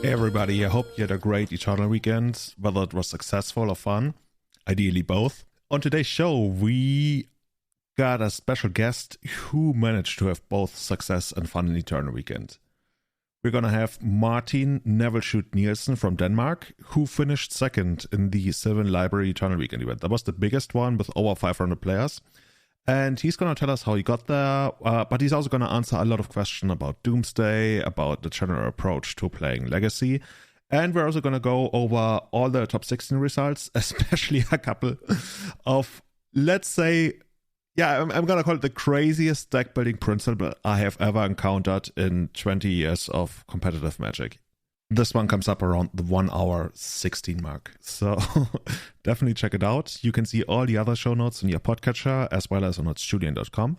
Hey everybody, I hope you had a great Eternal weekend, whether it was successful or fun, ideally both. On today's show, we got a special guest who managed to have both success and fun in Eternal weekend. We're going to have Martin Nevilshute Nielsen from Denmark, who finished second in the Sylvan Library Eternal weekend event. That was the biggest one with over 500 players. And he's going to tell us how he got there, but he's also going to answer a lot of questions about Doomsday, about the general approach to playing Legacy. And we're also going to go over all the top 16 results, especially a couple of, let's say, I'm going to call it the craziest deck building principle I have ever encountered in 20 years of competitive Magic. This one comes up around the 1 hour 16 mark. So definitely check it out. You can see all the other show notes in your podcatcher as well as on julian.com.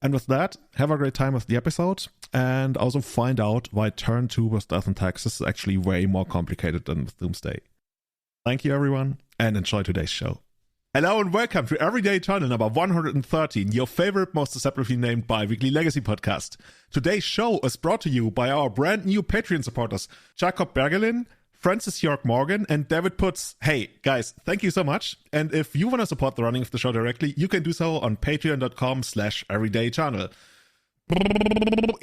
And with that, have a great time with the episode and also find out why turn 2 with Death and Taxes is actually way more complicated than with Doomsday. Thank you everyone and enjoy today's show. Hello and welcome to Everyday Eternal number 113, your favorite, most deceptively named bi-weekly Legacy podcast. Today's show is brought to you by our brand new Patreon supporters, Jacob Bergelin, Francis York Morgan, and David Putz. Hey, guys, thank you so much. And if you want to support the running of the show directly, you can do so on patreon.com/everydayeternal.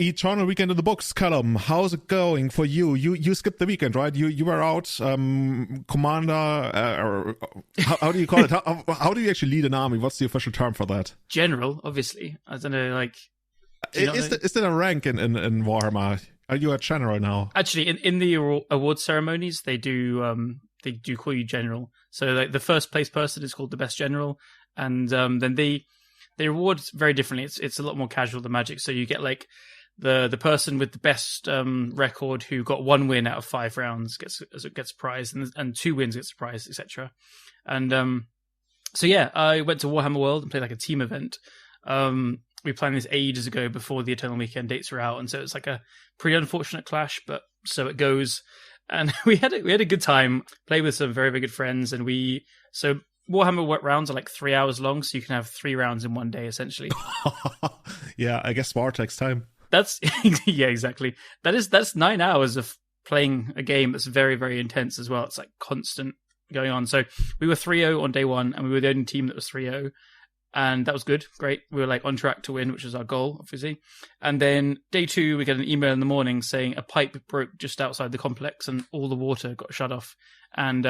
Eternal weekend in the books, Callum. How's it going for you? You skipped the weekend, right? You were out, commander, or how do you call it? How do you actually lead an army? What's the official term for that? General, obviously. I don't know, like... Is there a rank in Warhammer? Are you a general now? Actually, in the award ceremonies, they do call you general. So like the first place person is called the best general, and then they reward very differently. It's a lot more casual than Magic. So you get like the person with the best record who got 1 win out of 5 rounds gets a prize, and 2 wins gets a prize, etc. And so yeah, I went to Warhammer World and played like a team event. We planned this ages ago before the Eternal weekend dates were out, and so it's like a pretty unfortunate clash, but so it goes. And we had a good time. Played with some very, very good friends, and so Warhammer rounds are like 3 hours long, so you can have 3 rounds in one day, essentially. Yeah, I guess war takes time. That's yeah, exactly. That's 9 hours of playing a game that's very, very intense as well. It's like constant going on. So we were 3-0 on day 1, and we were the only team that was 3-0. And that was good, great. We were like on track to win, which was our goal, obviously. And then day 2, we get an email in the morning saying a pipe broke just outside the complex and all the water got shut off. And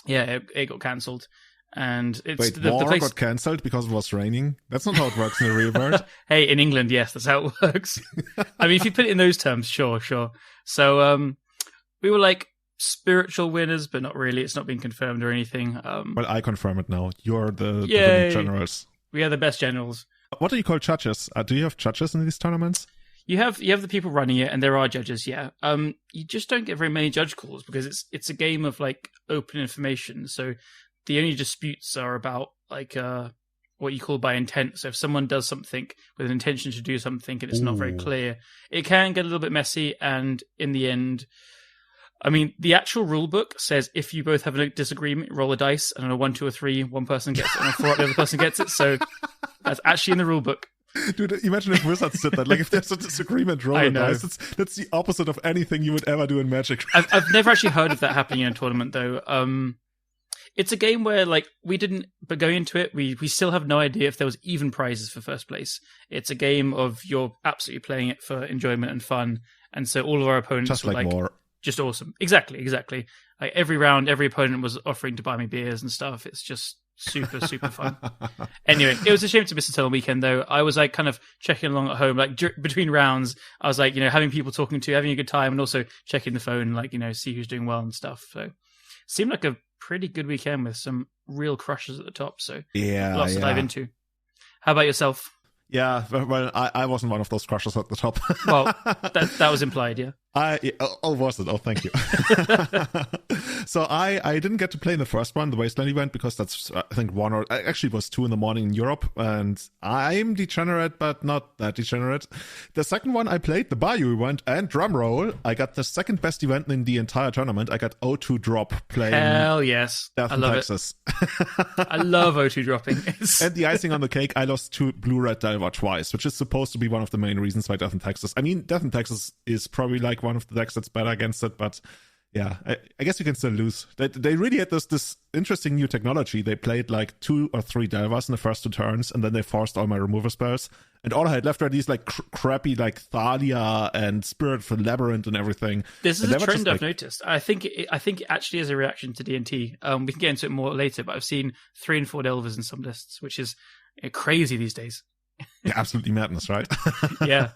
it got cancelled. And it's the place got cancelled because it was raining. That's not how it works in the real world. Hey, in England, yes, that's how it works. I mean, if you put it in those terms, sure. So we were like spiritual winners, but not really. It's not been confirmed or anything. Well, I confirm it now. You're the generals. We are the best generals. What do you call judges? Do you have judges in these tournaments? You have the people running it, and there are judges. Yeah. You just don't get very many judge calls because it's a game of like open information. So the only disputes are about like what you call by intent. So if someone does something with an intention to do something and it's not very clear, it can get a little bit messy. And in the end, I mean, the actual rule book says if you both have a disagreement, roll a dice, and on a 1, 2, or 3, one person gets it, and on a 4, the other person gets it. So that's actually in the rule book. Dude, imagine if Wizards did that. Like, if there's a disagreement, roll a dice. That's the opposite of anything you would ever do in Magic. I've never actually heard of that happening in a tournament, though. It's a game where, like, but going into it, we still have no idea if there was even prizes for first place. It's a game of you're absolutely playing it for enjoyment and fun, and so all of our opponents just were like more. Just awesome. Exactly. Like every round, every opponent was offering to buy me beers and stuff. It's just super, super fun. Anyway, it was a shame to miss the Eternal weekend, though. I was like kind of checking along at home, like between rounds. I was like, having people talking to, having a good time, and also checking the phone, like, see who's doing well and stuff. So, seemed like a pretty good weekend with some real crushes at the top. So, lots to dive into. How about yourself? Yeah, well, I wasn't one of those crushers at the top. Well, that was implied, yeah. Was it? Oh, thank you. So I didn't get to play in the first one, the Wasteland event, because that's, I think, actually it was 2 a.m. in Europe, and I'm degenerate, but not that degenerate. The second one I played, the Bayou event, and drumroll, I got the second best event in the entire tournament. I got O2 drop playing. Hell yes. Death I in love Texas. it. I love O2 dropping. And the icing on the cake, I lost to Blue-Red Delver twice, which is supposed to be one of the main reasons why Death in Texas. I mean, Death in Texas is probably like one of the decks that's better against it, but yeah, I guess you can still lose. They really had this interesting new technology. They played like 2 or 3 Delvers in the first 2 turns, and then they forced all my removal spells. And all I had left were these like crappy like Thalia and Spirit for Labyrinth and everything. This is and a trend I've noticed. I think it actually is a reaction to D&T. We can get into it more later, but I've seen 3 and 4 Delvers in some lists, which is crazy these days. Yeah, absolutely madness, right? Yeah.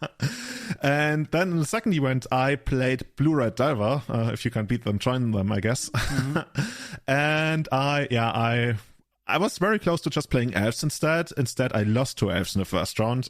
And then in the second event, I played Blue-Red Delver. If you can beat them, join them, I guess. Mm-hmm. And I was very close to just playing Elves instead. Instead, I lost to Elves in the first round.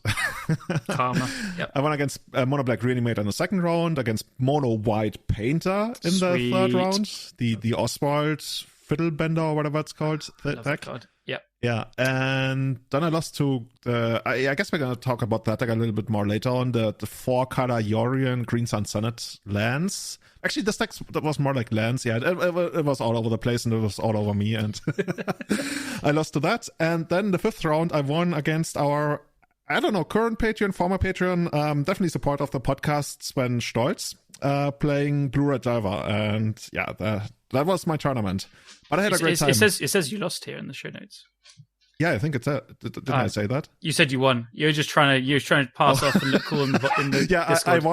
Karma. Yep. I won against Mono Black Reanimate in the second round, against Mono White Painter in the third round. The Oswald Fiddlebender or whatever it's called. Deck. Yep. Yeah, and then I lost to I guess we're going to talk about that deck a little bit more later on, the 4-color Yorion Green Sun Senate lands. Actually, this deck was more like lands. Yeah, it was all over the place, and it was all over me, and I lost to that. And then the 5th round, I won against our, I don't know, current Patreon, former Patreon, definitely support of the podcast, Sven Stolz, playing Blue-Red Delver. And yeah, that was my tournament. But I had a great time. It says you lost here in the show notes. Yeah, I think it's it. Didn't I say that? You said you won. You're trying to pass off and look cool in the yeah, Discord.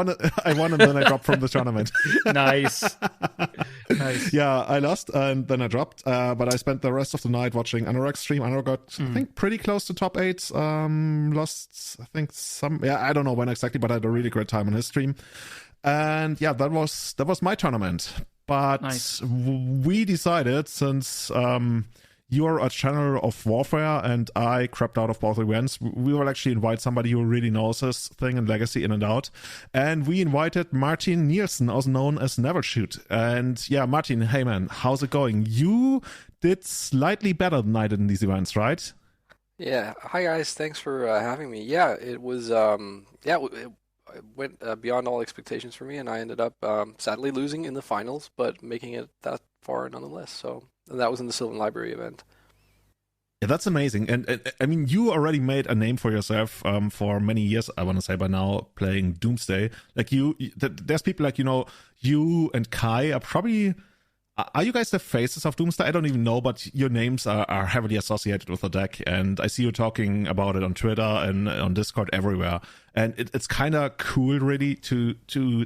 I won and then I dropped from the tournament. Nice. Yeah, I lost and then I dropped. But I spent the rest of the night watching Anorak stream. Anorak got, I think, pretty close to top 8. Lost, I think, I don't know when exactly, but I had a really great time on his stream. And yeah, that was my tournament. But nice. We decided, since you're a channel of Warfare and I crapped out of both events, we will actually invite somebody who really knows this thing and Legacy in and out. And we invited Martin Nielsen, also known as Nevilshute. And yeah, Martin, hey man, how's it going? You did slightly better than I did in these events, right? Yeah. Hi guys, thanks for having me. Yeah, it was it went beyond all expectations for me, and I ended up sadly losing in the finals, but making it that far nonetheless. So that was in the Sylvan Library event. Yeah, that's amazing. And I mean, you already made a name for yourself for many years, I want to say by now, playing Doomsday. Like there's people like, you and Kai are probably... Are you guys the faces of Doomsday? I don't even know, but your names are heavily associated with the deck, and I see you talking about it on Twitter and on Discord everywhere. And it's kind of cool, really, to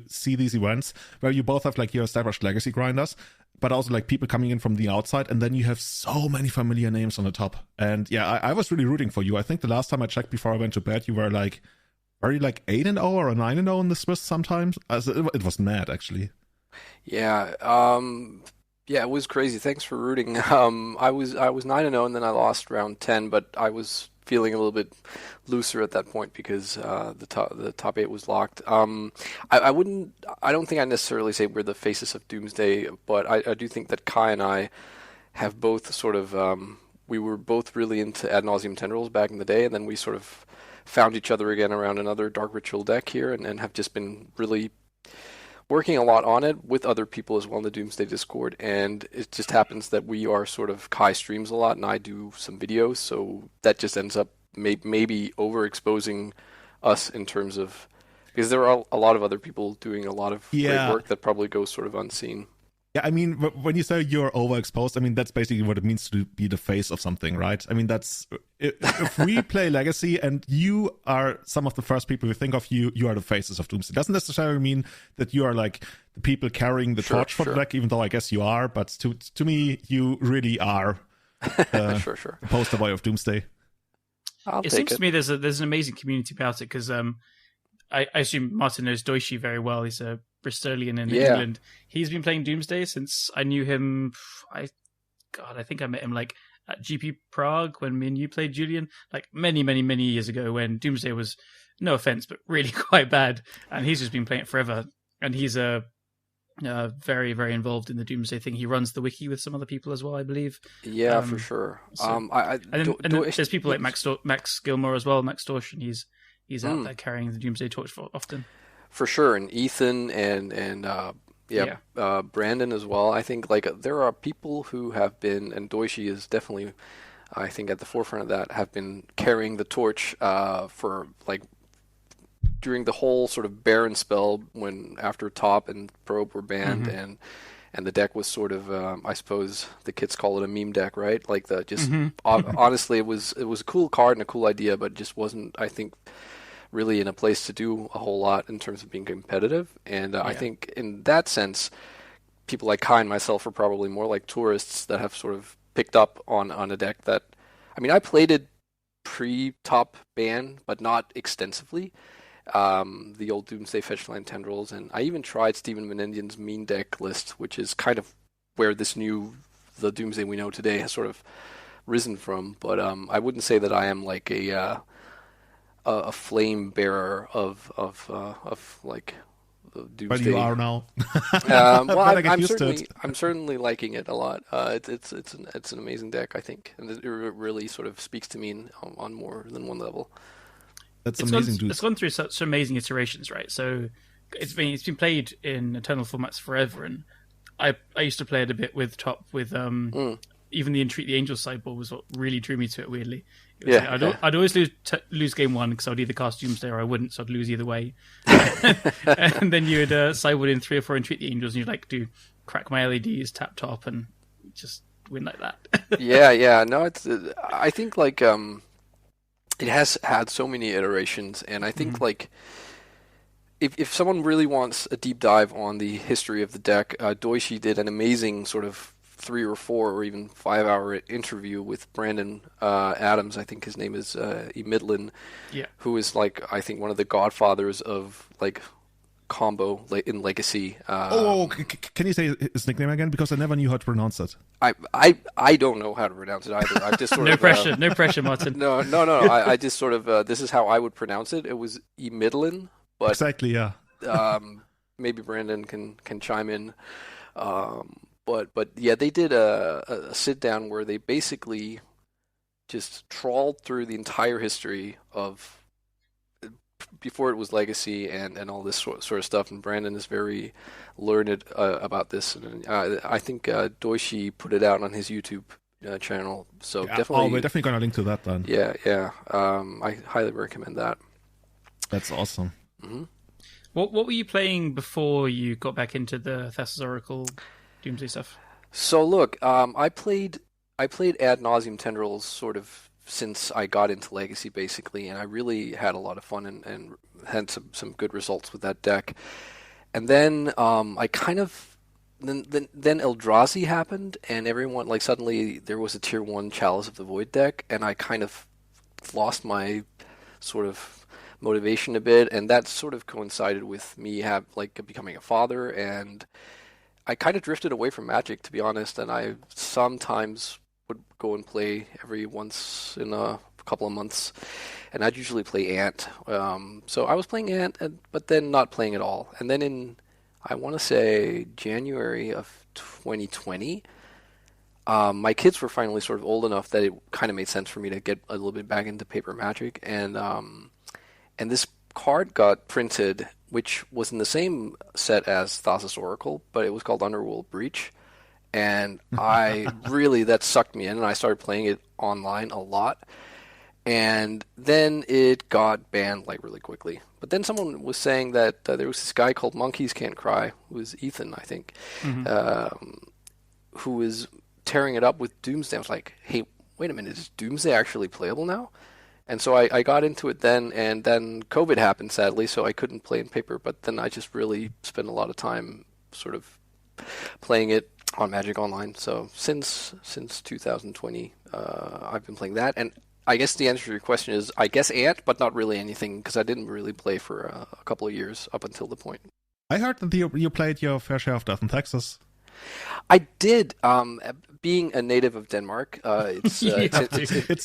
see these events where you both have like your established Legacy grinders, but also like people coming in from the outside, and then you have so many familiar names on the top. And yeah, I was really rooting for you. I think the last time I checked before I went to bed, you were like, are you like 8-0 or 9-0 in the Swiss sometimes? It was mad, actually. Yeah. Yeah, it was crazy. Thanks for rooting. I was 9-0 and then I lost round 10, but I was feeling a little bit looser at that point because the top 8 was locked. I don't think I necessarily say we're the faces of Doomsday, but I do think that Kai and I have both sort of we were both really into Ad Nauseam Tendrils back in the day, and then we sort of found each other again around another Dark Ritual deck here, and have just been really working a lot on it with other people as well in the Doomsday Discord. And it just happens that we are sort of, Kai streams a lot and I do some videos, so that just ends up maybe overexposing us in terms of, because there are a lot of other people doing a lot of great work that probably goes sort of unseen. Yeah, I mean, when you say you're overexposed, I mean, that's basically what it means to be the face of something, right? I mean, that's, if we play Legacy and you are some of the first people we think of, you are the faces of Doomsday. It doesn't necessarily mean that you are like the people carrying the torch for the deck, even though I guess you are, but to me, you really are the poster boy of Doomsday. It seems to me there's an amazing community about it, because I assume Martin knows Doishi very well. He's a Bristolian in England. He's been playing Doomsday since I knew him. I think I met him like at GP Prague when me and you played, Julian, like many years ago, when Doomsday was, no offense, but really quite bad. And he's just been playing it forever. And he's very, very involved in the Doomsday thing. He runs the wiki with some other people as well, I believe. Yeah, for sure. So, and there's people like Max Gilmore as well, Max Dorsch, and he's out there carrying the Doomsday torch often. For sure, and Ethan and Brandon as well. I think like there are people who have been, and Doishi is definitely, I think, at the forefront of that, have been carrying the torch for like during the whole sort of barren spell when after Top and Probe were banned and the deck was sort of I suppose the kids call it a meme deck, right? Like the just honestly it was a cool card and a cool idea, but just wasn't, I think, really in a place to do a whole lot in terms of being competitive. And I think in that sense, people like Kai and myself are probably more like tourists that have sort of picked up on a deck that, I mean, I played it pre-Top ban, but not extensively. The old Doomsday Fetchland Tendrils, and I even tried Stephen Menendian's Mean Deck list, which is kind of where the Doomsday we know today has sort of risen from. But I wouldn't say that I am like a flame bearer of like the Doomsday. But you are now. Well, I'm certainly liking it a lot. It's an amazing deck, I think, and it really sort of speaks to me on more than one level. It's amazing, dude. It's gone through such amazing iterations, right? So it's been played in Eternal formats forever, and I used to play it a bit with Top with even the Entreat the Angels sideboard was what really drew me to it. Weirdly, I'd always lose game one because I'd either cast Doomsday or I wouldn't, so I'd lose either way. And then you would sideboard in 3 or 4 Entreat the Angels, and you'd like do crack my LEDs, tap Top, and just win like that. No, it's I think like it has had so many iterations, and I think like if someone really wants a deep dive on the history of the deck, Doishi did an amazing sort of 3 or 4 or even 5-hour interview with Brandon Adams. I think his name is E. Midland, who is like, I think, one of the godfathers of like combo in Legacy. Can you say his nickname again? Because I never knew how to pronounce it. I don't know how to pronounce it either. I just sort no of pressure, Martin. No. I just sort of this is how I would pronounce it. It was E. Midland, but exactly, yeah. Maybe Brandon can chime in. But yeah, they did a sit down where they basically just trawled through the entire history of before it was Legacy and all this sort of stuff. And Brandon is very learned about this. And I think Doishi put it out on his YouTube channel. So definitely, we're definitely gonna link to that then. Yeah. I highly recommend that. That's awesome. Mm-hmm. What were you playing before you got back into the Thassa's Oracle Doomsday stuff? So look, I played Ad Nauseam Tendrils sort of since I got into Legacy, basically, and I really had a lot of fun and had some good results with that deck. And then I kind of then Eldrazi happened, and everyone like suddenly there was a tier 1 Chalice of the Void deck, and I kind of lost my sort of motivation a bit, and that sort of coincided with me becoming a father, and I kind of drifted away from Magic, to be honest, and I sometimes would go and play every once in a couple of months, and I'd usually play Ant. So I was playing Ant, but then not playing at all. And then in, I want to say, January of 2020, my kids were finally sort of old enough that it kind of made sense for me to get a little bit back into paper Magic, and this card got printed, which was in the same set as Thassa's Oracle, but it was called Underworld Breach. And that sucked me in, and I started playing it online a lot. And then it got banned like really quickly. But then someone was saying that there was this guy called Monkeys Can't Cry, who was Ethan, I think, who was tearing it up with Doomsday. I was like, hey, wait a minute, is Doomsday actually playable now? And so I got into it then, and then COVID happened, sadly, so I couldn't play in paper. But then I just really spent a lot of time sort of playing it on Magic Online. So since 2020, I've been playing that. And I guess the answer to your question is, I guess Ant, but not really anything, because I didn't really play for a couple of years up until the point. I heard that you played your fair share of Death in Texas. I did. Being a native of Denmark, it's in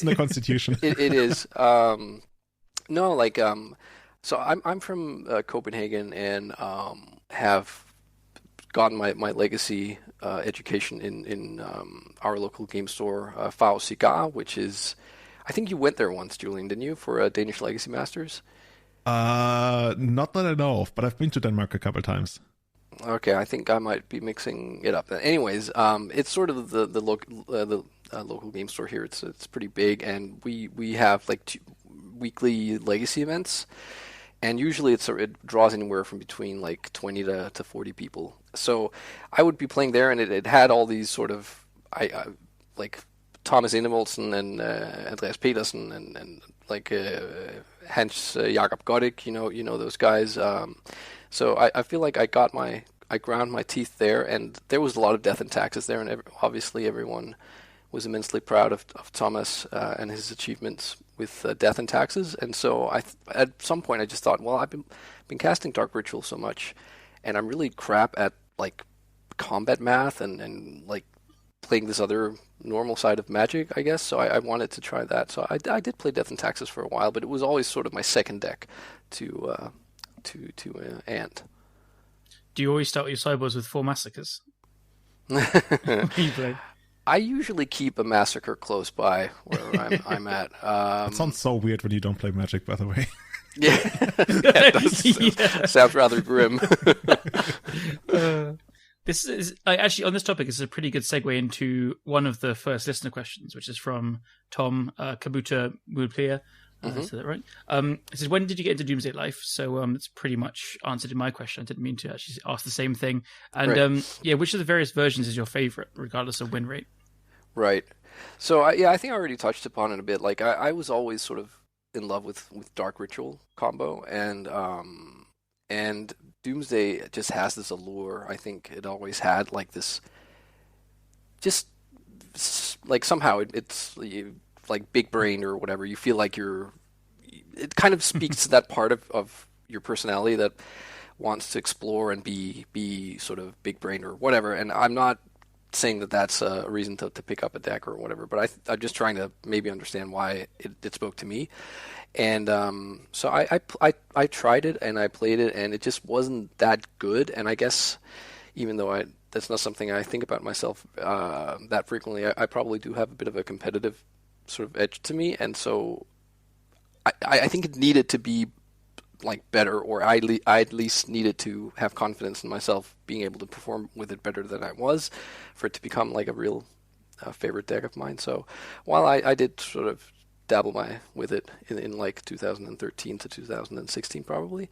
the Constitution. It is. So I'm from Copenhagen and have gotten my legacy education in our local game store, Cigar, which is, I think you went there once, Julian, didn't you, for Danish Legacy Masters? Not that I know of, but I've been to Denmark a couple times. Okay, I think I might be mixing it up. Anyways, it's sort of the local game store here. It's pretty big, and we have like 2 weekly legacy events, and usually it draws anywhere from between like 20 to 40 people. So I would be playing there, and it had all these sort of like Thomas Enevoldsen and Andreas Petersen and like Hans Jakob Goddick, you know those guys. So I feel like I ground my teeth there, and there was a lot of death and taxes there, and obviously everyone was immensely proud of Thomas and his achievements with death and taxes. And so at some point I just thought, well, I've been casting Dark Ritual so much, and I'm really crap at like combat math and like playing this other normal side of Magic, I guess. So I wanted to try that. So I did play Death and Taxes for a while, but it was always sort of my second deck to Ant. Do you always start your sideboards with 4 massacres? I usually keep a massacre close by where I'm at. It sounds so weird when you don't play Magic, by the way. Yeah, it does. Sounds rather grim. This is actually on this topic. This is a pretty good segue into one of the first listener questions, which is from Tom Kabuta Mudplia. Is that right? It says, when did you get into Doomsday Life? So it's pretty much answered in my question. I didn't mean to actually ask the same thing. And right. Which of the various versions is your favorite, regardless of win rate? Right. So I think I already touched upon it a bit. Like I was always sort of in love with Dark Ritual combo, and Doomsday just has this allure. I think it always had like this, just like somehow it's like big brain or whatever. You feel like it kind of speaks to that part of your personality that wants to explore and be sort of big brain or whatever. And I'm not saying that that's a reason to pick up a deck or whatever, but I'm just trying to maybe understand why it spoke to me. And so I tried it and I played it, and it just wasn't that good. And I guess even though that's not something I think about myself that frequently, I probably do have a bit of a competitive sort of edge to me, and so I think it needed to be like better, or I at least needed to have confidence in myself being able to perform with it better than I was, for it to become like a real favorite deck of mine. So while I did sort of dabble with it in like 2013 to 2016 probably,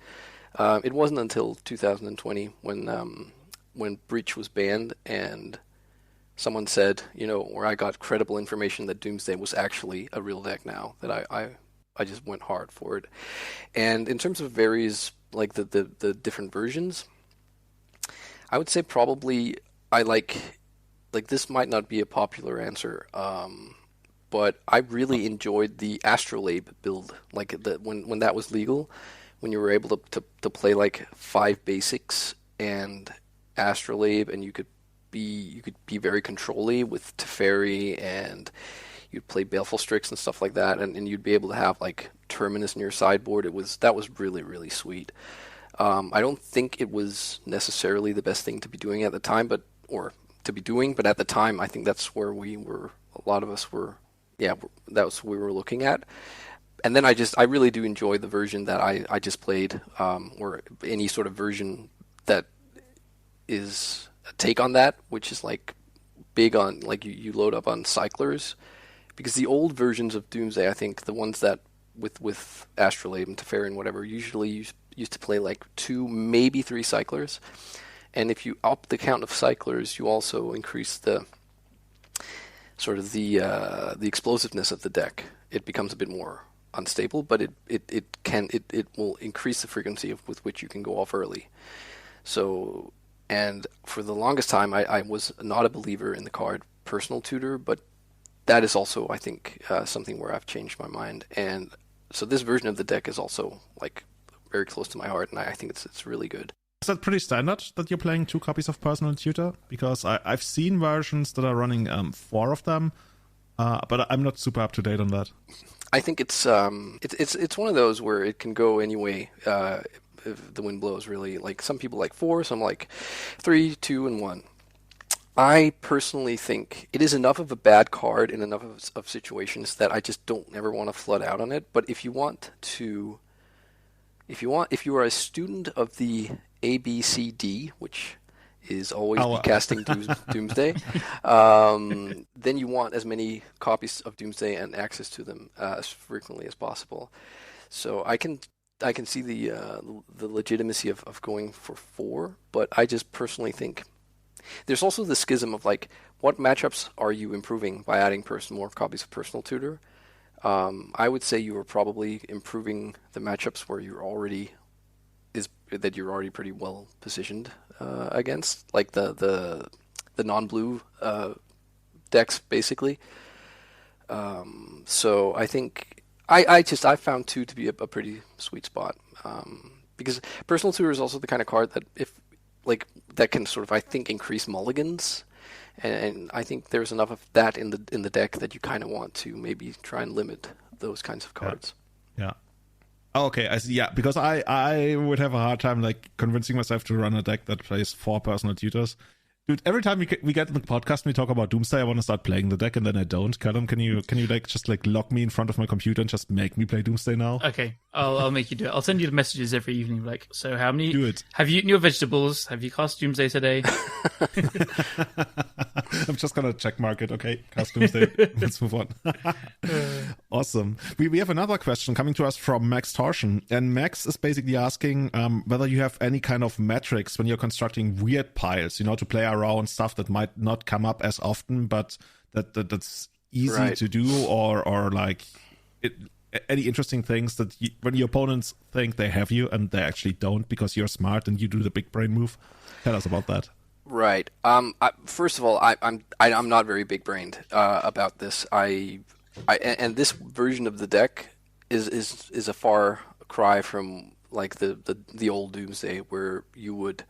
it wasn't until 2020 when Breach was banned and someone said, where I got credible information that Doomsday was actually a real deck now, that I just went hard for it. And in terms of various, like the different versions, I would say probably I like this might not be a popular answer, but I really enjoyed the Astrolabe build, like when that was legal, when you were able to play like 5 basics and Astrolabe, and you could be very controlly with Teferi, and you'd play Baleful Strix and stuff like that, and you'd be able to have like Terminus in your sideboard. That was really, really sweet. I don't think it was necessarily the best thing to be doing at the time, but at the time I think that's where a lot of us were, that's what we were looking at. And then I really do enjoy the version that I just played, or any sort of version that is a take on that, which is like big on like you load up on cyclers, because the old versions of Doomsday, I think the ones that with Astrolabe and Teferi and whatever, usually used to play like 2, maybe 3 cyclers, and if you up the count of cyclers, you also increase the sort of the explosiveness of the deck. It becomes a bit more unstable, but it will increase the frequency with which you can go off early. So. And for the longest time, I was not a believer in the card Personal Tutor, but that is also, I think, something where I've changed my mind. And so this version of the deck is also like very close to my heart, and I think it's really good. Is that pretty standard that you're playing 2 copies of Personal Tutor? Because I've seen versions that are running 4 of them, but I'm not super up to date on that. I think it's one of those where it can go any way. if the wind blows really. Like some people like 4, some like 3, 2, and 1. I personally think it is enough of a bad card in enough of situations that I just don't ever want to flood out on it. But if you are a student of the ABCD, which is always be casting Doomsday, then you want as many copies of Doomsday and access to them as frequently as possible. So I can see the legitimacy of going for 4, but I just personally think there's also the schism of like what matchups are you improving by adding more copies of Personal Tutor. I would say you are probably improving the matchups where you're already pretty well positioned against, like the non-blue decks basically. So I think I found 2 to be a pretty sweet spot, because Personal Tutor is also the kind of card that that can sort of, I think, increase mulligans. And I think there's enough of that in the deck that you kind of want to maybe try and limit those kinds of cards. Yeah. Okay, I see. Yeah, because I would have a hard time like convincing myself to run a deck that plays 4 Personal Tutors. Dude, every time we get in the podcast and we talk about Doomsday, I want to start playing the deck and then I don't. Callum, can you like just like lock me in front of my computer and just make me play Doomsday now? Okay, I'll make you do it. I'll send you the messages every evening. Like, so how many? Do it. Have you eaten your vegetables? Have you cast Doomsday today? I'm just gonna check mark it. Okay, cast Doomsday. Let's move on. Awesome. We have another question coming to us from Max Torsion, and Max is basically asking whether you have any kind of metrics when you're constructing weird piles, to play around stuff that might not come up as often, but that's easy to do, or like any interesting things that when your opponents think they have you and they actually don't because you're smart and you do the big brain move. Tell us about that. Right. First of all, I'm not very big brained about this. And this version of the deck is a far cry from like the old Doomsday where you would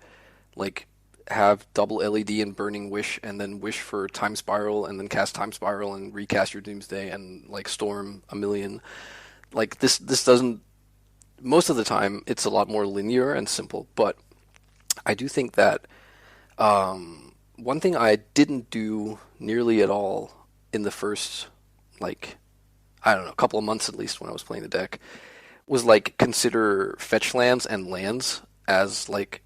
like have double LED and Burning Wish and then wish for Time Spiral and then cast Time Spiral and recast your Doomsday and like storm a million. Like this doesn't, most of the time it's a lot more linear and simple, but I do think that one thing I didn't do nearly at all in the first, like, I don't know, a couple of months at least when I was playing the deck was like consider fetch lands and lands as like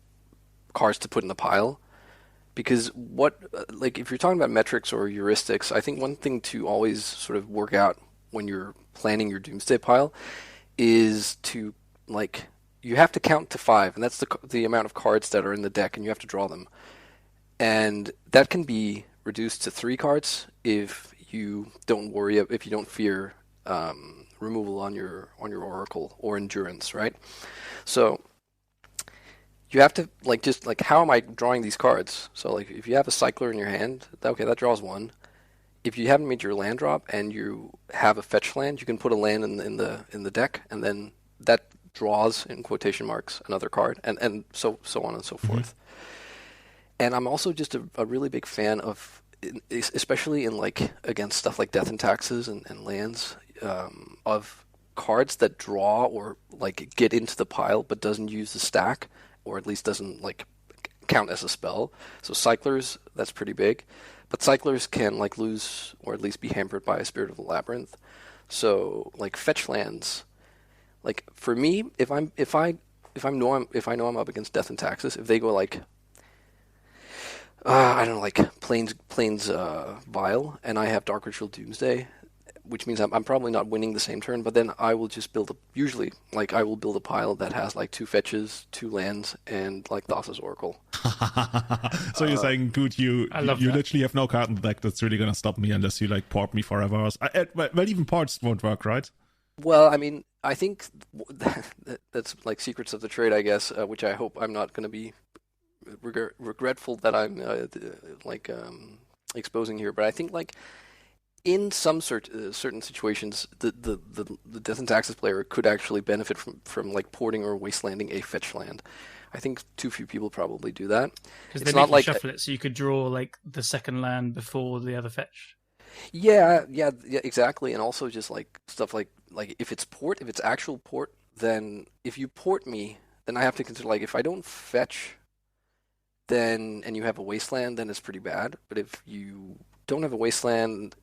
cards to put in the pile. Because if you're talking about metrics or heuristics, I think one thing to always sort of work out when you're planning your Doomsday pile is to, like, you have to count to 5, and that's the amount of cards that are in the deck, and you have to draw them. And that can be reduced to 3 cards if you don't fear removal on your Oracle or Endurance, right? So you have to how am I drawing these cards? So like if you have a Cycler in your hand, okay, that draws 1. If you haven't made your land drop and you have a fetch land, you can put a land in the deck, and then that draws, in quotation marks, another card, and so on and so forth. And I'm also just a really big fan of, especially in like against stuff like Death and Taxes and lands, of cards that draw or like get into the pile but doesn't use the stack, or at least doesn't like count as a spell. So Cyclers, that's pretty big, but Cyclers can like lose or at least be hampered by a Spirit of the Labyrinth. So like fetch lands, like for me, if I know I'm up against Death and Taxes, if they go like I don't know, like Plains Vile, and I have Dark Ritual Doomsday, which means I'm probably not winning the same turn, but then I will just build I will build a pile that has like 2 fetches, 2 lands, and like Thassa's Oracle. So you're saying, dude, you literally have no card in the deck that's really gonna stop me unless you like port me forever. Well, even ports won't work, right? Well, I mean, I think that's like secrets of the trade, I guess, which I hope I'm not going to be regretful that I'm exposing here. But I think like in some certain situations, the Death and Taxes player could actually benefit from like porting or wastelanding a fetch land. I think too few people probably do that. Because they make you shuffle it, so you could draw like the second land before the other fetch. Yeah, exactly. And also just like stuff like if it's actual port, then if you port me, then I have to consider, like, if I don't fetch, then and you have a Wasteland, then it's pretty bad. But if you don't have a Wasteland,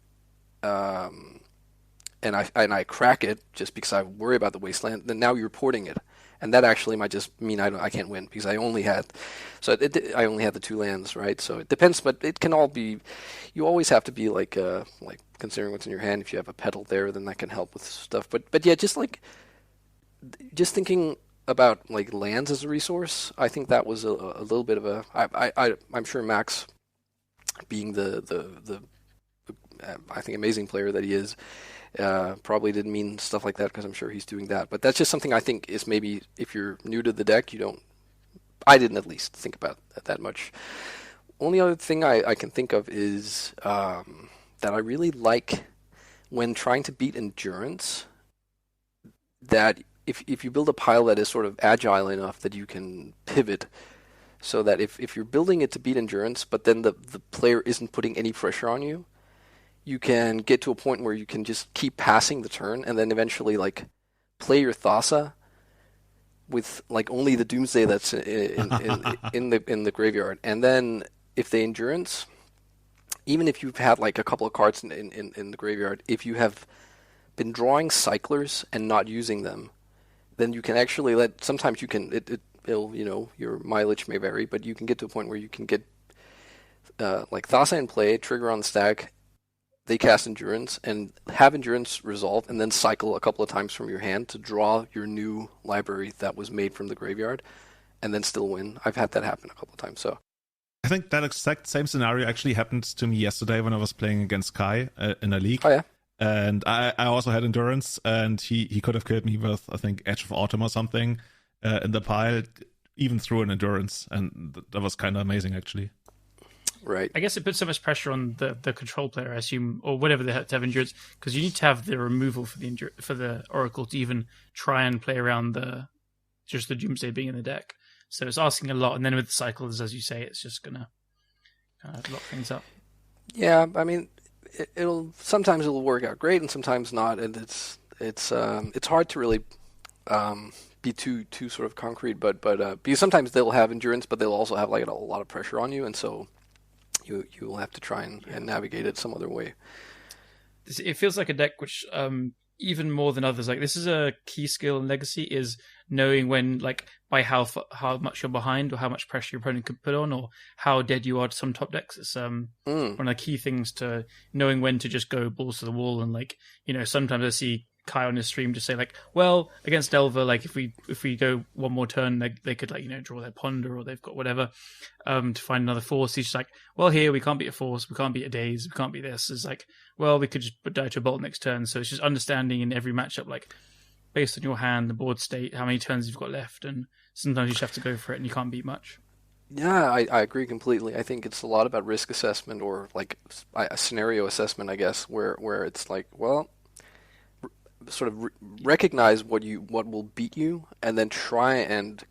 and I crack it just because I worry about the Wasteland, then now you're porting it, and that actually might just mean I can't win because I only had the 2 lands, right? So it depends, but it can all be. You always have to be like considering what's in your hand. If you have a pedal there, then that can help with stuff. But yeah, just thinking about like lands as a resource, I think that was a little bit of a. I'm sure Max, being the I think amazing player that he is, probably didn't mean stuff like that, because I'm sure he's doing that. But that's just something I think is maybe if you're new to the deck, I didn't at least think about that much. Only other thing I can think of is that I really like when trying to beat endurance, that if you build a pile that is sort of agile enough that you can pivot, so that if you're building it to beat endurance, but then the player isn't putting any pressure on you, you can get to a point where you can just keep passing the turn, and then eventually like play your Thassa with like only the Doomsday that's in the graveyard, and then if they endurance, even if you've had like a couple of cards in the graveyard, if you have been drawing cyclers and not using them, then you can actually sometimes you can it'll your mileage may vary, but you can get to a point where you can get like Thassa in play, trigger on the stack, they cast endurance and have endurance resolve, and then cycle a couple of times from your hand to draw your new library that was made from the graveyard, and then still win. I've had that happen a couple of times. So I think that exact same scenario actually happened to me yesterday when I was playing against Kai in a league. Oh yeah. And I also had endurance, and he could have killed me with, I think, Edge of Autumn or something in the pile, even through an endurance, and that was kind of amazing actually. Right. I guess it puts so much pressure on the control player, I assume, or whatever they have to have endurance, because you need to have the removal for the Oracle to even try and play around the Doomsday being in the deck. So it's asking a lot, and then with the cycles, as you say, it's just gonna kind of lock things up. Yeah, I mean, sometimes it'll work out great, and sometimes not, and it's hard to really be too sort of concrete, but because sometimes they'll have endurance, but they'll also have like a lot of pressure on you, and so you will have to try and navigate it some other way. It feels like a deck which, even more than others, like this is a key skill in Legacy, is knowing when, like, by how much you're behind, or how much pressure your opponent could put on, or how dead you are to some top decks. It's one of the key things to knowing when to just go balls to the wall. And like, sometimes I see Kai on his stream just say like, well, against Delver, like if we go one more turn, they could like draw their Ponder, or they've got whatever to find another force. He's just like, well, here we can't beat a force, we can't beat a daze, we can't beat this. It's like, well, we could just die to a bolt next turn. So it's just understanding in every matchup, like based on your hand, the board state, how many turns you've got left, and sometimes you just have to go for it, and you can't beat much. Yeah, I agree completely. I think it's a lot about risk assessment, or like a scenario assessment, I guess, where it's like, well, sort of recognize what will beat you, and then try and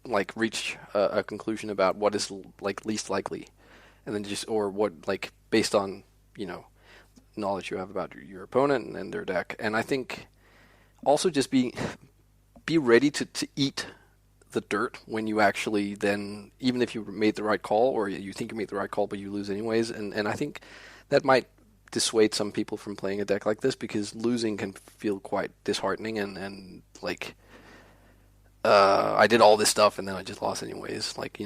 like reach a conclusion about what is like least likely, and then or what, like, based on knowledge you have about your opponent and their deck. And I think also just be ready to eat the dirt when you actually then, even if you made the right call, or you think you made the right call but you lose anyways, and I think that might dissuade some people from playing a deck like this, because losing can feel quite disheartening, and like I did all this stuff and then I just lost anyways, like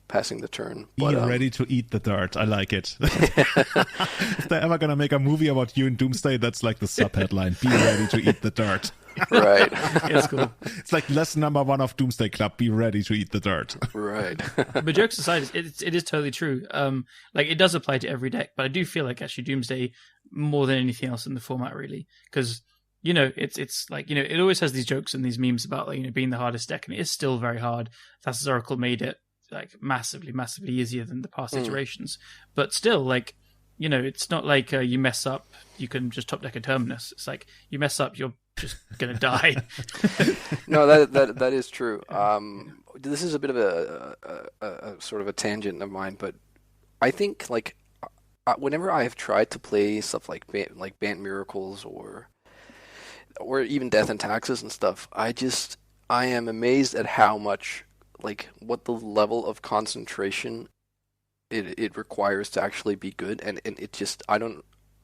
passing the turn. Be ready to eat the dirt. I like it. If they're ever gonna make a movie about you in Doomsday, that's like the sub-headline: be ready to eat the dirt. Right. That's cool. It's like lesson number 1 of Doomsday Club: be ready to eat the dirt. Right. But jokes aside, it is totally true. Like it does apply to every deck, but I do feel like actually Doomsday more than anything else in the format, really, because it's like it always has these jokes and these memes about like being the hardest deck, and it is still very hard. Thassa's Oracle made it like massively easier than the past iterations, but still, like it's not like you mess up you can just top deck a Terminus. It's like you mess up, you're just gonna die. No, that is true. This is a bit of a sort of a tangent of mine, but I think like whenever I have tried to play stuff like Bant Miracles or even Death and Taxes and stuff, I am amazed at how much, like, what the level of concentration it requires to actually be good, and it just,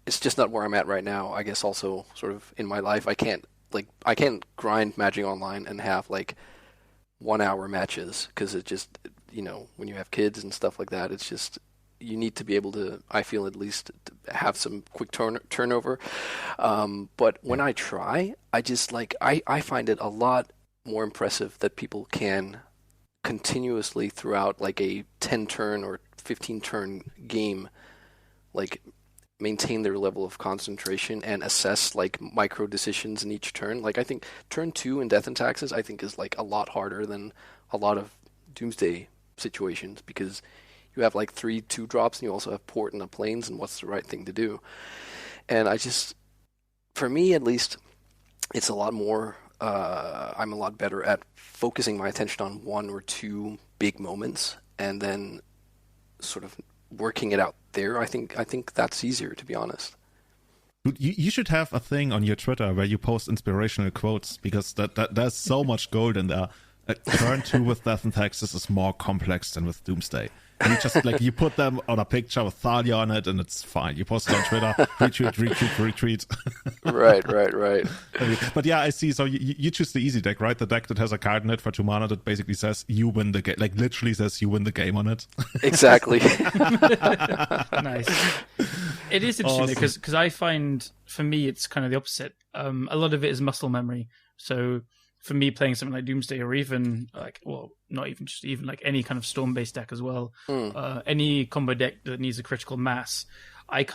it's just not where I'm at right now. I guess also sort of in my life, I can't grind Magic Online and have like 1 hour matches, because it just, when you have kids and stuff like that, it's just, you need to be able to, I feel, at least have some quick turnover. But when I try, I just I find it a lot more impressive that people can continuously throughout like a 10 turn or 15 turn game, like maintain their level of concentration and assess like micro decisions in each turn. Like I think turn 2 in Death and Taxes, I think, is like a lot harder than a lot of Doomsday situations, because you have like 3 2-drops and you also have port in the plains, and what's the right thing to do. And I just, for me at least, it's a lot more, I'm a lot better at focusing my attention on 1 or 2 big moments and then sort of working it out there. I think that's easier, to be honest. You should have a thing on your Twitter where you post inspirational quotes, because there's so much gold in there. Turn 2 with Death and Taxes is more complex than with Doomsday. And you just you put them on a picture with Thalia on it, and it's fine. You post it on Twitter, retweet. Right. But yeah, I see. So you choose the easy deck, right? The deck that has a card in it for 2 mana that basically says you win the game, like literally says you win the game on it. Exactly. Nice. It is interesting because I find, for me, it's kind of the opposite. A lot of it is muscle memory. So for me, playing something like Doomsday, or even not even just even like any kind of storm-based deck as well, any combo deck that needs a critical mass, I sit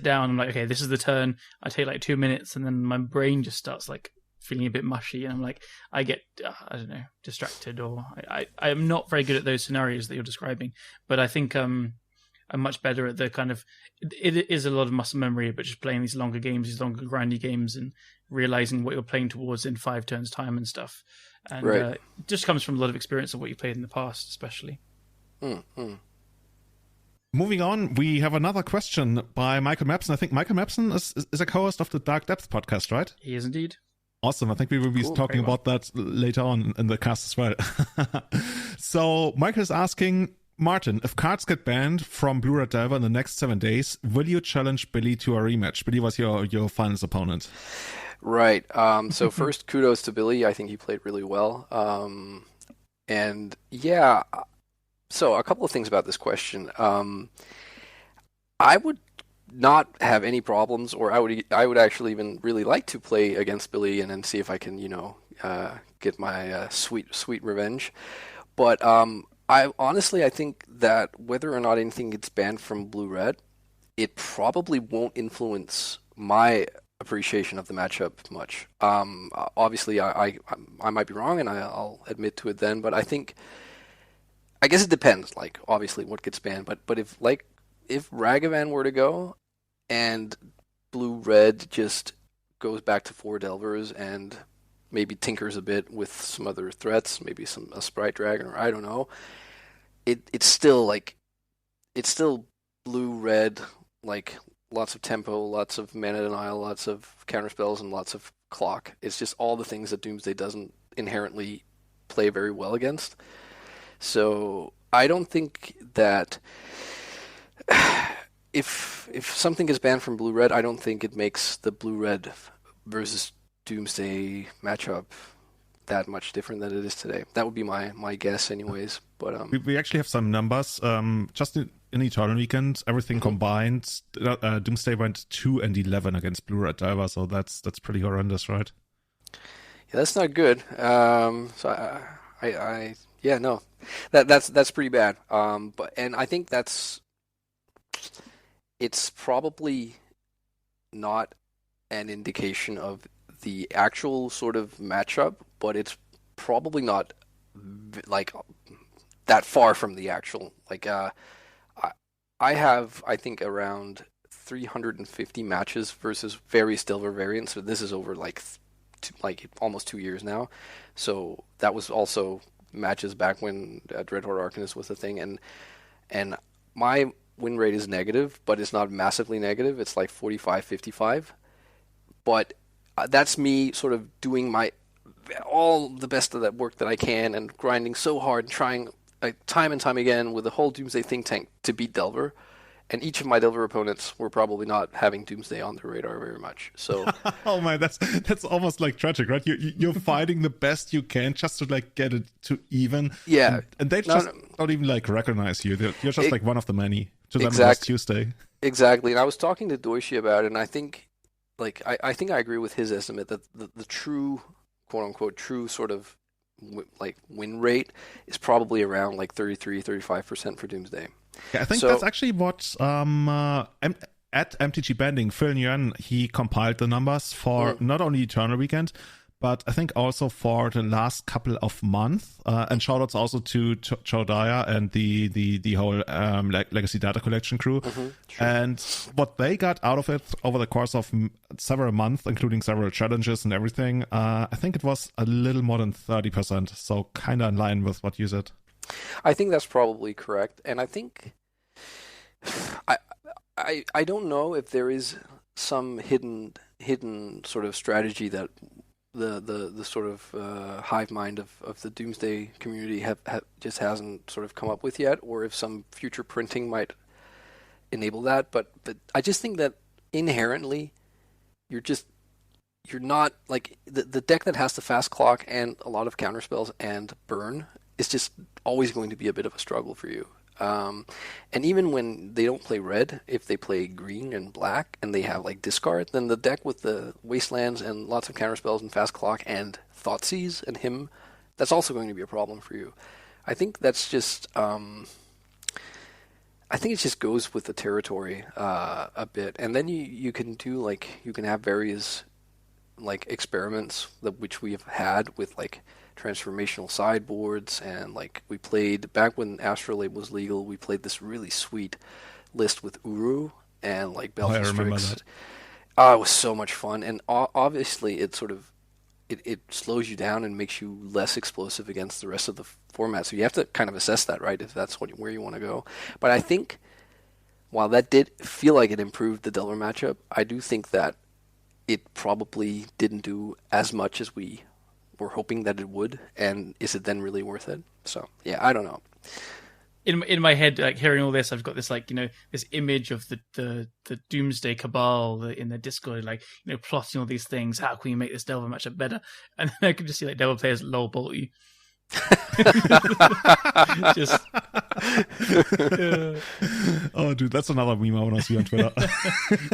down and I'm like, okay, this is the turn. I take like 2 minutes, and then my brain just starts like feeling a bit mushy, and I'm like, I get I don't know, distracted, or I am not very good at those scenarios that you're describing. But I think I'm much better at the kind of, it is a lot of muscle memory, but just playing these longer games, these longer grindy games, and realizing what you're playing towards in 5 turns time and stuff. And it just comes from a lot of experience of what you played in the past, especially. Moving on, we have another question by Michael Mapson. I think Michael Mapson is a co-host of the Dark Depths podcast, right? He is indeed. Awesome. I think we will be talking about that later on in the cast as well. So Michael is asking, Martin, if cards get banned from Blue-Red Delver in the next 7 days, will you challenge Billy to a rematch? Billy was your finals opponent. Right. So first, kudos to Billy. I think he played really well. And yeah, so a couple of things about this question. I would not have any problems, or I would actually even really like to play against Billy and then see if I can, get my sweet revenge. But I think that whether or not anything gets banned from Blue-Red, it probably won't influence my appreciation of the matchup much. Obviously, I might be wrong, and I'll admit to it then. But I guess it depends. Like, obviously, what gets banned. But if Ragavan were to go, and Blue-Red just goes back to 4 Delvers and maybe tinkers a bit with some other threats, maybe a Sprite Dragon, or I don't know. It's still Blue-Red, like lots of tempo, lots of mana denial, lots of counter spells, and lots of clock. It's just all the things that Doomsday doesn't inherently play very well against. So I don't think that if something is banned from Blue-Red, I don't think it makes the Blue-Red versus Doomsday matchup that much different than it is today. That would be my guess anyways. But we actually have some numbers. Just in Eternal Weekend, everything combined, Doomsday went 2-11 against Blue-Red Diver, so that's pretty horrendous, right? Yeah, that's not good. So that's pretty bad. And I think it's probably not an indication of the actual sort of matchup, but it's probably not like that far from the actual. Like I have, I think, around 350 matches versus various Delver variants. So this is over like almost 2 years now. So that was also matches back when Dreadhorde Arcanist was a thing, and my win rate is negative, but it's not massively negative. It's like 45-55. But that's me sort of doing my all the best of that work that I can and grinding so hard, trying time and time again with the whole Doomsday think tank to beat Delver. And each of my Delver opponents were probably not having Doomsday on their radar very much. So, oh man, that's almost like tragic, right? You're fighting the best you can just to like get it to even. Yeah, and they just don't even like recognize you. You're just like one of the many. To them, it was Tuesday. Exactly. And I was talking to Doishi about it, and I think, like, I think I agree with his estimate that the true, quote unquote, true sort of like win rate is probably around like 33-35% for Doomsday. Yeah, I think that's actually what at MTG Bending, Phil Nguyen, he compiled the numbers for not only Eternal Weekend, but I think also for the last couple of months. And shoutouts also to Joe Dyer and the whole Legacy Data Collection crew. Sure. And what they got out of it over the course of several months, including several challenges and everything, I think it was a little more than 30%. So kind of in line with what you said. I think that's probably correct. And I think I don't know if there is some hidden sort of strategy that the sort of hive mind of the Doomsday community just hasn't sort of come up with yet, or if some future printing might enable that. But I just think that inherently you're not like the deck that has the fast clock and a lot of counterspells and burn is just always going to be a bit of a struggle for you. And even when they don't play red, if they play green and black and they have like discard, then the deck with the Wastelands and lots of counterspells and fast clock and Thoughtseize and him, that's also going to be a problem for you. I think that's just I think it just goes with the territory a bit, and then you can do like you can have various like experiments which we have had with like transformational sideboards, and like we played back when Astrolabe was legal, we played this really sweet list with Uru and like Belfast. I remember that. It was so much fun, and obviously it sort of it slows you down and makes you less explosive against the rest of the format. So you have to kind of assess that, right, if that's where you want to go. But I think while that did feel like it improved the Delver matchup, I do think that it probably didn't do as much as we were hoping that it would, and is it then really worth it? So yeah, I don't know. In my head, like hearing all this, I've got this like this image of the Doomsday Cabal in the Discord, like plotting all these things. How can we make this Delver matchup better? And then I can just see like Delver players lol bolt you. Just oh dude, that's another meme I want to see on Twitter.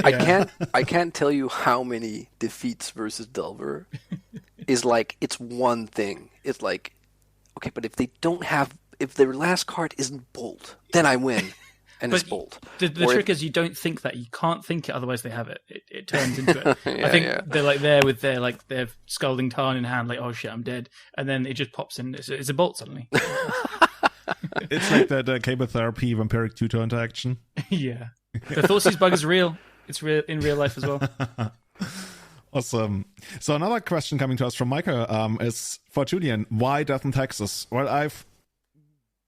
I can't tell you how many defeats versus Delver is like it's one thing. It's like, okay, but if their last card isn't Bolt, then I win. And it's Bolt. The trick is you don't think that. You can't think it, otherwise they have it. It turns into it. I think they're like there with their Scalding Tarn in hand, like, oh shit, I'm dead. And then it just pops in. It's a Bolt suddenly. It's like the cable therapy vampiric tutor interaction. Yeah. The Thoughtseize bug is real. It's real in real life as well. Awesome. So another question coming to us from Michael is for Julian. Why Death in Texas? Well,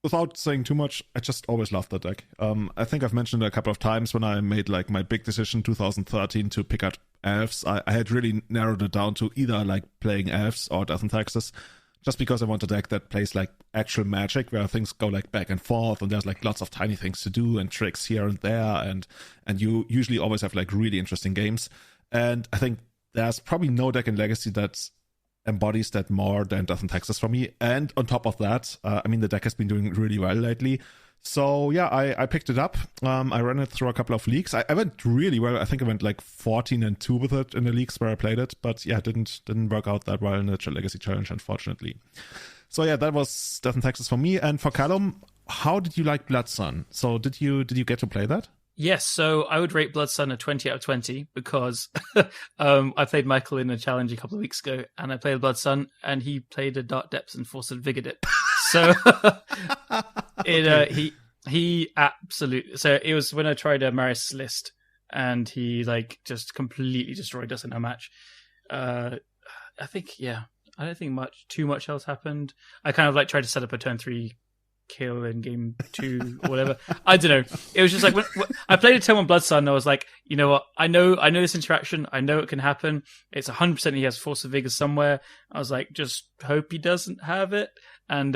without saying too much, I just always loved that deck. I think I've mentioned it a couple of times when I made like my big decision 2013 to pick out elves. I had really narrowed it down to either like playing elves or Death in Texas, just because I want a deck that plays like actual Magic, where things go like back and forth, and there's like lots of tiny things to do and tricks here and there, and you usually always have like really interesting games. And I think there's probably no deck in Legacy that embodies that more than Death in Texas for me. And on top of that, I mean, the deck has been doing really well lately. So yeah, I picked it up. I ran it through a couple of leagues. I went really well. I think I went like 14-2 with it in the leagues where I played it. But yeah, it didn't work out that well in the Legacy Challenge, unfortunately. So yeah, that was Death in Texas for me. And for Callum, how did you like Blood Sun? So did you get to play that? Yes, so I would rate Blood Sun a 20 out of 20 because I played Michael in a challenge a couple of weeks ago, and I played Blood Sun, and he played a Dark Depths and Force Vigored it. So he absolutely. So it was when I tried Maris List, and he like just completely destroyed us in a match. I think I don't think too much else happened. I kind of like tried to set up a turn 3 kill in game 2 or whatever. I don't know. It was just like when I played a turn 1 Blood Sun, I was like, you know what? I know this interaction. I know it can happen. It's 100% he has Force of Vigor somewhere. I was like, just hope he doesn't have it. And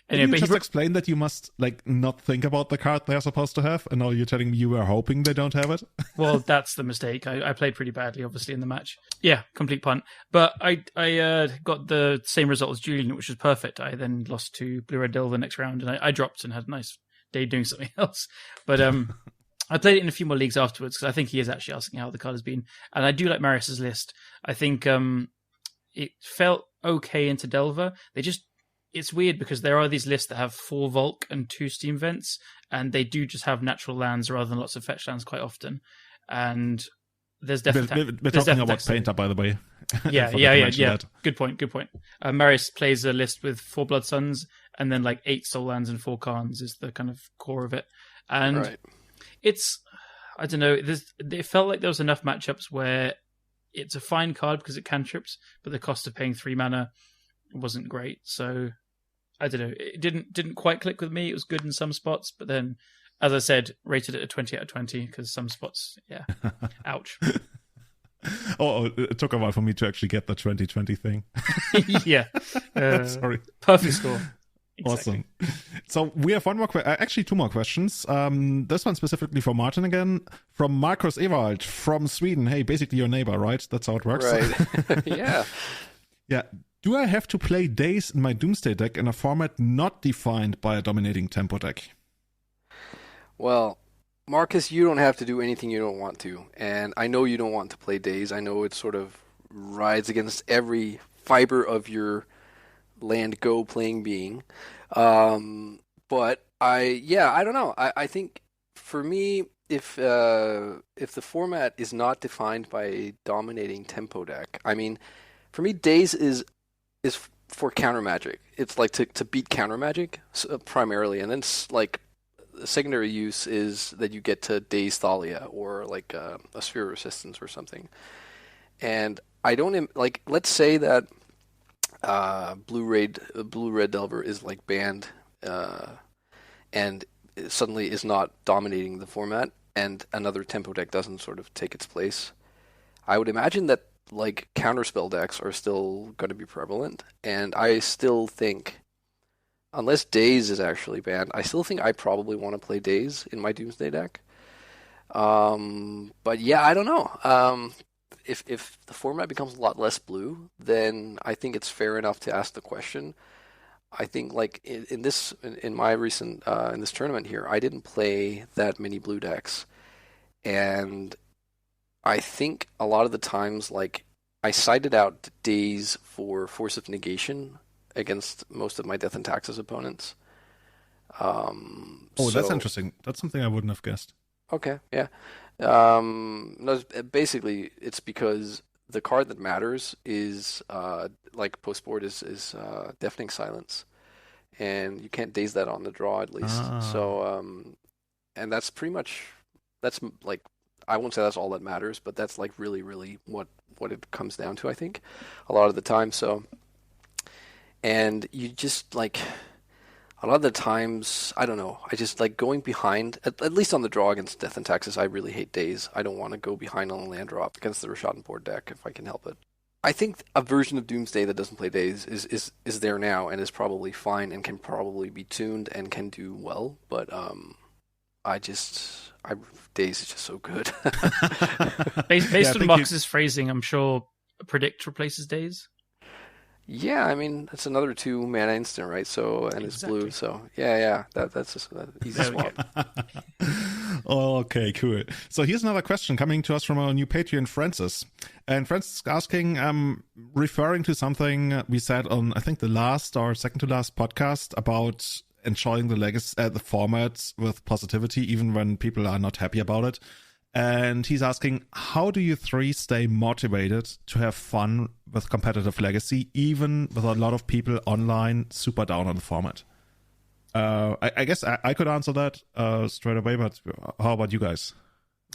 Can you just explain that you must like not think about the card they're supposed to have, and now you're telling me you were hoping they don't have it? Well, that's the mistake. I played pretty badly, obviously, in the match. Yeah, complete punt. But I got the same result as Julian, which was perfect. I then lost to Blue Red Devil the next round, and I dropped and had a nice day doing something else. But I played it in a few more leagues afterwards, because I think he is actually asking how the card has been. And I do like Marius's list. I think it felt okay into Delver. It's weird because there are these lists that have 4 Volk and 2 Steam Vents, and they do just have natural lands rather than lots of fetch lands quite often. And there's definitely we're talking about Painter, by the way. Yeah. Good point. Marius plays a list with 4 Blood Suns and then like 8 Soul Lands and 4 Khans is the kind of core of it. And it's, I don't know, it felt like there was enough matchups where it's a fine card because it cantrips, but the cost of paying 3 mana wasn't great. So I don't know, it didn't quite click with me. It was good in some spots, but then, as I said, rated it a 20 out of 20 because some spots, ouch. It took a while for me to actually get the 2020 thing. Yeah. Sorry. Perfect score. Exactly. Awesome. So we have one more actually 2 more questions. This one specifically for Martin again, from Marcus Ewald from Sweden. Hey, basically your neighbor, right? That's how it works. Right. Yeah. Yeah. Do I have to play Days in my Doomsday deck in a format not defined by a dominating tempo deck? Well, Marcus, you don't have to do anything you don't want to. And I know you don't want to play Days. I know it sort of rides against every fiber of your land go playing being. But I don't know. I think for me, if the format is not defined by a dominating tempo deck, I mean, for me, Days is for counter magic. It's like to beat counter magic primarily, and then like the secondary use is that you get to Daze Thalia or like a Sphere of Resistance or something. And I don't like. Let's say that Blue Red Delver is like banned, and suddenly is not dominating the format, and another tempo deck doesn't sort of take its place. I would imagine that like counterspell decks are still going to be prevalent, and I still think, unless Daze is actually banned, I still think I probably want to play Daze in my Doomsday deck. But yeah, I don't know. If the format becomes a lot less blue, then I think it's fair enough to ask the question. I think like in my recent in this tournament here, I didn't play that many blue decks, and I think a lot of the times, like, I cited out Daze for Force of Negation against most of my Death and Taxes opponents. That's interesting. That's something I wouldn't have guessed. Okay, yeah. No, basically, it's because the card that matters is, like, post-board is Deafening Silence. And you can't Daze that on the draw, at least. So, and that's pretty much, that's, like, I won't say that's all that matters, but that's like really, really what it comes down to, I think, a lot of the time. So, and you just like, a lot of the times, I don't know, I just like going behind, at least on the draw against Death and Taxes, I really hate Daze. I don't want to go behind on a land drop against the Rashadan board deck if I can help it. I think a version of Doomsday that doesn't play Daze is there now and is probably fine and can probably be tuned and can do well, but Daze is just so good. Based on Marcus's phrasing, I'm sure Predict replaces Daze. Yeah, I mean, that's another 2 mana instant, right? So, and it's blue, so yeah, that's just an easy swap. Okay, cool. So here's another question coming to us from our new Patreon, Francis. And Francis is asking, referring to something we said on, I think, the last or second to last podcast about enjoying the legacy, the format with positivity, even when people are not happy about it. And he's asking, how do you 3 stay motivated to have fun with competitive Legacy, even with a lot of people online super down on the format? I guess I could answer that straight away, but how about you guys?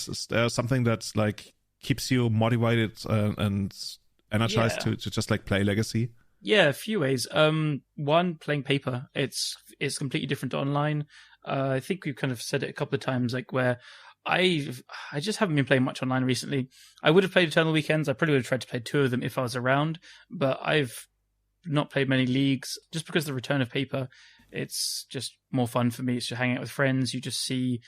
Is there something that like keeps you motivated and energized to just like play Legacy? Yeah, a few ways. One, playing paper. It's completely different to online. I think we've kind of said it a couple of times, like where I just haven't been playing much online recently. I would have played Eternal Weekends. I probably would have tried to play 2 of them if I was around, but I've not played many leagues just because of the return of paper. It's just more fun for me. It's just hanging out with friends. You just see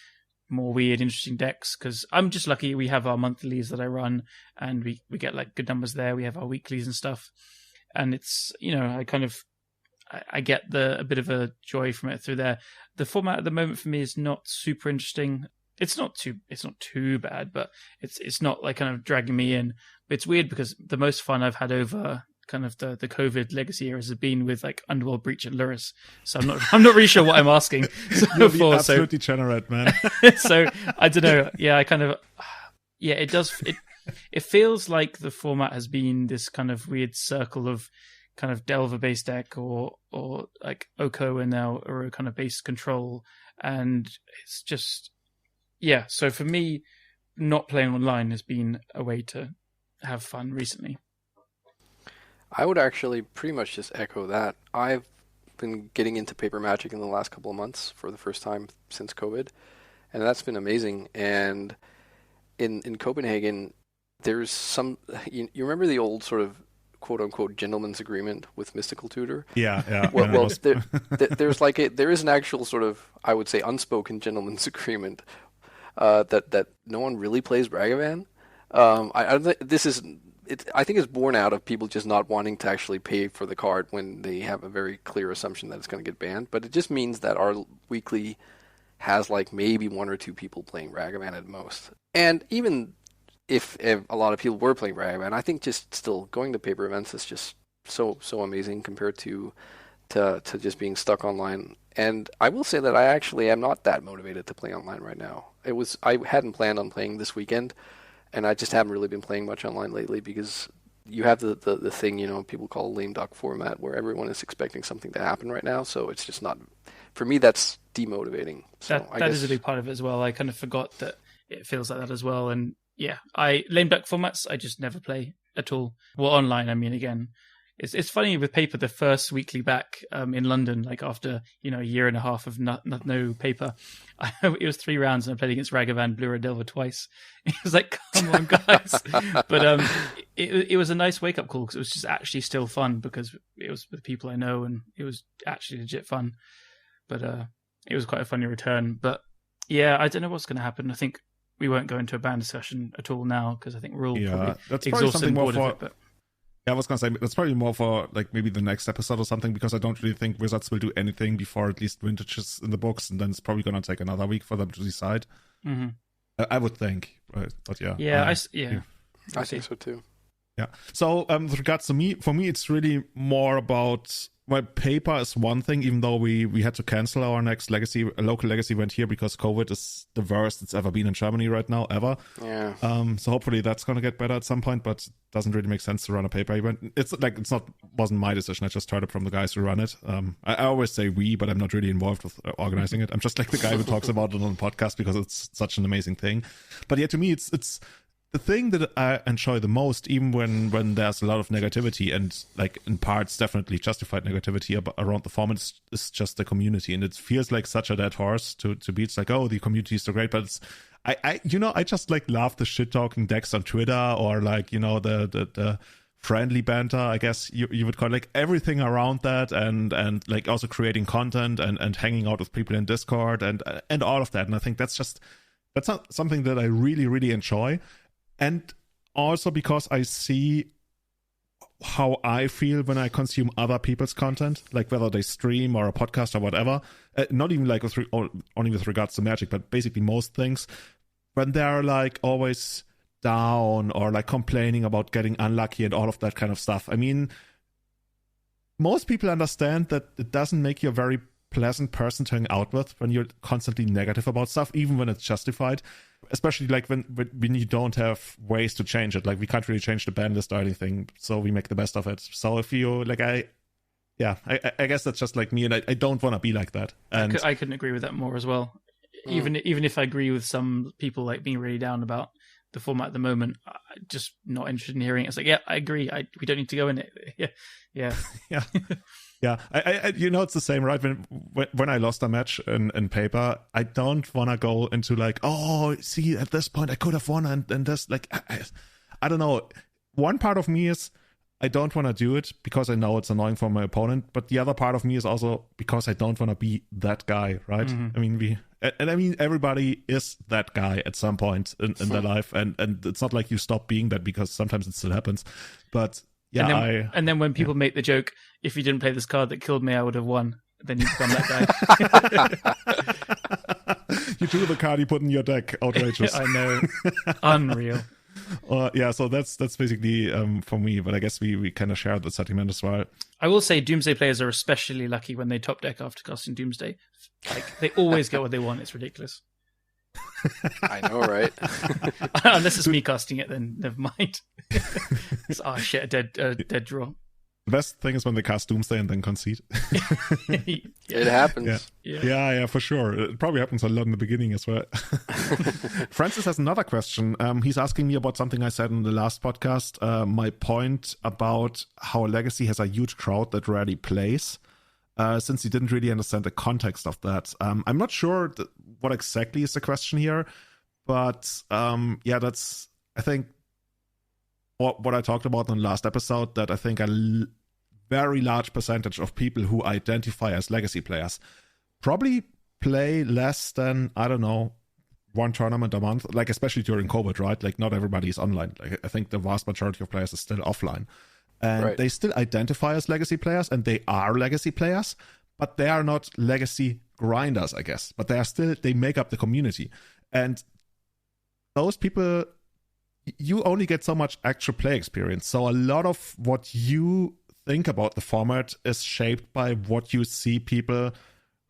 more weird, interesting decks, because I'm just lucky we have our monthlies that I run, and we get like good numbers there. We have our weeklies and stuff, and it's, I get a bit of a joy from it through there. The format at the moment for me is not super interesting. It's not too bad, but it's not like kind of dragging me in. But it's weird because the most fun I've had over kind of the COVID legacy eras has been with like Underworld Breach and Luris. So I'm not really sure what I'm asking. You're absolutely degenerate, man. So I don't know. Yeah, it does. It feels like the format has been this kind of weird circle of kind of Delver based deck or like Oko and now Uro kind of base control, and it's just, yeah. So for me, not playing online has been a way to have fun recently. I would actually pretty much just echo that. I've been getting into paper Magic in the last couple of months for the first time since COVID, and that's been amazing. And in Copenhagen, there's some, you remember the old sort of quote-unquote gentleman's agreement with Mystical Tutor? Yeah. Well, there is an actual sort of, I would say, unspoken gentleman's agreement that no one really plays Ragavan. I think it's born out of people just not wanting to actually pay for the card when they have a very clear assumption that it's going to get banned. But it just means that our weekly has like maybe 1 or 2 people playing Ragavan at most. And even if a lot of people were playing Ragavan, I think just still going to paper events is just so amazing compared to just being stuck online. And I will say that I actually am not that motivated to play online right now. I hadn't planned on playing this weekend, and I just haven't really been playing much online lately because you have the thing, people call a lame duck format where everyone is expecting something to happen right now. So it's just not, for me, that's demotivating. So that is a big part of it as well. I kind of forgot that it feels like that as well. And yeah, lame duck formats, I just never play at all. Well, online, I mean, again, it's funny with paper, the first weekly back in London, like after, a year and a half of no paper, it was 3 rounds and I played against Ragavan, Blue Red Delver twice. It was like, come on, guys. But it was a nice wake-up call because it was just actually still fun because it was with people I know and it was actually legit fun. But it was quite a funny return. But yeah, I don't know what's going to happen. I think we won't go into a ban discussion at all now because I think we're all probably exhausted and bored of it. But yeah, I was going to say, that's probably more for like maybe the next episode or something, because I don't really think Wizards will do anything before at least Vintage is in the books, and then it's probably going to take another week for them to decide. Mm-hmm. I would think, right? But yeah. Yeah, I think so too. Yeah. So with regards to me, for me, it's really more about, well, paper is one thing, even though we had to cancel our next local legacy event here because COVID is the worst it's ever been in Germany right now, ever. Yeah. So hopefully that's going to get better at some point, but it doesn't really make sense to run a paper event. Wasn't my decision. I just heard it from the guys who run it. I always say we, but I'm not really involved with organizing it. I'm just like the guy who talks about it on the podcast because it's such an amazing thing. But yeah, to me, it's the thing that I enjoy the most, even when there's a lot of negativity, and like in parts definitely justified negativity around the format, is just the community. And it feels like such a dead horse to beat. It's like, oh, the community is so great, but it's I just like love the shit talking decks on Twitter, or like, the friendly banter, I guess you would call it, like everything around that, and like also creating content and hanging out with people in Discord and all of that. And I think that's not something that I really, really enjoy. And also because I see how I feel when I consume other people's content, like whether they stream or a podcast or whatever, not even like only with regards to Magic, but basically most things, when they're like always down or like complaining about getting unlucky and all of that kind of stuff. I mean, most people understand that it doesn't make you a very pleasant person to hang out with when you're constantly negative about stuff, even when it's justified. Especially like when you don't have ways to change it. Like we can't really change the ban list or anything, so we make the best of it. So if you like, I guess that's just like me, and I don't want to be like that. And I couldn't agree with that more as well. Even if I agree with some people like being really down about the format at the moment. I'm just not interested in hearing it. It's like, yeah, I agree. We don't need to go in it. Yeah. Yeah. Yeah, I it's the same, right? When I lost a match in paper, I don't want to go into like, oh, see, at this point I could have won, and this, like, I don't know. One part of me is I don't want to do it because I know it's annoying for my opponent, but the other part of me is also because I don't want to be that guy, right? I mean, everybody is that guy at some point in their life, and it's not like you stop being that, because sometimes it still happens, but. Yeah, and then when people make the joke, if you didn't play this card that killed me, I would have won. Then you become that guy. You drew the card you put in your deck. Outrageous. I know. Unreal. Yeah, so that's basically for me, but I guess we kind of share the sentiment as well. I will say Doomsday players are especially lucky when they top deck after casting Doomsday. Like, they always get what they want. It's ridiculous. I know, right? Unless it's me casting it, then never mind. Oh shit, a dead draw. The best thing is when they cast Doomsday and then concede. It happens. Yeah, for sure. It probably happens a lot in the beginning as well. Francis has another question. He's asking me about something I said in the last podcast. My point about how Legacy has a huge crowd that rarely plays. Since he didn't really understand the context of that. I'm not sure what exactly is the question here, but that's, I think, what I talked about in the last episode, that I think a very large percentage of people who identify as Legacy players probably play less than, I don't know, one tournament a month, like especially during COVID, right? Like, not everybody is online. Like, I think the vast majority of players is still offline. And They still identify as Legacy players, and they are Legacy players, but they are not Legacy grinders, I guess. But they make up the community. And those people, you only get so much actual play experience. So a lot of what you think about the format is shaped by what you see people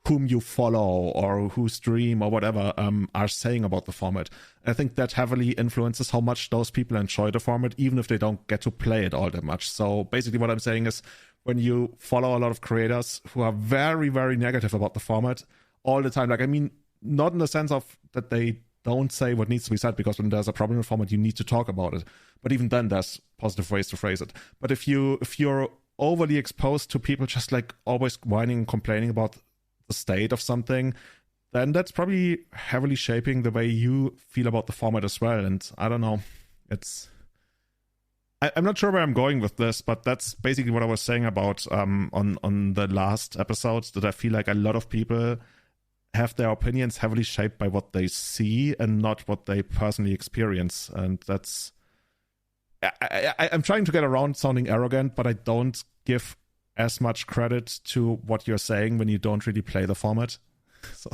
whom you follow or who stream or whatever are saying about the format. And I think that heavily influences how much those people enjoy the format, even if they don't get to play it all that much. So basically what I'm saying is, when you follow a lot of creators who are very, very negative about the format all the time, like, I mean, not in the sense of that they don't say what needs to be said, because when there's a problem in the format, you need to talk about it. But even then, there's positive ways to phrase it. But if you're overly exposed to people just like always whining and complaining about the state of something, then that's probably heavily shaping the way you feel about the format as well. And I don't know, I'm not sure where I'm going with this, but that's basically what I was saying about on the last episodes, that I feel like a lot of people have their opinions heavily shaped by what they see and not what they personally experience. And that's, I'm trying to get around sounding arrogant, but I don't give as much credit to what you're saying when you don't really play the format. So.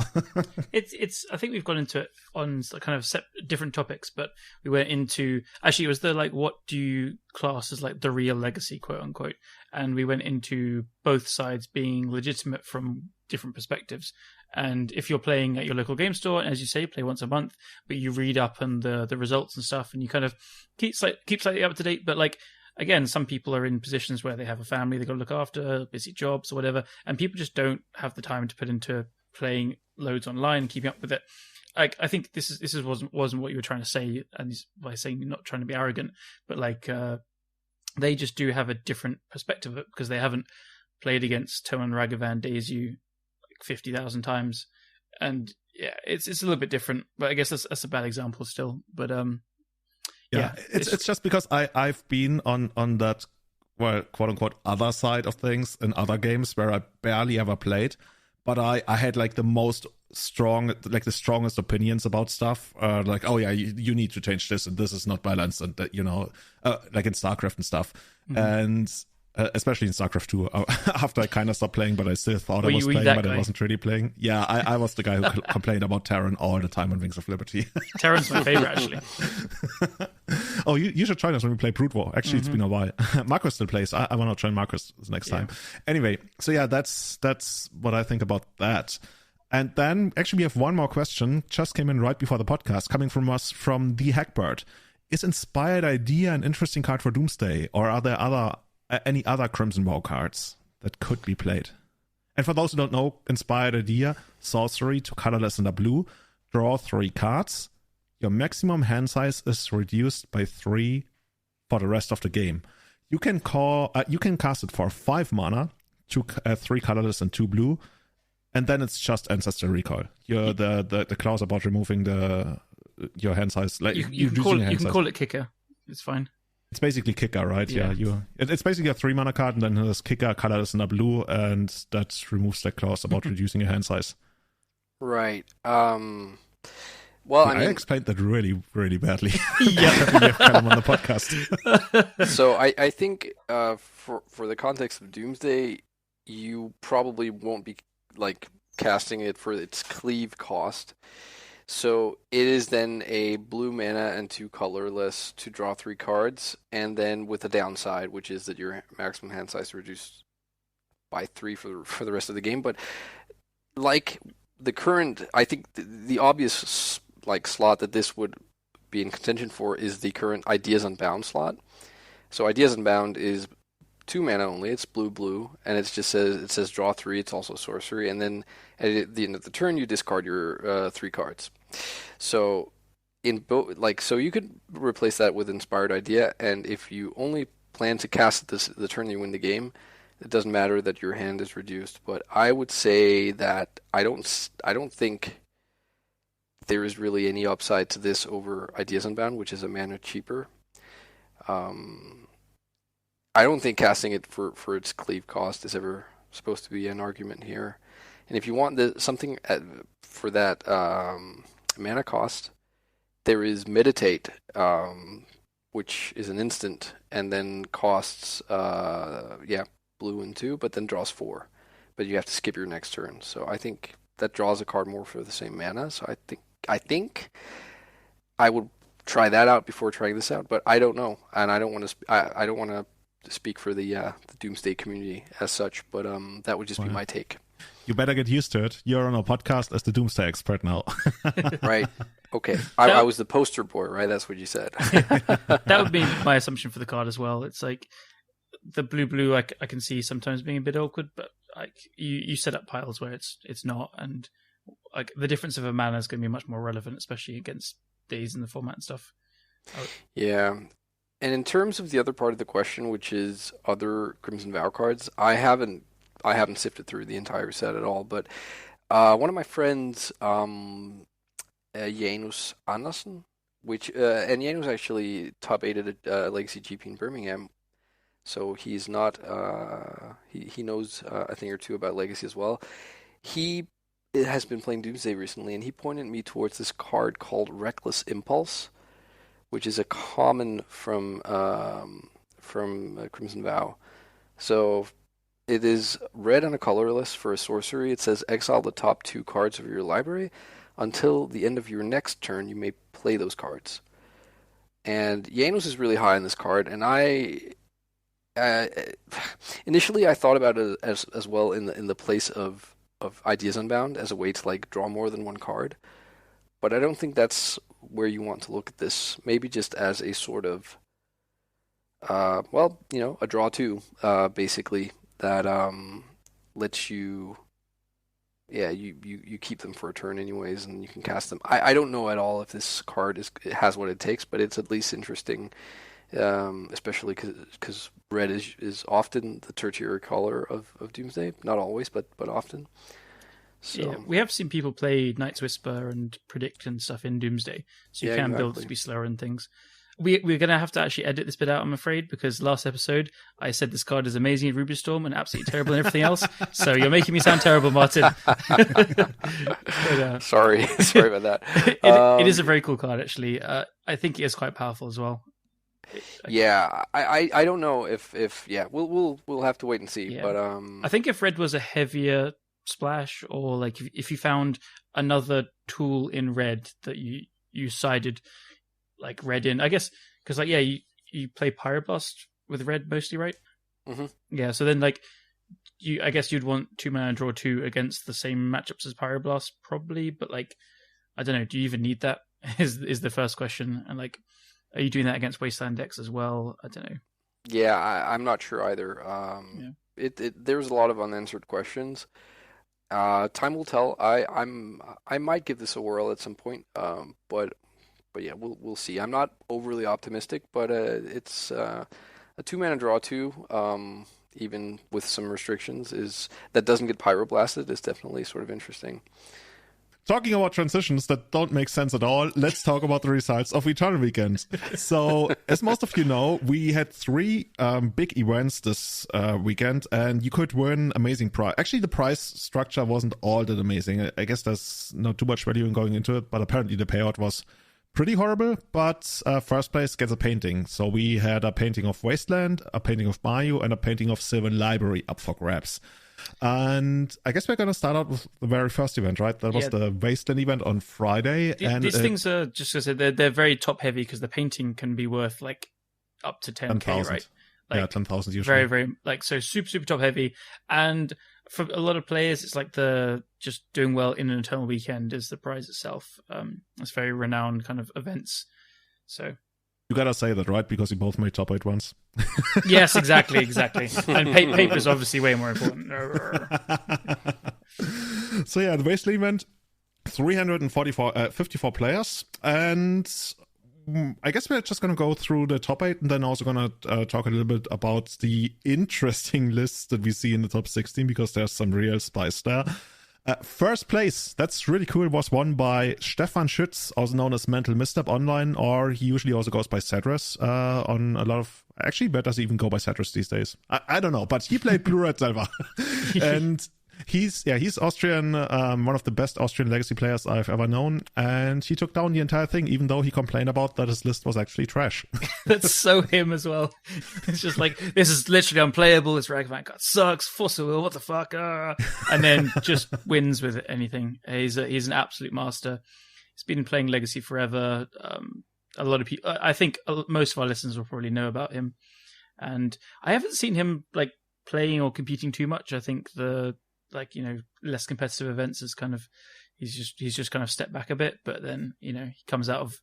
it's I think we've gone into it on kind of different topics, but we went into, actually it was the like, what do you class as like the real Legacy, quote unquote, and we went into both sides being legitimate from different perspectives. And if you're playing at your local game store, and as you say, play once a month, but you read up on the results and stuff, and you kind of keep slightly up to date, but like, again, some people are in positions where they have a family they've got to look after, busy jobs or whatever, and people just don't have the time to put into playing loads online and keeping up with it. Like, I think this wasn't what you were trying to say, and by saying you're not trying to be arrogant, but like they just do have a different perspective of it, because they haven't played against Toman Ragavan Daisy like 50,000 times, and yeah, it's a little bit different. But I guess that's a bad example still. But yeah, it's just because I've been on that, well, quote unquote, other side of things in other games where I barely ever played, but I had like the strongest opinions about stuff. Like, oh yeah, you need to change this, and this is not balanced, and that, like in StarCraft and stuff, and especially in StarCraft 2. After I kind of stopped playing, but I still thought I was playing, but I wasn't really playing. Yeah, I was the guy who complained about Terran all the time on Wings of Liberty. Terran's my favorite, actually. Oh, you should join us when we play Brood War. Actually, It's been a while. Marcus still plays. I want to join Marcus next time. Anyway, so yeah, that's what I think about that. And then actually we have one more question, just came in right before the podcast, coming from us from the Hackbird. Is Inspired Idea an interesting card for Doomsday, or are there any other Crimson Bow cards that could be played? And for those who don't know, Inspired Idea, sorcery, 2 colorless and a blue, draw 3 cards. your maximum hand size is reduced by 3 for the rest of the game. You can cast it for 5 mana, 3 colorless and 2 blue, and then it's just Ancestor Recall. The clause about removing your hand size. Like you can call it Kicker. It's fine. It's basically Kicker, right? Yeah. It's basically a 3 mana card, and then there's Kicker, colorless, and a blue, and that removes that clause about reducing your hand size. Right. Well, I explained that really, really badly. Yeah, on the podcast. So I think for the context of Doomsday, you probably won't be like casting it for its cleave cost. So it is then a blue mana and 2 colorless to draw 3 cards, and then with a downside, which is that your maximum hand size is reduced by 3 for the rest of the game. But like the current, I think the obvious slot that this would be in contention for is the current Ideas Unbound slot. So Ideas Unbound is 2 mana only. It's blue, and it says draw 3. It's also sorcery, and then at the end of the turn you discard your 3 cards. So so you could replace that with Inspired Idea, and if you only plan to cast this the turn you win the game, it doesn't matter that your hand is reduced. But I would say that I don't think there is really any upside to this over Ideas Unbound, which is a mana cheaper. I don't think casting it for its cleave cost is ever supposed to be an argument here. And if you want something for that mana cost, there is Meditate, which is an instant, and then costs blue and 2, but then draws 4. But you have to skip your next turn. So I think that draws a card more for the same mana. So I think I would try that out before trying this out, but I don't know, and I don't want to speak for the Doomsday community as such, but that would just be my take. You better get used to it. You're on a podcast as the Doomsday expert now. Right. Okay. I was the poster boy, right? That's what you said. That would be my assumption for the card as well. It's like the blue I can see sometimes being a bit awkward, but like you set up piles where it's not, and like the difference of a mana is going to be much more relevant, especially against days in the format and stuff. Yeah. And in terms of the other part of the question, which is other Crimson Vow cards, I haven't sifted through the entire set at all, but one of my friends, Janus Andersen, and Janus actually top 8 at Legacy GP in Birmingham, so he's not, he knows a thing or two about Legacy as well. He has been playing Doomsday recently, and he pointed me towards this card called Reckless Impulse, which is a common from Crimson Vow. So it is red and a colorless for a sorcery. It says exile the top 2 cards of your library. Until the end of your next turn, you may play those cards. And Janus is really high on this card, and initially I thought about it as well in the place of Ideas Unbound as a way to like draw more than one card. But I don't think that's where you want to look at this. Maybe just as a sort of, a draw 2, basically, that lets you, you keep them for a turn anyways, and you can cast them. I don't know at all if this card has what it takes, but it's at least interesting, especially because red is often the tertiary color of Doomsday. Not always, but often. So. Yeah, we have seen people play Night's Whisper and Predict and stuff in Doomsday, so you can build to be slower and things. We're going to have to actually edit this bit out, I'm afraid, because last episode I said this card is amazing in Ruby Storm and absolutely terrible in everything else, so you're making me sound terrible, Martin. But, sorry about that. It is a very cool card, actually. I think it is quite powerful as well. Yeah, I don't know if we'll have to wait and see. Yeah. But I think if red was a heavier splash, or like if you found another tool in red that you sided like red in, I guess, because like you play Pyroblast with red mostly, right? Mm-hmm. Yeah, so then like I guess you'd want 2 mana and draw 2 against the same matchups as Pyroblast probably, but like I don't know, do you even need that? Is the first question, and like are you doing that against Wasteland decks as well? I don't know. Yeah, I'm not sure either. There's a lot of unanswered questions. Time will tell. I might give this a whirl at some point, but yeah, we'll see. I'm not overly optimistic, but it's a 2-mana draw too. Even with some restrictions, is that doesn't get pyroblasted is definitely sort of interesting. Talking about transitions that don't make sense at all, let's talk about the results of Eternal Weekend. So, as most of you know, we had 3 big events this weekend, and you could win amazing prize. Actually, the prize structure wasn't all that amazing. I guess there's not too much value in going into it, but apparently the payout was pretty horrible. But first place gets a painting. So we had a painting of Wasteland, a painting of Mayu, and a painting of Sylvan Library up for grabs. And I guess we're going to start out with the very first event, right? That was the Wasteland event on Friday. These things are, just to say, they're very top heavy because the painting can be worth like up to 10k, right? Like, yeah, 10,000 usually. Very, very, like, so super, super top heavy. And for a lot of players, it's like the just doing well in an Eternal Weekend is the prize itself. It's very renowned kind of events. So you gotta say that, right? Because you both made top 8 once. Yes, exactly. And paper is obviously way more important. So yeah, the Wasteland event, 54 players, and I guess we're just going to go through the top 8 and then also going to talk a little bit about the interesting lists that we see in the top 16 because there's some real spice there. First place, that's really cool, was won by Stefan Schütz, also known as Mental Misstep online, or he usually also goes by Cedrus on a lot of... Actually, where does he even go by Cedrus these days? I don't know, but he played Blue Red Silver. And he's Austrian, one of the best Austrian Legacy players I've ever known, and he took down the entire thing, even though he complained about that his list was actually trash. That's so him as well. It's just like, this is literally unplayable, this Ragavan card sucks, Fossil Will, what the fuck, and then just wins with anything. He's an absolute master. He's been playing Legacy forever. A lot of people, I think most of our listeners will probably know about him, and I haven't seen him like playing or competing too much. I think less competitive events is kind of he's just kind of stepped back a bit, but then he comes out of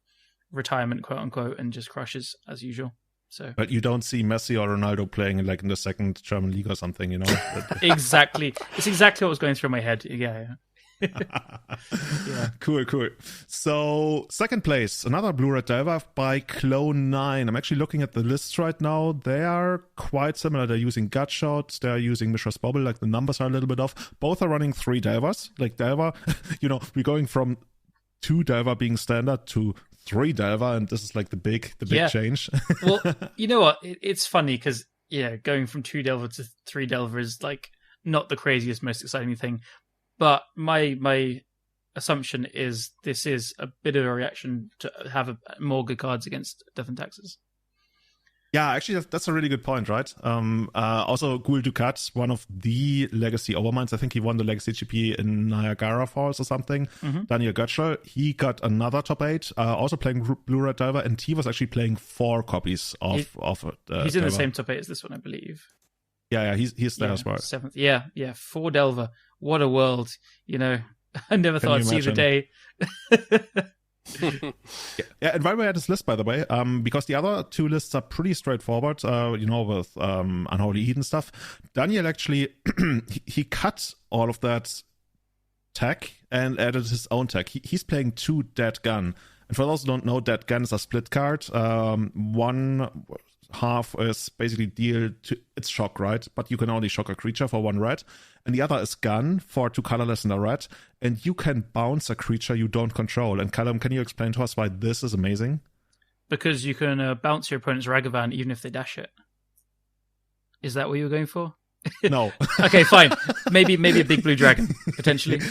retirement, quote unquote, and just crushes as usual. So, but you don't see Messi or Ronaldo playing like in the second German league or something, Exactly, it's exactly what was going through my head. Yeah. Yeah. Cool. So, second place, another Blue-Red Delver by Clone9. I'm actually looking at the lists right now. They are quite similar. They're using Gutshot, they're using Mishra's Bobble, like the numbers are a little bit off. Both are running 3 Delvers. Like Delver, we're going from 2 Delver being standard to 3 Delver, and this is like the big change. Well, you know what? It's funny because, going from 2 Delver to 3 Delver is like not the craziest, most exciting thing. But my assumption is this is a bit of a reaction to have more good cards against Death and Taxes. Yeah, actually, that's a really good point, right? Also, Ghoul Dukat, one of the Legacy Overminds. I think he won the Legacy GP in Niagara Falls or something. Mm-hmm. Daniel Götzsche, he got another top 8, also playing Blue-Red Delver, and he was actually playing 4 copies of he's Delver. in the same top 8 as this one, I believe. Yeah, he's there as well. 7th, yeah, 4 Delver. What a world, I never thought I'd see the day. Yeah, and while we're at this list, by the way, because the other 2 lists are pretty straightforward, with Unholy Eden stuff, Daniel actually, he cut all of that tech and added his own tech. He's playing 2 Dead Gun. And for those who don't know, Dead Gun is a split card. One half is basically deal to it's shock, right? But you can only shock a creature for 1 red, and the other is gun for 2 colorless and a red, and you can bounce a creature you don't control. And Callum, can you explain to us why this is amazing? Because you can bounce your opponent's Ragavan even if they dash it. Is that what you were going for? No. Okay, fine. Maybe a big blue dragon potentially.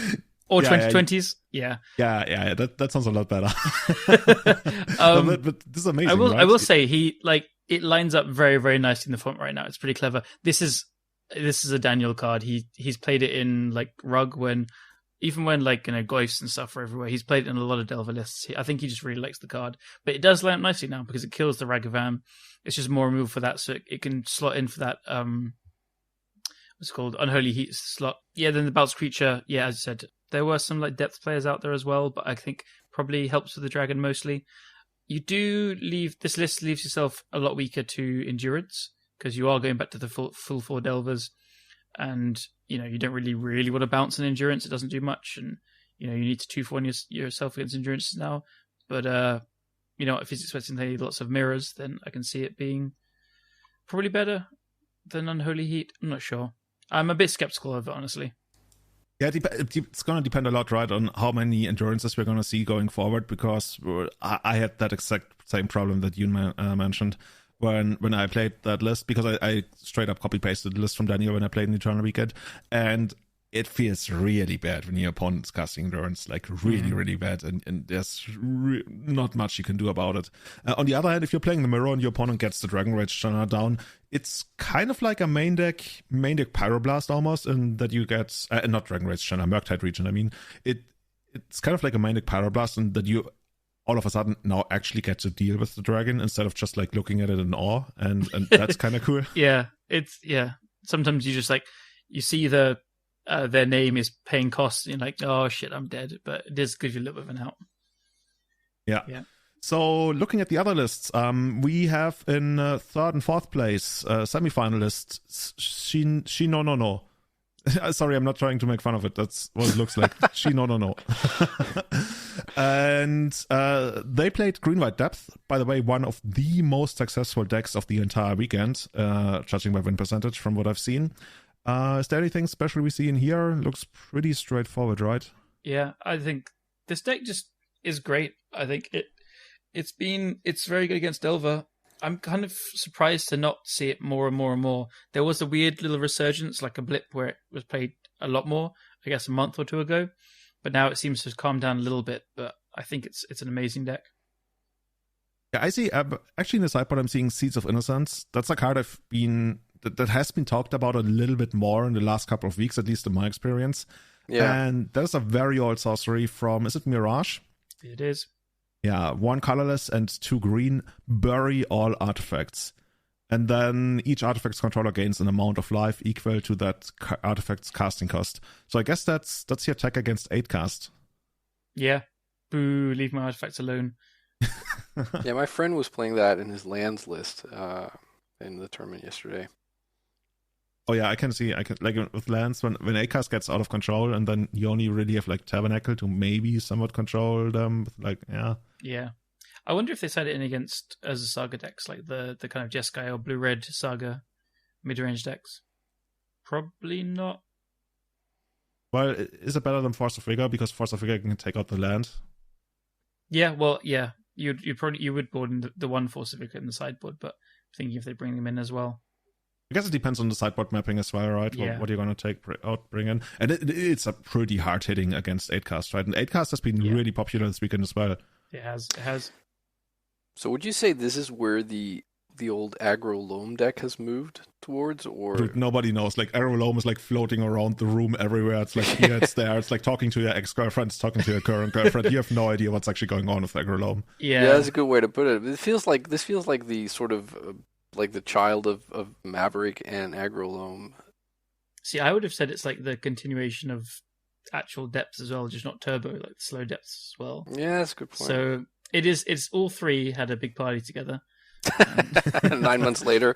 Or 2020s? Yeah. Yeah. That sounds a lot better. But this is amazing. I will say it lines up very, very nicely in the font right now. It's pretty clever. This is a Daniel card. He's played it in like Rug when Ghosts and stuff are everywhere. He's played it in a lot of Delver lists. I think he just really likes the card. But it does line up nicely now because it kills the Ragavan. It's just more removal for that, so it can slot in for that what's it called? Unholy Heat slot. Yeah, then the bounce creature, as I said, there were some like depth players out there as well, but I think probably helps with the dragon mostly. You do this list leaves yourself a lot weaker to endurance because you are going back to the full 4 Delvers, and you don't really want to bounce an endurance. It doesn't do much, and you need to 2-for-1 yourself against endurance now. But if he's expecting lots of mirrors, then I can see it being probably better than Unholy Heat. I'm not sure. I'm a bit skeptical of it, honestly. Yeah, it's going to depend a lot, right, on how many endurances we're going to see going forward, because I had that exact same problem that you mentioned when I played that list, because I straight up copy-pasted the list from Daniel when I played in Eternal Weekend, and it feels really bad when your opponent's casting endurance, like really, really bad, and there's not much you can do about it. On the other hand, if you're playing the mirror and your opponent gets the Dragon Rage Channel down, it's kind of like a main deck Pyroblast almost, in that you get not Dragon Rage Channel, Murktide Region. I mean, it's kind of like a main deck Pyroblast, and that you all of a sudden now actually get to deal with the dragon instead of just like looking at it in awe, and that's kind of cool. Yeah, sometimes you just like you see their name is paying costs, and you're like, oh shit, I'm dead. But it does give you a little bit of an out. Yeah. So looking at the other lists, we have in third and fourth place semi-finalists She No. Sorry, I'm not trying to make fun of it. That's what it looks like. She No. And they played Green-White Depth. By the way, one of the most successful decks of the entire weekend, judging by win percentage from what I've seen. Is there anything special we see in here? Looks pretty straightforward, right? Yeah, I think this deck just is great. I think it's very good against Delver. I'm kind of surprised to not see it more and more and more. There was a weird little resurgence, like a blip, where it was played a lot more, I guess a month or two ago. But now it seems to have calmed down a little bit. But I think it's an amazing deck. Yeah, I see. Actually, in the sideboard, I'm seeing Seeds of Innocence. That's a card that has been talked about a little bit more in the last couple of weeks, at least in my experience. Yeah. And that's a very old sorcery from, is it Mirage? It is. Yeah, 1 colorless and 2 green, bury all artifacts. And then each artifact's controller gains an amount of life equal to that artifact's casting cost. So I guess that's your attack against 8 cast. Yeah. Boo, leave my artifacts alone. Yeah, my friend was playing that in his lands list in the tournament yesterday. Oh yeah, I can like with lands when Acast gets out of control, and then you only really have like Tabernacle to maybe somewhat control them. Yeah. I wonder if they set it in against as a Saga decks, like the kind of Jeskai or Blue-Red Saga mid-range decks. Probably not. Well, is it better than Force of Vigor, because Force of Vigor can take out the land? Yeah, well, yeah. You would board in the one Force of Vigor in the sideboard, but I'm thinking if they bring them in as well. I guess it depends on the sideboard mapping as well, right? Yeah. What you're going to bring in. And it's a pretty hard hitting against 8cast, right? And 8cast has been really popular this weekend as well. It has. So would you say this is where the old aggro loam deck has moved towards, or Dude, nobody knows. Like aggro loam is like floating around the room everywhere. It's like here, it's there. It's like talking to your ex-girlfriend, it's talking to your current girlfriend. You have no idea what's actually going on with aggro loam. Yeah, that's a good way to put it. This feels like the sort of like the child of Maverick and aggro loam. See, I would have said it's like the continuation of actual depths as well, just not turbo, like the slow depths as well. Yeah, that's a good point. So it's all three had a big party together. 9 months later.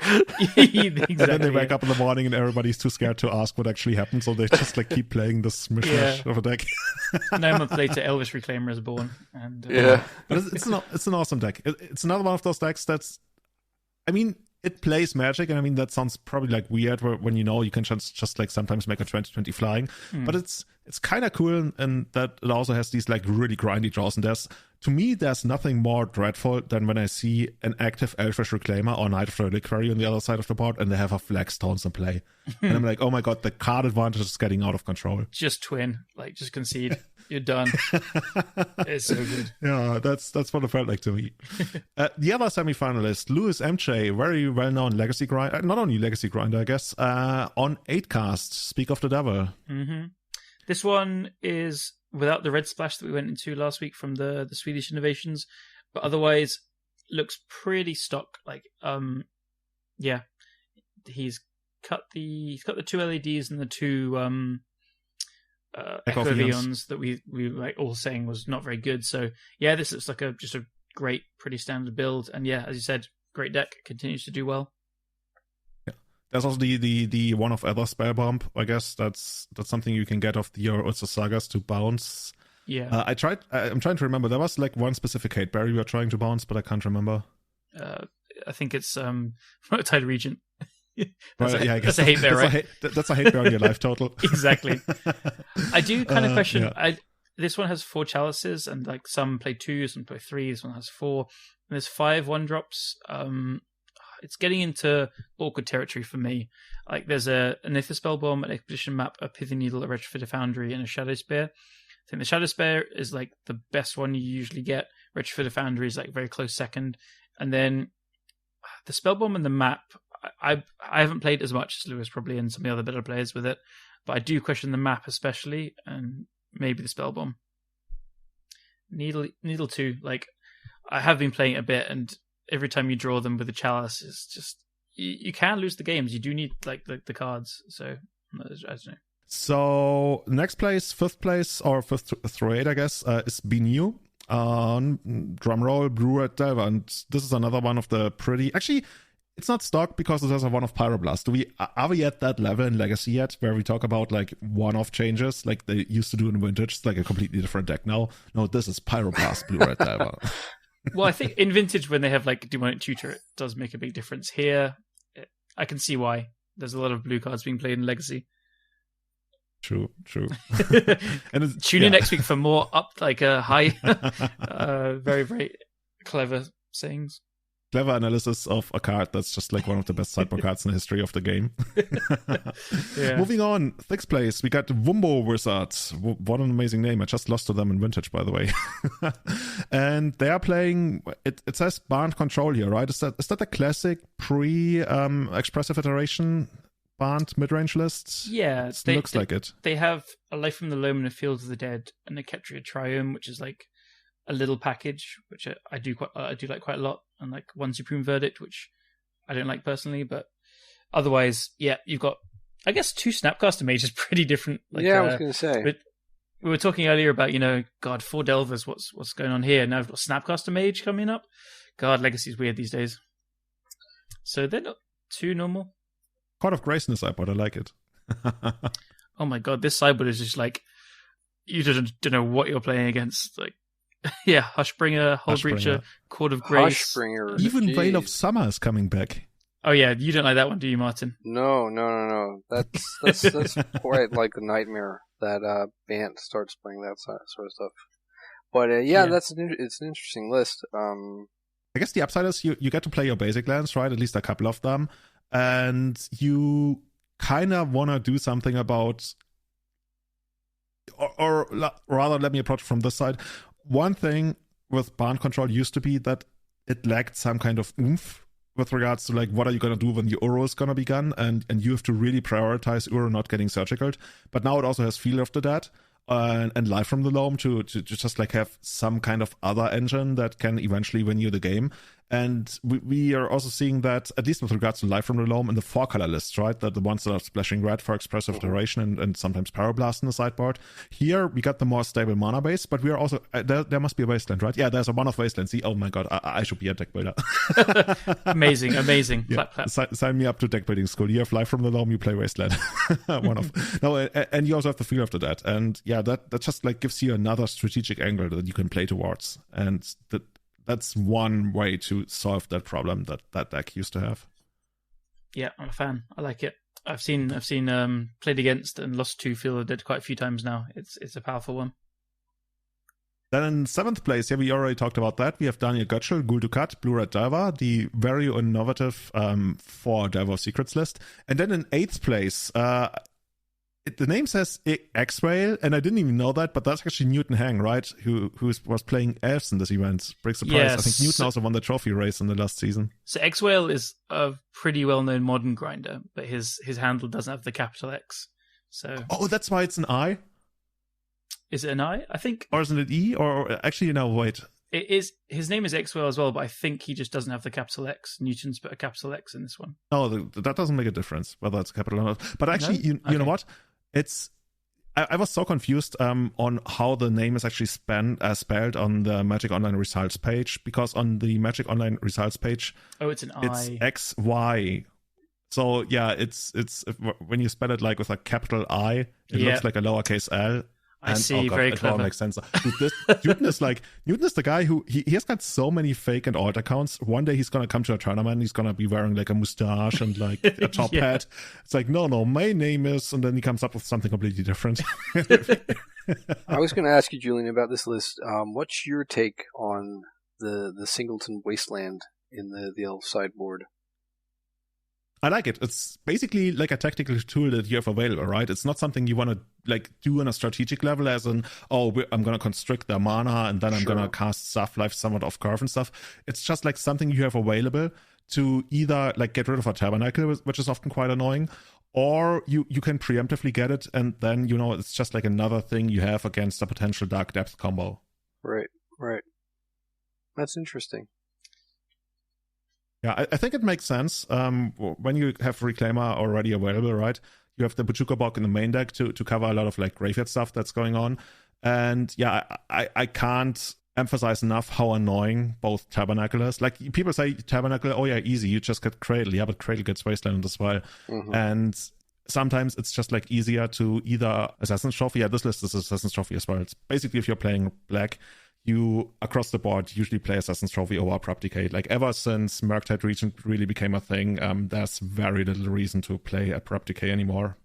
Exactly. And then they wake up in the morning and everybody's too scared to ask what actually happened, so they just like keep playing this mishmash of a deck. 9 months later, Elvish Reclaimer is born. And but it's an awesome deck. It's another one of those decks that's, I mean, it plays Magic, and I mean that sounds probably like weird when you can just like sometimes make a 20/20 flying, but it's kind of cool, and that it also has these like really grindy draws. And there's nothing more dreadful than when I see an active Elfish Reclaimer or Knight of the Reliquary on the other side of the board, and they have a Flagstones in play, and I'm like, oh my god, the card advantage is getting out of control. Just twin, like just concede. You're done. It's so good. Yeah, that's what it felt like to me. The other semi-finalist, Lewis MJ, very well-known legacy grinder, not only legacy grinder, I guess, on 8cast, Speak of the Devil. Mm-hmm. This one is without the red splash that we went into last week from the Swedish innovations, but otherwise looks pretty stock. Like, he's cut the 2 LEDs and the 2 Echo Vions that we like all saying was not very good. So yeah, this looks like just a great, pretty standard build. And yeah, as you said, great deck, continues to do well. Yeah, there's also the one of other spell bump. I guess that's something you can get off your Urza Sagas to bounce Yeah. I'm trying to remember. There was like one specific hate berry we were trying to bounce, but I can't remember. I think it's Tidal Regent. That's a hate bear, right? That's a hate bear on your life total. Exactly. I do kind of question. Yeah. This one has 4 chalices, and like some play 2, some play 3. This one has 4. And there's 5 1-drops. It's getting into awkward territory for me. Like there's an Aether Spell Bomb, an Expedition Map, a Pithing Needle, a Retrofitted Foundry, and a Shadow Spear. I think the Shadow Spear is like the best one you usually get. Retrofitted Foundry is like very close second, and then the Spell Bomb and the map. I haven't played as much as Lewis probably and some of the other better players with it, but I do question the map especially, and maybe the Spell Bomb. Needle 2, like I have been playing it a bit, and every time you draw them with the chalice, it's just you can lose the games. You do need like the cards, so I don't know. So next place, 5th place, or 5th through 8, I guess, is BNU. Drum roll, Brew at Delver, and this is another one of the pretty. Actually, it's not stock because it has a one of Pyroblast. Are we at that level in Legacy yet, where we talk about like one-off changes, like they used to do in Vintage? It's like a completely different deck now. No, this is Pyroblast, Blue Red Delver. Well, I think in Vintage when they have like Demonic Tutor, it does make a big difference. Here, I can see why. There's a lot of blue cards being played in Legacy. True. And tune in next week for more high, very, very clever sayings. Clever analysis of a card that's just like one of the best sideboard cards in the history of the game. Yeah. Moving on, 6th place, we got Wumbo Wizards. What an amazing name. I just lost to them in Vintage, by the way. And they are playing, it says Barn Control here, right? Is that a classic pre-expressive iteration Barn mid-range list? Yeah. It looks like it. They have a Life from the Loam and a Field of the Dead and a Ketria Triome, which is like a little package, which I do like quite a lot, and like one Supreme Verdict, which I don't like personally, but otherwise, yeah, you've got, I guess, 2 Snapcaster Mages, pretty different. Like, yeah, I was going to say. We were talking earlier about, 4 Delvers, what's going on here? Now we've got Snapcaster Mage coming up. God, Legacy's weird these days. So they're not too normal. Court of Grace in the sideboard, I like it. Oh my god, this sideboard is just like, you don't know what you're playing against, like, yeah, Hushbringer, Hullbreacher, Court of Grace. Hushbringer. Even Veil of Summer is coming back. Oh yeah, you don't like that one, do you, Martin? No. That's quite like a nightmare that Bant starts playing that sort of stuff. But yeah. it's an interesting list. I guess the upside is you get to play your basic lands, right? At least a couple of them, and you kind of want to do something about, or rather, let me approach from this side. One thing with Barn Control used to be that it lacked some kind of oomph with regards to like what are you going to do when your Uro is going to be gone, and you have to really prioritize Uro not getting surgicaled. But now it also has Field of the Dead and Life from the Loam to just like have some kind of other engine that can eventually win you the game. And we are also seeing that, at least with regards to Life from the Loam, in the 4-color lists, right? That the ones that are splashing red for expressive duration and sometimes Pyroblast in the sideboard. Here, we got the more stable mana base, but we are also... there must be a Wasteland, right? Yeah, there's a one of Wasteland. See, oh my god, I should be a deck builder. Amazing. Yeah. Clap, clap. Sign me up to deck building school. You have Life from the Loam, you play Wasteland. And you also have the Field of the Dead. And yeah, that just like gives you another strategic angle that you can play towards. And that's one way to solve that problem that deck used to have. Yeah, I'm a fan. I like it. I've seen played against and lost to Field of the Dead quite a few times now. It's a powerful one. Then in 7th place, yeah, we already talked about that. We have Daniel Götzschel, Gul Dukat, Blue Red Delver, the very innovative 4 Delver Secrets list. And then in 8th place, the name says X-Whale, and I didn't even know that, but that's actually Newton Hang, right? Who was playing elves in this event. Big surprise. Yes. I think Newton also won the trophy race in the last season. So X-Whale is a pretty well-known modern grinder, but his handle doesn't have the capital X. So that's why it's an I? Is it an I? I think... Or isn't it E? Or actually, no, wait. It is. His name is X-Whale as well, but I think he just doesn't have the capital X. Newton's put a capital X in this one. No, that doesn't make a difference, whether it's capital or not. But actually, you know what? I was so confused on how the name is actually spelled on the Magic Online results page, because on the Magic Online results page, it's an I. It's XY. So yeah, it's when you spell it like with a capital I, it looks like a lowercase L. I see. Very it clever. all makes sense. Newton is the guy who he has got so many fake and alt accounts. One day he's gonna come to a tournament. He's gonna be wearing like a mustache and like a top hat. It's like no, my name is, and then he comes up with something completely different. I was going to ask you, Julian, about this list. What's your take on the Singleton Wasteland in the elf sideboard? I like it. It's basically like a tactical tool that you have available, right? It's not something you want to like do on a strategic level, as in, I'm going to constrict their mana and then I'm going to cast stuff like somewhat off curve and stuff. It's just like something you have available to either like get rid of a tabernacle, which is often quite annoying, or you can preemptively get it, and then it's just like another thing you have against a potential Dark Depth combo. Right. That's interesting. Yeah, I think it makes sense. When you have Reclaimer already available, right? You have the Bojuka Bog in the main deck to cover a lot of like graveyard stuff that's going on. And yeah, I can't emphasize enough how annoying both Tabernacle is. Like, people say Tabernacle, oh yeah, easy, you just get Cradle. Yeah, but Cradle gets Wasteland as well. Mm-hmm. And sometimes it's just like easier to either Assassin's Trophy. Yeah, this list is Assassin's Trophy as well. It's basically, if you're playing black, you across the board usually play Assassin's Trophy over Abrupt Decay. Like, ever since Murktide Regent really became a thing, there's very little reason to play Abrupt Decay anymore.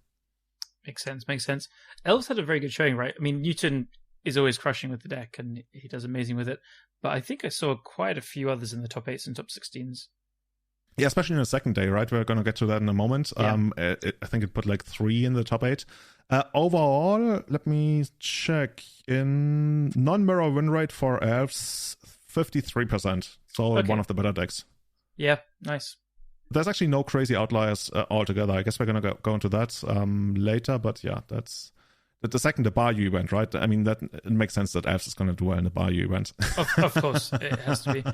Makes sense. Elves had a very good showing, right? I mean, Newton is always crushing with the deck and he does amazing with it, but I think I saw quite a few others in the top 8s and top 16s. Yeah, especially in the second day, right? We're going to get to that in a moment. Yeah. I think it put like 3 in the top 8. Overall, let me check. In non-mirror win rate for elves, 53%. So one of the better decks. Yeah, nice. There's actually no crazy outliers altogether. I guess we're going to go into that later. But yeah, that's the second, the Bayou event, right? I mean, that it makes sense that elves is going to do well in the Bayou event. Of course, it has to be.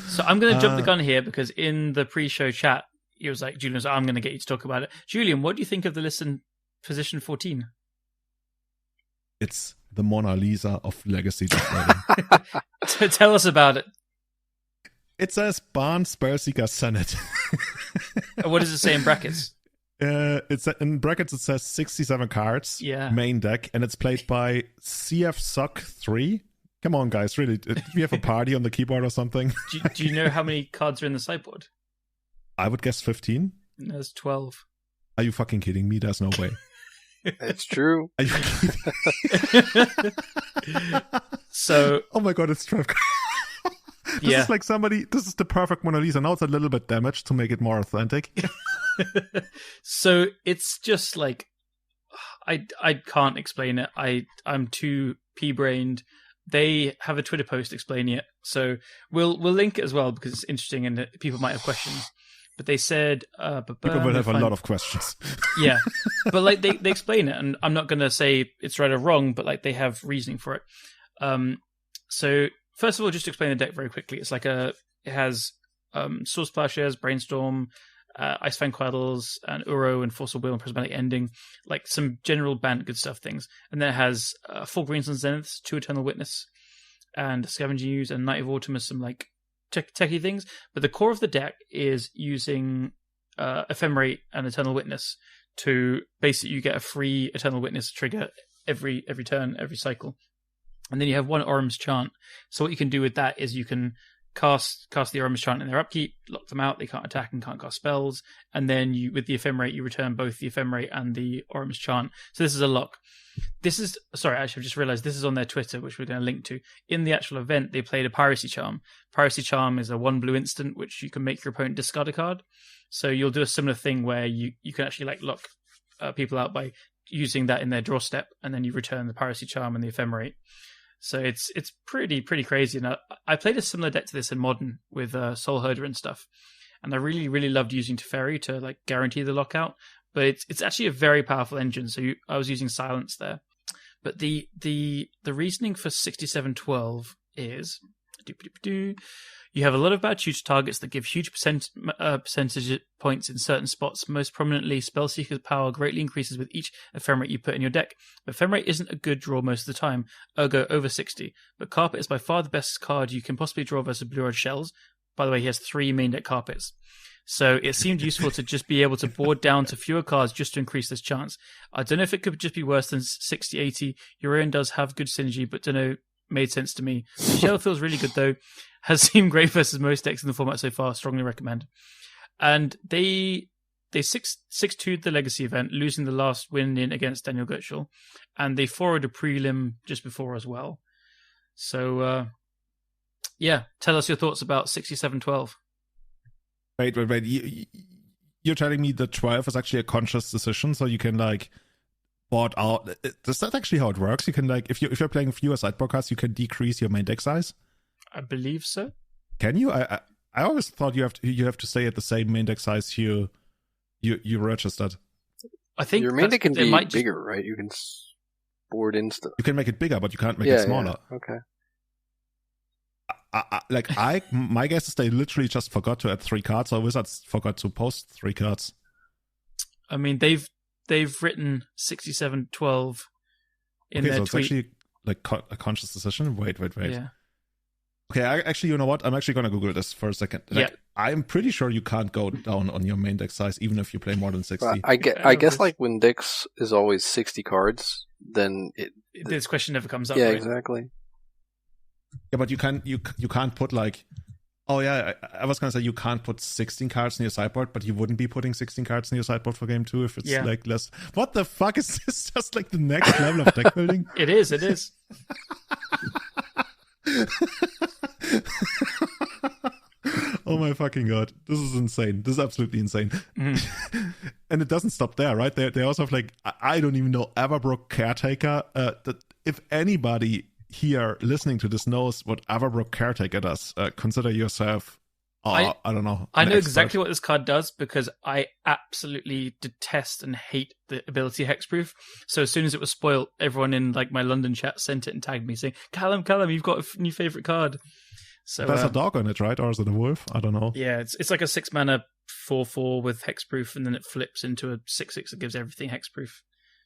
So I'm going to jump the gun here because in the pre-show chat, he was like, Julian, I'm going to get you to talk about it. Julian, what do you think of the list in position 14? It's the Mona Lisa of Legacy deck. So tell us about it. It says Barn Spellseeker Senate. What does it say in brackets? It's in brackets. It says 67 cards. Yeah. Main deck, and it's played by CF Suck 3. Come on, guys! Really, do we have a party on the keyboard or something? Do you know how many cards are in the sideboard? I would guess 15. No, there's 12. Are you fucking kidding me? There's no way. It's true. Are you kidding? So, oh my god, it's 12. This is like this is the perfect Mona Lisa. Now it's a little bit damaged to make it more authentic. So it's just like, I can't explain it. I'm too pea-brained. They have a Twitter post explaining it. So we'll link it as well because it's interesting and people might have questions. But they said... people will have a lot of questions. Yeah. But like they explain it, and I'm not going to say it's right or wrong, but like they have reasoning for it. So first of all, just to explain the deck very quickly. It's like it has Source Plowshares, Brainstorm, Icefang Quaddles, and Uro, and Force of Will, and Prismatic Ending. Like some general banned good stuff things. And then it has 4 Greens and Zeniths, 2 Eternal Witness, and Scavenging Ooze, and Night of Autumn as some like techie things. But the core of the deck is using Ephemerate and Eternal Witness to basically you get a free Eternal Witness trigger every turn, every cycle. And then you have 1 Orum's Chant. So what you can do with that is you can cast the Orum's Chant in their upkeep, lock them out, they can't attack and can't cast spells, and then you with the Ephemerate you return both the Ephemerate and the Orum's Chant. So this is a lock. Sorry, actually I've just realized this is on their Twitter, which we're going to link to. In the actual event, they played a Piracy Charm. Piracy Charm is a 1 blue instant, which you can make your opponent discard a card. So you'll do a similar thing where you can actually like lock people out by using that in their draw step, and then you return the Piracy Charm and the Ephemerate. So it's pretty crazy. And I played a similar deck to this in Modern with Soul Herder and stuff, and I really loved using Teferi to like guarantee the lockout. But it's actually a very powerful engine. So I was using Silence there. But the reasoning for 6712 is you have a lot of bad tutor targets that give huge percentage points in certain spots. Most prominently, Spellseeker's power greatly increases with each Ephemerate you put in your deck. Ephemerate isn't a good draw most of the time, ergo over 60. But Carpet is by far the best card you can possibly draw versus Blue-Eyed Shells. By the way, he has 3 main deck Carpets. So it seemed useful to just be able to board down to fewer cards just to increase this chance. I don't know if it could just be worse than 60-80. Your own does have good synergy, but don't know, made sense to me. The shell feels really good though. Has seemed great versus most decks in the format so far. Strongly recommend. And they 6-2'd the Legacy event, losing the last win in against Daniel Goetschel. And they forward a prelim just before as well. So, tell us your thoughts about 67-12. Wait. You're telling me that 12 is actually a conscious decision, so you can like board out. Is that actually how it works? You can like, if you're playing fewer sideboard cards, you can decrease your main deck size? I believe so. Can you? I always thought you have to stay at the same main deck size you registered. I think your main deck can be bigger, right? You can board in stuff. You can make it bigger, but you can't make it smaller. Yeah. Okay. My guess is they literally just forgot to add 3 cards, or Wizards forgot to post 3 cards. I mean, they've written 67-12 in their tweet. It's actually like a conscious decision. Wait. Yeah. Okay, actually, you know what? I'm actually gonna Google this for a second. I'm pretty sure you can't go down on your main deck size, even if you play more than 60. I guess like when decks is always 60 cards, then this question never comes up. Yeah, right? exactly. Yeah, but you can't put like, oh yeah, I was gonna say you can't put 16 cards in your sideboard, but you wouldn't be putting 16 cards in your sideboard for game 2 if it's like less. What the fuck is this? Just like the next level of deck building? It is. Oh my fucking god, this is insane. This is absolutely insane. And it doesn't stop there, right? They also have like, I don't even know, Everbrook Caretaker. That if anybody here listening to this knows what Everbrook Caretaker does, consider yourself, I don't know. I know exactly what this card does because I absolutely detest and hate the ability Hexproof. So as soon as it was spoiled, everyone in like my London chat sent it and tagged me saying, Callum, you've got a new favorite card. So there's a dog on it, right? Or is it a wolf? I don't know. Yeah, it's like a 6 mana 4/4 with Hexproof, and then it flips into a 6/6 that gives everything Hexproof.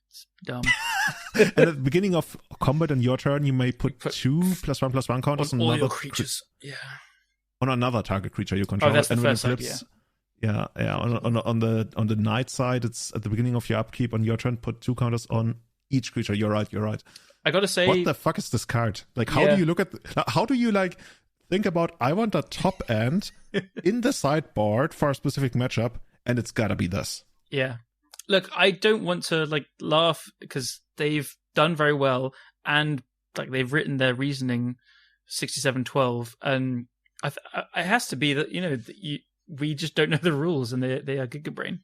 It's dumb. And at the beginning of combat on your turn, you may put 2 +1/+1 counters on all your creatures. On another target creature you control. Oh, that's the and first when it flips, yeah. On the night side, it's at the beginning of your upkeep on your turn. Put 2 counters on each creature. You're right. I gotta say, what the fuck is this card? Like, how do you look at? How do you like think about? I want a top end in the sideboard for a specific matchup, and it's gotta be this. Yeah. Look, I don't want to like laugh because they've done very well, and like they've written their reasoning 67-12, and it has to be that we just don't know the rules, and they are Gigabrain.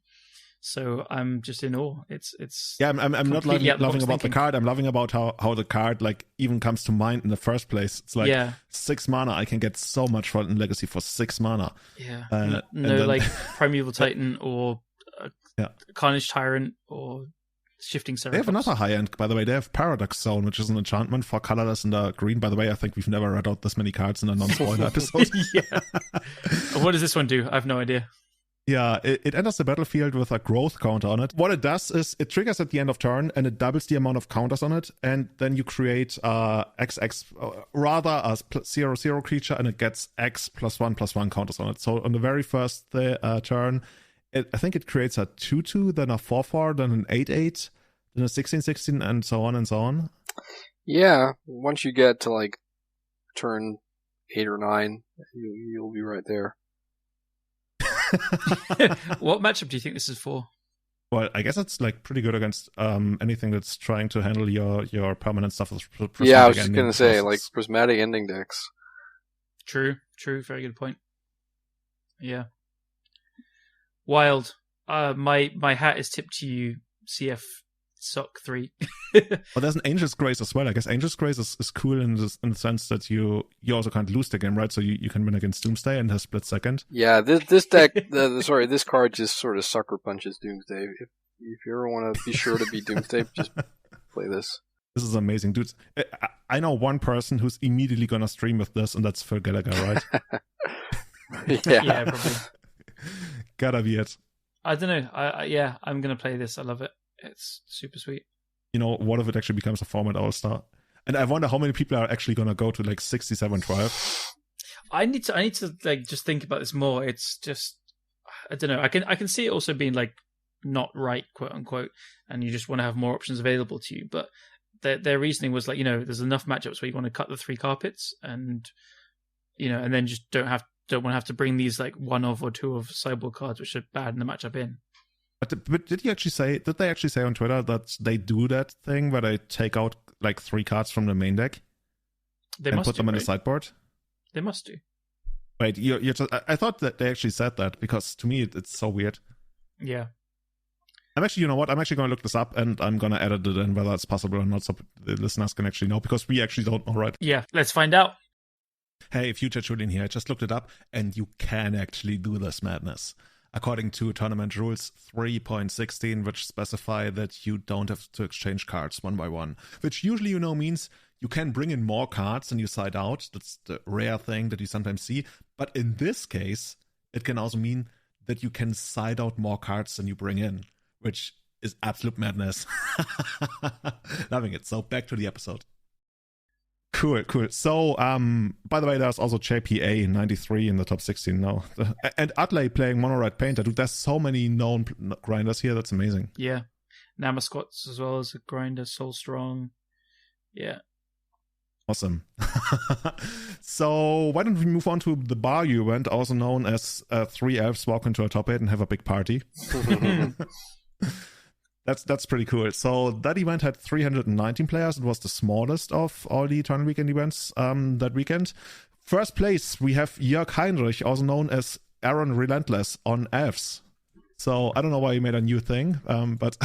So I'm just in awe. It's I'm not laughing about the card. I'm laughing about how the card like even comes to mind in the first place. It's like 6 mana. I can get so much for in Legacy for 6 mana. Yeah, like Primeval Titan or Carnage Tyrant or Shifting Ceratops. They have another high end, by the way. They have Paradox Zone, which is an enchantment for colorless and green. By the way, I think we've never read out this many cards in a non-spoiler episode. What does this one do? I have no idea. Yeah, it enters the battlefield with a growth counter on it. What it does is it triggers at the end of turn, and it doubles the amount of counters on it, and then you create XX, rather a 0/0 creature, and it gets X +1/+1 counters on it. So on the very first turn, I think it creates a 2/2, then a 4/4, then an 8/8, then a 16/16, and so on and so on. Yeah, once you get to like turn 8 or 9, you'll be right there. What matchup do you think this is for? Well, I guess it's like pretty good against anything that's trying to handle your permanent stuff. Yeah, I was just gonna say like prismatic ending decks. True, very good point. Yeah. Wild. My hat is tipped to you, CF Sock 3. Well, there's an Angel's Grace as well. I guess Angel's Grace is cool in the sense that you also can't lose the game, right? So you can win against Doomsday and has split second. Yeah, this deck, this card just sort of sucker punches Doomsday. If you ever want to be sure to beat Doomsday, just play this. This is amazing, dudes. I know one person who's immediately gonna stream with this, and that's Phil Gallagher, right? Yeah, probably. Gotta be it. I don't know. I'm gonna play this. I love it. It's super sweet. What if it actually becomes a format all-star? And I wonder how many people are actually gonna go to like 67-12. I need to like just think about this more. It's just I don't know. I can see it also being like not right, quote unquote, and you just want to have more options available to you. But their reasoning was like, there's enough matchups where you want to cut the 3 carpets, and and then just don't want to have to bring these like 1 of or 2 of sideboard cards, which are bad in the matchup in. But did they actually say on Twitter that they do that thing where they take out like 3 cards from the main deck and put them in the sideboard? They must do. Wait, you're just, I thought that they actually said that, because to me it's so weird. Yeah. I'm actually, you know what? I'm actually going to look this up, and I'm going to edit it in whether it's possible or not, so the listeners can actually know, because we actually don't know, right? Yeah, let's find out. Hey, Future Julian here. I just looked it up, and you can actually do this madness. According to tournament rules 3.16, which specify that you don't have to exchange cards one by one, which usually, means you can bring in more cards than you side out. That's the rare thing that you sometimes see. But in this case, it can also mean that you can side out more cards than you bring in, which is absolute madness. Loving it. So back to the episode. Cool. So, by the way, there's also JPA 93 in the top 16 now. And Utley playing Mono Red Painter. Dude, there's so many known grinders here. That's amazing. Yeah. Namasquats as well as a grinder. Soul Strong. Yeah. Awesome. So, why don't we move on to the bar event, also known as 3 elves walk into a top 8 and have a big party. That's pretty cool. So that event had 319 players. It was the smallest of all the tournament weekend events that weekend. First place, we have Jörg Heinrich, also known as Aaron Relentless, on elves. So I don't know why he made a new thing, but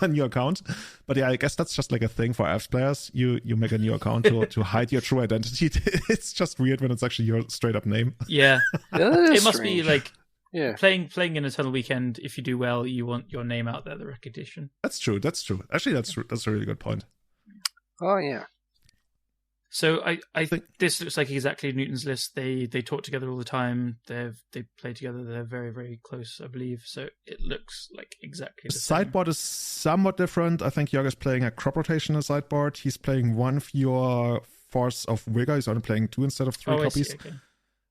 a new account. But yeah, I guess that's just like a thing for elves players. You make a new account to hide your true identity. It's just weird when it's actually your straight up name. Yeah, it must strange. be like. Yeah, playing in a Eternal Weekend. If you do well, you want your name out there, the recognition. That's true. Actually, that's a really good point. Oh yeah. So I think this looks like exactly Newton's List. They talk together all the time. They play together. They're very, very close, I believe. So it looks like exactly the same. Sideboard is somewhat different. I think Jörg is playing a crop rotation in the sideboard. He's playing 1 fewer Force of Vigor. He's only playing 2 instead of 3 copies. I see. Okay.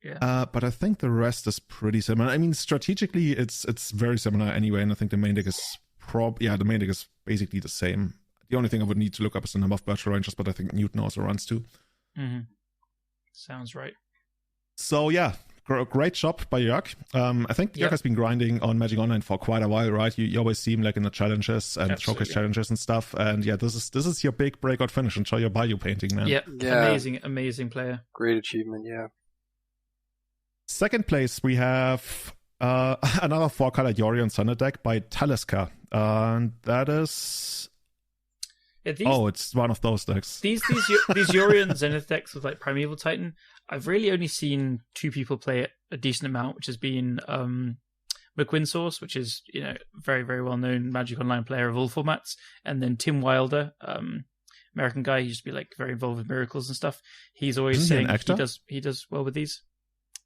Yeah. But I think the rest is pretty similar. I mean, strategically, it's very similar anyway, and I think the main deck is basically the same. The only thing I would need to look up is the number of Virtual Rangers, but I think Newton also runs 2. Mm-hmm. Sounds right. So yeah, great job by Jörg. I think Jörg has been grinding on Magic Online for quite a while, right? You always see him like in the challenges and showcase challenges and stuff. And yeah, this is your big breakout finish. Enjoy your Bayou painting, man. Yeah. Amazing player. Great achievement, yeah. Second place, we have another 4-color Yorion Thunder deck by Taliska. And that is... Yeah, it's one of those decks. These Yorion Zenith decks with like Primeval Titan, I've really only seen 2 people play it a decent amount, which has been McWinsource, which is very, very well-known Magic Online player of all formats, and then Tim Wilder, American guy. He used to be like very involved with Miracles and stuff. He's always saying he does well with these.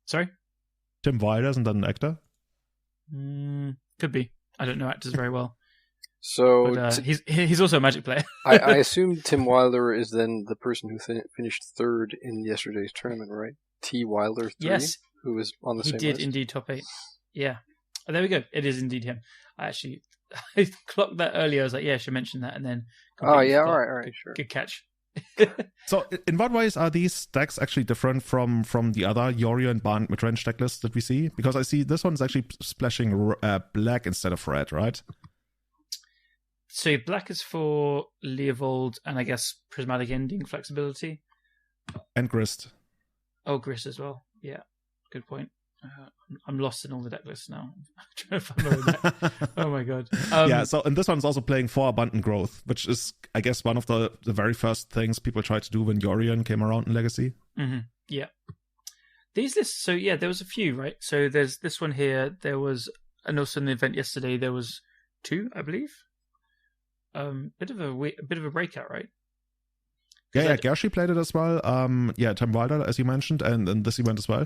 Sorry? Tim Wilder, isn't that an actor? Could be. I don't know actors very well. So but, he's also a Magic player. I assume Tim Wilder is then the person who finished 3rd in yesterday's tournament, right? T. Wilder 3, yes, who was on the same list. He did indeed top 8. Yeah. Oh, there we go. It is indeed him. I clocked that earlier. I was like, yeah, I should mention that. And then... Oh, yeah, all right, sure. Good catch. So, in what ways are these decks actually different from the other Yorion Barn mid-range deck lists that we see? Because I see this one's actually splashing black instead of red, right? So black is for Leovold and I guess Prismatic Ending flexibility. And Grist. Oh, Grist as well. Yeah, good point. I'm lost in all the deck lists now. I'm trying to find my deck. Oh my god. Yeah, so and this one's also playing for Abundant Growth, which is, I guess, one of the very first things people tried to do when Yorion came around in Legacy. Mm-hmm. Yeah. These lists, so yeah, there was a few, right? So there's this one here. There was, and also in the event yesterday, there was 2, I believe. Bit of a breakout, right? Yeah, Gershi played it as well. Tim Wilder, as you mentioned, and this event as well.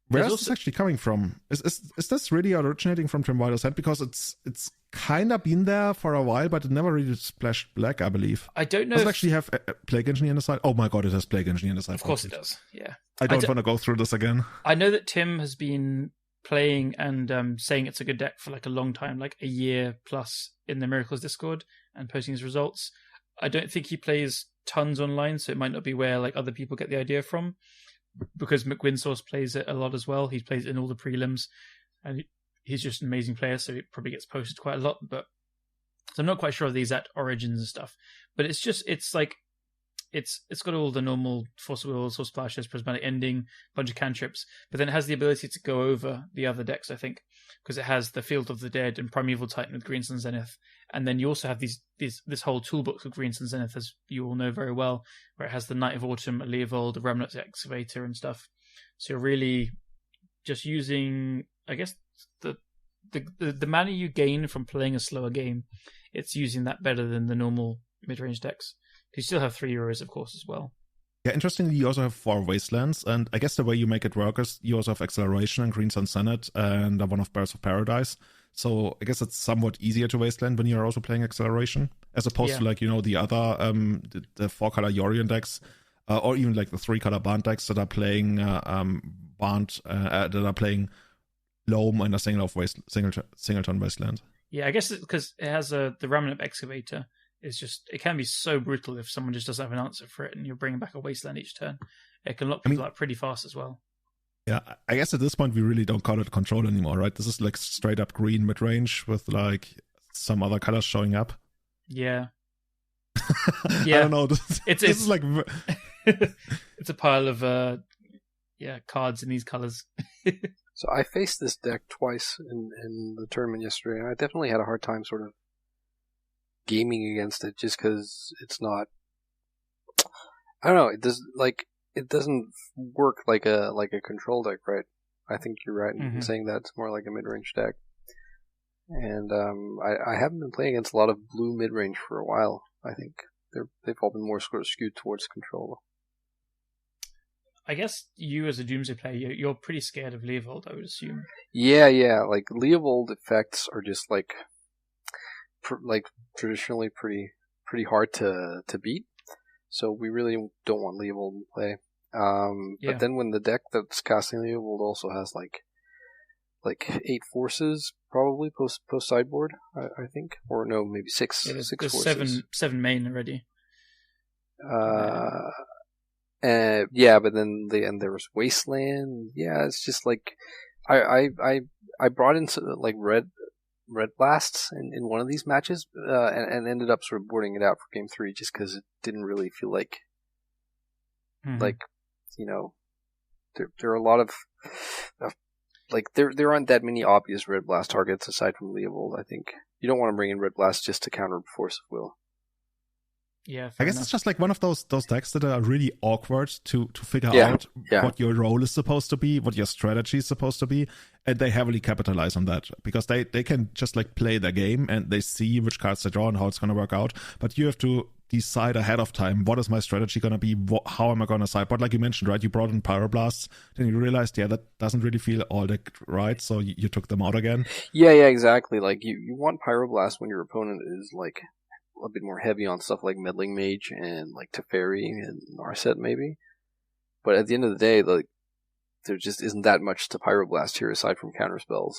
Where is this actually coming from? Is this really originating from Tim Wilder's head? Because it's kind of been there for a while, but it never really splashed black, I believe. I don't know. Does it actually have Plague Engineer in the side? Oh my god, it has Plague Engineer in the side. Of course it does, yeah. I don't want to go through this again. I know that Tim has been playing and saying it's a good deck for like a long time, like a year plus in the Miracles Discord and posting his results. I don't think he plays tons online, so it might not be where like other people get the idea from, because McWinsource plays it a lot as well. He plays it in all the prelims, and he's just an amazing player, so it probably gets posted quite a lot. But so I'm not quite sure of the exact origins and stuff, but it's got all the normal Force of Will, Soul Splashes, Prismatic Ending, bunch of cantrips, but then it has the ability to go over the other decks, I think, because it has the Field of the Dead and Primeval Titan with Green Sun Zenith, and then you also have this whole toolbox with Green Sun Zenith, as you all know very well, where it has the Knight of Autumn, a Leovold, a Remnant Excavator and stuff. So you're really just using, I guess, the mana you gain from playing a slower game, it's using that better than the normal mid-range decks. You still have 3 Euros, of course, as well. Yeah, interestingly, you also have 4 Wastelands, and I guess the way you make it work is you also have Acceleration and Green Sun Senate and one of Birds of Paradise. So I guess it's somewhat easier to Wasteland when you're also playing Acceleration, as opposed to, like, you know, the other, the 4-color Yorion decks, or even like the 3-color Band decks that are playing that are playing Loam and a Singleton Wasteland. Yeah, I guess it's because it has the Remnant Excavator. It's just, it can be so brutal if someone just doesn't have an answer for it and you're bringing back a Wasteland each turn. It can lock people up pretty fast as well. Yeah, I guess at this point we really don't call it control anymore, right? This is like straight up green mid-range with like some other colors showing up. Yeah. Yeah. I don't know. This is like... it's a pile of cards in these colors. So I faced this deck twice in the tournament yesterday, and I definitely had a hard time sort of gaming against it, just because it's not, I don't know, it doesn't work like a control deck, right? I think you're right in saying that it's more like a mid-range deck. And I haven't been playing against a lot of blue mid-range for a while. I think they've all been more sort of skewed towards control. I guess you as a Doomsday player, you're pretty scared of Leovold, I would assume. Yeah, like Leovold effects are just like traditionally pretty hard to beat, so we really don't want Leovold in play. But then when the deck that's casting Leovold also has like 8 forces, probably post sideboard, I think, or no, maybe 6. Yeah, six forces. Seven main already. But then there was Wasteland. Yeah, it's just like I brought in like red blasts in one of these matches, and ended up sort of boarding it out for game 3 just because it didn't really feel like like, you know, there are a lot of like there aren't that many obvious red blast targets aside from Leovold. I think you don't want to bring in red blast just to counter Force of Will. Yeah, I guess it's just like one of those decks that are really awkward to figure out what your role is supposed to be, what your strategy is supposed to be, and they heavily capitalize on that because they can just like play their game and they see which cards they draw and how it's going to work out. But you have to decide ahead of time, what is my strategy going to be, how am I going to sideboard? Like you mentioned, right? You brought in Pyroblasts, then you realized, that doesn't really feel all that right, so you took them out again. Yeah, exactly. Like you want Pyroblast when your opponent is like a bit more heavy on stuff like Meddling Mage and like Teferi and Narset maybe. But at the end of the day, like there just isn't that much to Pyroblast here aside from counterspells.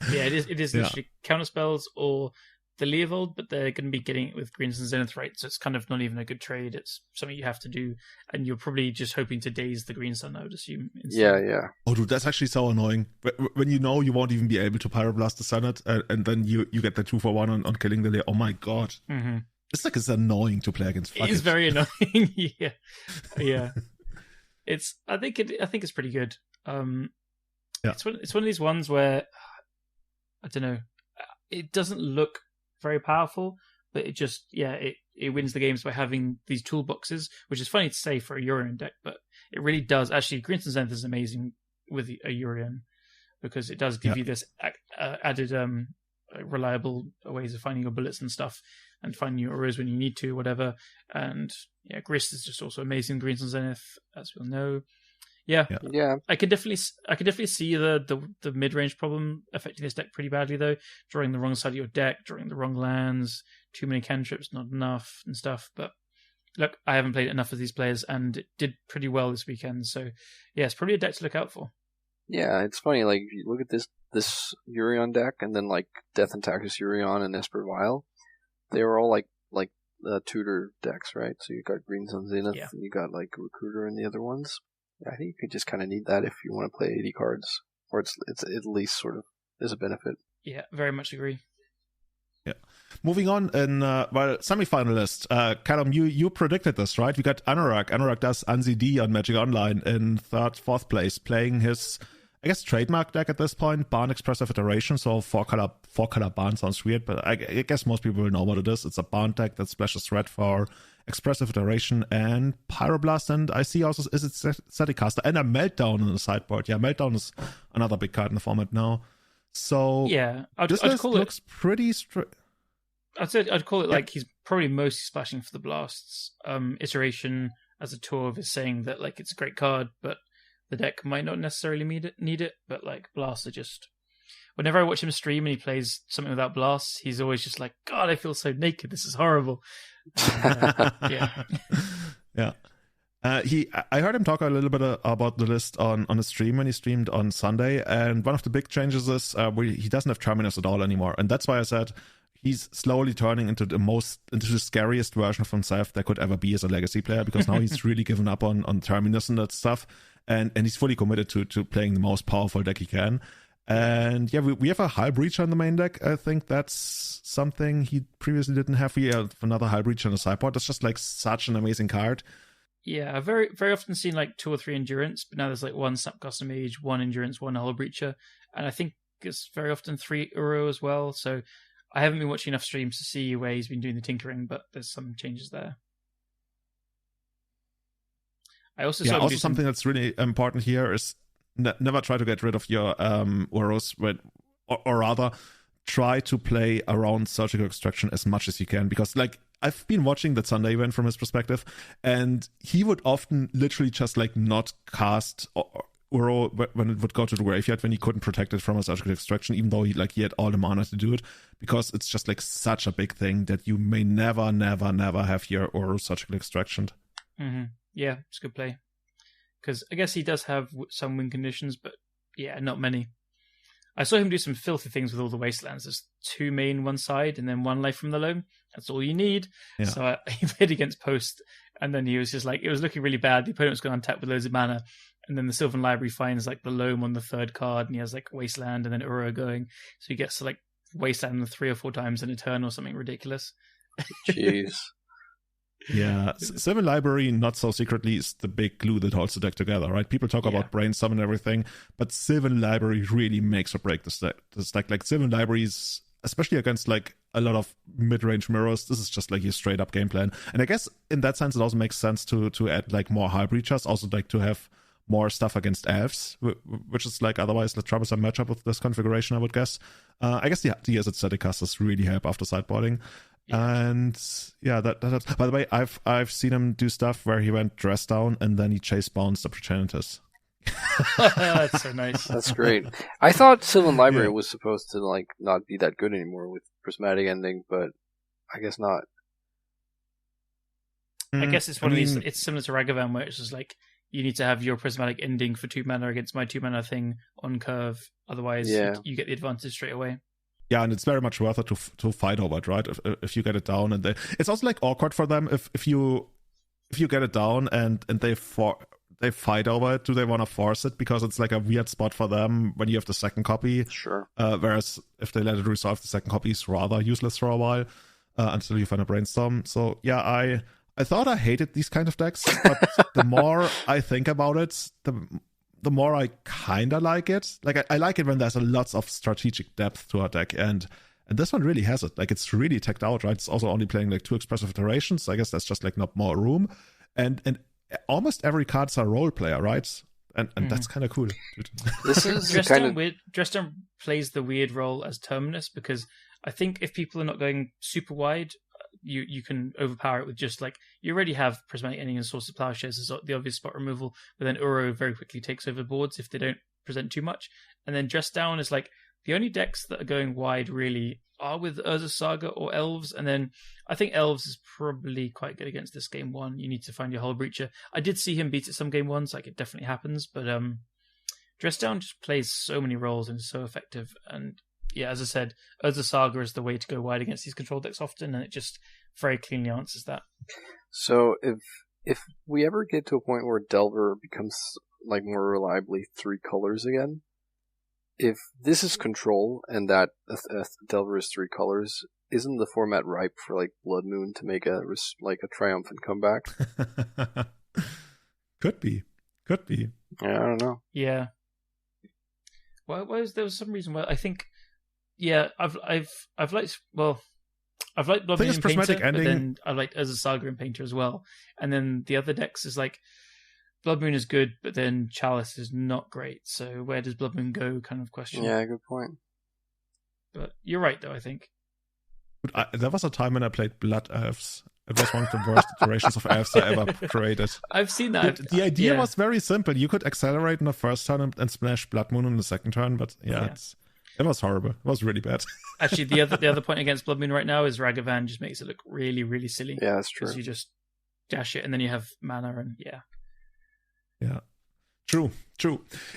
It is literally counterspells or the Leovold, but they're going to be getting it with Green Sun Zenith, right? So it's kind of not even a good trade. It's something you have to do, and you're probably just hoping to daze the Green Sun, I would assume. Yeah. Oh, dude, that's actually so annoying. When you know you won't even be able to Pyroblast the Senate, and then you get the 2-for-1 on killing the Leo. Oh my god. Mm-hmm. It's like it's annoying to play against. It is very annoying. Yeah. I think it's pretty good. It's one of these ones where I don't know. It doesn't look very powerful, but it just it wins the games by having these toolboxes, which is funny to say for a Yorion deck, but it really does. Actually, Green Sun Zenith is amazing with a Yorion because it does give you this added reliable ways of finding your bullets and stuff, and finding your auras when you need to, whatever. And Grist is just also amazing. Green Sun Zenith, as we'll know. Yeah. I could definitely see the mid-range problem affecting this deck pretty badly, though. Drawing the wrong side of your deck, drawing the wrong lands, too many cantrips, not enough, and stuff. But look, I haven't played enough of these players, and it did pretty well this weekend. So, yeah, it's probably a deck to look out for. Yeah, it's funny. Like if you look at this Urion deck, and then like Death and Taxus Urion and Esper Vial, they were all like tutor decks, right? So you got Green Sun Zenith, and you got like Recruiter and the other ones. Yeah, I think you could just kind of need that if you want to play 80 cards, or it's at least sort of there's a benefit. Yeah, very much agree. Yeah. Moving on in semi-finalist, Callum, you predicted this, right? We got Anorak. Anorak does NZD on Magic Online in fourth place, playing his, I guess, trademark deck at this point, Barn Expressive Iteration. So four color Barn sounds weird, but I guess most people will know what it is. It's a Barn deck that splashes red for Expressive Iteration and Pyroblast, and I see also is it Staticaster and a Meltdown in the sideboard. Yeah, Meltdown is another big card in the format now. So yeah, this list looks pretty I'd call it like he's probably mostly splashing for the blasts. Iteration as a tour is saying that like it's a great card, but the deck might not necessarily need it. But like blasts are just. Whenever I watch him stream and he plays something without blasts, he's always just like, God, I feel so naked. This is horrible. Yeah. Yeah. I heard him talk a little bit about the list on the stream when he streamed on Sunday, and one of the big changes is he doesn't have Terminus at all anymore, and that's why I said he's slowly turning into the scariest version of himself there could ever be as a legacy player, because now he's really given up on Terminus and that stuff, and he's fully committed to playing the most powerful deck he can. And yeah, we have a Hull Breacher in the main deck. I think that's something he previously didn't have. We have another Hull Breacher in the sideboard. That's just like such an amazing card. Yeah, I've very, very often seen like 2 or 3 endurance, but now there's like 1 Snapcaster Mage, 1 endurance, 1 Hull Breacher, and I think it's very often 3 Uro as well. So I haven't been watching enough streams to see where he's been doing the tinkering, but there's some changes there. I also saw something that's really important here is never try to get rid of your Uros, or rather try to play around Surgical Extraction as much as you can, because like I've been watching that Sunday event from his perspective, and he would often literally just like not cast Uro when it would go to the graveyard when he couldn't protect it from a Surgical Extraction, even though he had all the mana to do it, because it's just like such a big thing that you may never have your Uro Surgical Extraction. Mm-hmm. Yeah, it's a good play. Because I guess he does have some win conditions, but yeah, not many. I saw him do some filthy things with all the Wastelands. There's 2 main one side and then 1 Life from the Loam. That's all you need. Yeah. So he played against Post, and then he was just like, it was looking really bad. The opponent was going to untap with loads of mana, and then the Sylvan Library finds like the Loam on the 3rd card, and he has like Wasteland and then Uro going. So he gets to like Wasteland 3 or 4 times in a turn or something ridiculous. Jeez. Yeah, Sylvan Library, not so secretly, is the big glue that holds the deck together, right? People talk about Brainstorm and everything, but Sylvan Library really makes or breaks this deck. Like Sylvan Libraries, especially against like a lot of mid-range mirrors, this is just like your straight up game plan. And I guess in that sense, it also makes sense to add like more Hull Breachers, also like to have more stuff against elves, which is like otherwise the troublesome matchup with this configuration, I would guess. I guess the ideas at Staticasters really help after sideboarding. Yeah. And yeah, that's by the way, I've seen him do stuff where he went dress down and then he chase bounced the Progenitus. That's so nice. That's great. I thought Sylvan Library was supposed to like not be that good anymore with Prismatic Ending, but I guess not. I guess it's one of these. It's similar to Ragavan, where it's just like you need to have your Prismatic Ending for 2 mana against my 2 mana thing on curve. Otherwise, you get the advantage straight away. Yeah, and it's very much worth it to fight over it, right? If you get it down, and it's also like awkward for them if you get it down and they fight over it. Do they want to force it because it's like a weird spot for them when you have the second copy? Sure. Whereas if they let it resolve, the second copy is rather useless for a while until you find a Brainstorm. So yeah, I thought I hated these kind of decks, but the more I think about it, the more I kind of like it. Like, I like it when there's lots of strategic depth to our deck, and this one really has it. Like, it's really teched out, right? It's also only playing like 2 expressive iterations, so I guess that's just like not more room. And almost every card's a role player, right? And that's kind of cool. This is Dress Down plays the weird role as Terminus, because I think if people are not going super wide, you can overpower it with just like, you already have Prismatic Ending and Source of Plowshares as the obvious spot removal, but then Uro very quickly takes over boards if they don't present too much. And then Dress Down is like, the only decks that are going wide really are with Urza Saga or Elves, and then I think Elves is probably quite good against this game 1. You need to find your Hull Breacher. I did see him beat it some game 1s, like it definitely happens, but Dress Down just plays so many roles and is so effective. And yeah, as I said, Urza Saga is the way to go wide against these control decks often, and it just very cleanly answers that. So if we ever get to a point where Delver becomes like more reliably 3 colors again, if this is control and that Delver is 3 colors, isn't the format ripe for like Blood Moon to make a triumphant comeback? Could be. Yeah, I don't know. Yeah. Well, there was some reason why I think. Yeah, I've liked Blood Moon and Painter, but then I liked Urza Saga and Painter as well. And then the other decks is like Blood Moon is good, but then Chalice is not great. So where does Blood Moon go? Kind of question. Yeah, good point. But you're right, though. I think there was a time when I played Blood Elves. It was one of the worst iterations of elves I ever created. I've seen that. The idea was very simple. You could accelerate in the first turn and splash Blood Moon in the second turn, but it was horrible. It was really bad. Actually, the other point against Blood Moon right now is Ragavan just makes it look really, really silly. Yeah, that's true. Because you just dash it and then you have mana and yeah. Yeah. True.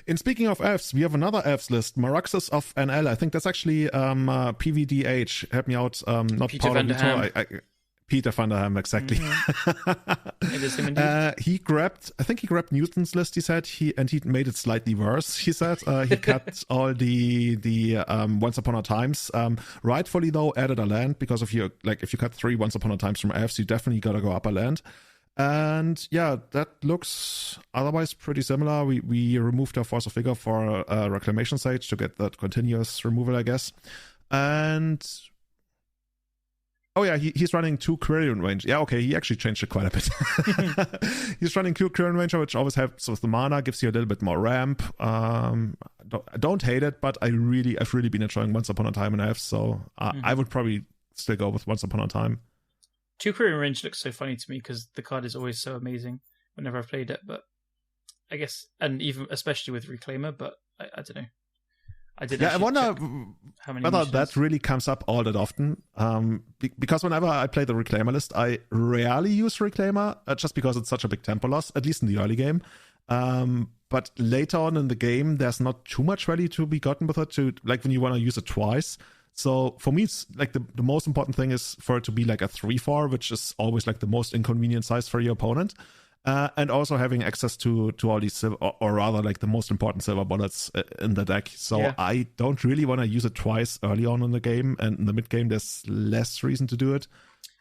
In speaking of elves, we have another elves list, Maraxus of NL. I think that's actually PVDH. Help me out. Not Peter van der Ham. Peter van der Ham, exactly. Mm-hmm. It is him indeed. He grabbed Newton's list, he said, he made it slightly worse, he said. He cut all the Once Upon a Times. Rightfully, though, added a land, because if you cut 3 Once Upon a Times from elves, you definitely gotta go up a land. And yeah, that looks otherwise pretty similar. We removed our Force of Vigor for a Reclamation Sage to get that continuous removal, I guess. And oh yeah, he's running 2 Quirion Range. Yeah, okay, he actually changed it quite a bit. He's running 2 Quirion Ranger, which always helps with the mana, gives you a little bit more ramp. I don't hate it, but I've really been enjoying Once Upon a Time in elves, so I would probably still go with Once Upon a Time. 2 Quirion Range looks so funny to me because the card is always so amazing whenever I've played it, but I guess, and even especially with Reclaimer, but I don't know. I wonder whether that really comes up all that often. Because whenever I play the Reclaimer list, I rarely use Reclaimer, just because it's such a big tempo loss, at least in the early game. But later on in the game, there's not too much value to be gotten with it, like when you want to use it twice. So for me, it's like the most important thing is for it to be like a 3/4, which is always like the most inconvenient size for your opponent. And also having access to all these silver, or rather like the most important silver bullets in the deck. So yeah. I don't really want to use it twice early on in the game, and in the mid game there's less reason to do it.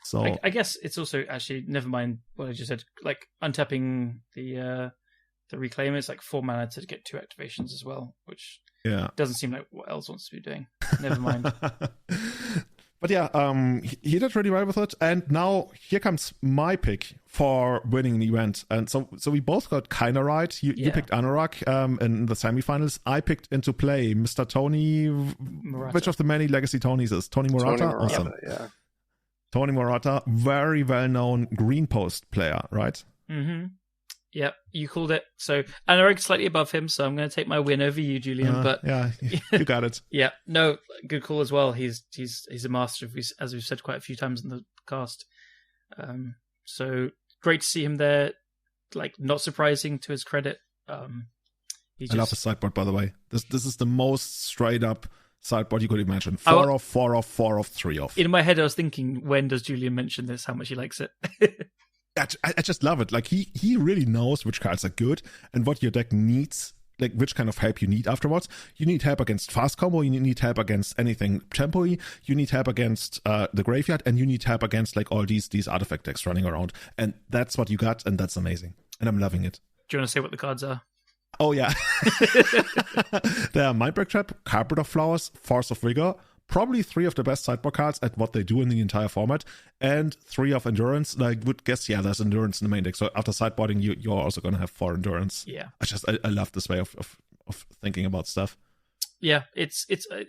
So I guess it's also actually, never mind what I just said, like untapping the Reclaimer is like 4 mana to get 2 activations as well, which doesn't seem like what else wants to be doing. Never mind. But yeah, he did really well with it. And now here comes my pick for winning the event. And so we both got kind of right. You picked Anorak in the semifinals. I picked into play Mr. Tony. Murata. Which of the many Legacy Tonys is? Tony Murata? Awesome. Yeah. Tony Murata, very well-known Green Post player, right? Mm-hmm. Yep, you called it. So Anorak's slightly above him, so I'm going to take my win over you, Julian. But yeah, you got it. Yeah, no, good call as well. He's a master, as we've said quite a few times in the cast. So great to see him there. Like, not surprising to his credit. I love the sideboard, by the way. This is the most straight up sideboard you could imagine. 4 off, 4 off, 4 off, 3 off. In my head, I was thinking, when does Julian mention this? How much he likes it? I just love it. Like he really knows which cards are good and what your deck needs, like which kind of help you need afterwards. You need help against fast combo, you need help against anything tempo-y, you need help against the graveyard, and you need help against like all these artifact decks running around. And that's what you got, and that's amazing. And I'm loving it. Do you want to say what the cards are? Oh yeah. They are Mindbreak Trap, Carpet of Flowers, Force of Vigor, probably 3 of the best sideboard cards at what they do in the entire format, and 3 of Endurance. I would guess, there's Endurance in the main deck. So after sideboarding, you're also going to have 4 Endurance. Yeah. I love this way of thinking about stuff. Yeah, it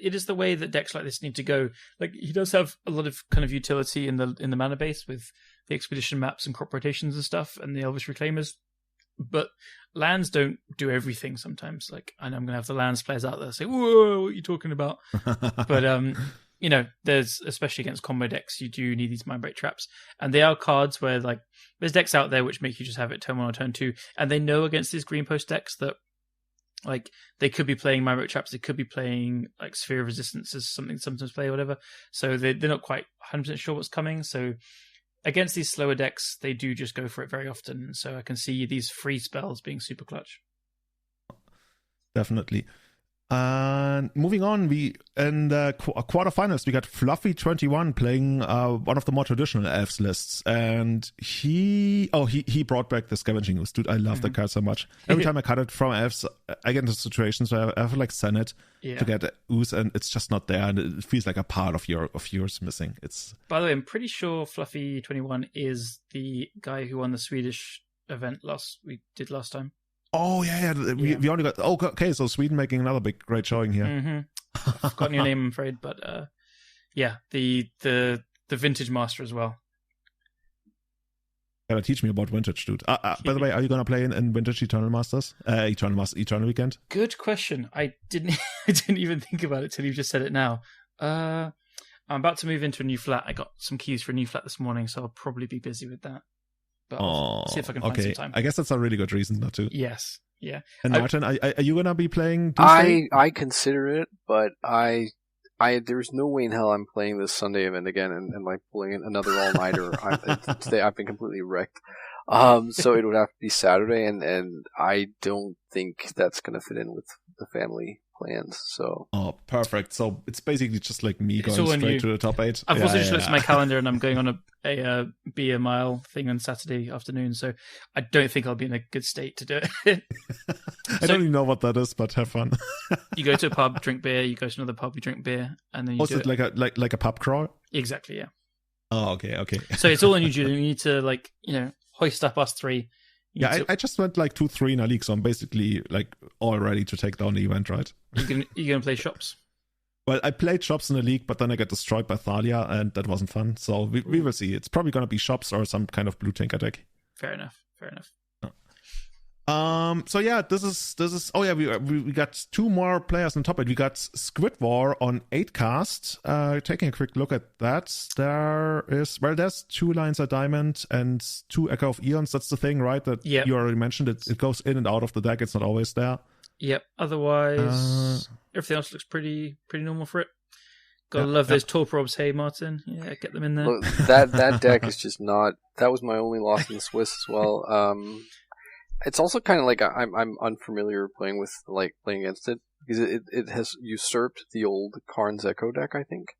is the way that decks like this need to go. Like, he does have a lot of kind of utility in the mana base with the Expedition maps and crop rotations and stuff, and the Elvish Reclaimers. But lands don't do everything sometimes. Like, I know I'm going to have the lands players out there say, whoa, what are you talking about? But, there's, especially against combo decks, you do need these Mindbreak Traps. And they are cards where, like, there's decks out there which make you just have it turn 1 or turn 2. And they know against these Green Post decks that Like they could be playing My Road Traps, they could be playing like Sphere of Resistance as something they sometimes play or whatever. So they're not quite 100% sure what's coming. So against these slower decks, they do just go for it very often. So I can see these free spells being super clutch. Definitely. And moving on, we in the quarterfinals we got Fluffy21 playing one of the more traditional elves lists, and he brought back the Scavenging Ooze. Dude, I love the card so much. Every time I cut it from elves, I get into situations where I have to like send it to get Ooze, and it's just not there, and it feels like a part of yours missing. It's, by the way, I'm pretty sure Fluffy21 is the guy who won the Swedish event we did last time. Oh yeah. We only got. Oh, okay. So Sweden making another great showing here. Mm-hmm. I've forgotten your name, I'm afraid, but the vintage master as well. Gotta teach me about vintage, dude. By the way, are you gonna play in vintage Eternal Masters? Eternal Weekend? Good question. I didn't even think about it till you just said it now. I'm about to move into a new flat. I got some keys for a new flat this morning, so I'll probably be busy with that. But I'll see if I can find some time. I guess that's a really good reason not to. Yes. Yeah. And Martin, are you gonna be playing Doomsday? I consider it, but there's no way in hell I'm playing this Sunday event again and like pulling in another all-nighter. Today I've been completely wrecked. So it would have to be Saturday, and I don't think that's gonna fit in with the family plans. So perfect. So it's basically just like me going straight to the top 8. I've also just looked at my calendar, and I'm going on a beer mile thing on Saturday afternoon, so I don't think I'll be in a good state to do it. I don't even know what that is, but have fun. You go to a pub, drink beer. You go to another pub, you drink beer, and then you do it like a pub crawl. Exactly. Yeah. Oh, okay. So it's all on you, Julian. You need to hoist up us three. Yeah, I just went like 2-3 in a league, so I'm basically like all ready to take down the event, right? You're gonna play shops? Well, I played shops in the league, but then I got destroyed by Thalia, and that wasn't fun. So we will see. It's probably gonna be shops or some kind of blue tinker deck. Fair enough. So yeah, this is. Oh yeah, we got 2 more players on top. We got Squid War on 8cast. Taking a quick look at that, there's 2 Lines of Diamond and 2 Echo of Eons. That's the thing, right? That you already mentioned. It goes in and out of the deck. It's not always there. Yep. Otherwise, everything else looks pretty normal for it. Gotta love those Torprobs. Hey, Martin. Yeah, get them in there. Look, that deck is just not. That was my only loss in the Swiss as well. It's also kind of like I'm unfamiliar playing against it because it has usurped the old Karn's Echo deck, I think.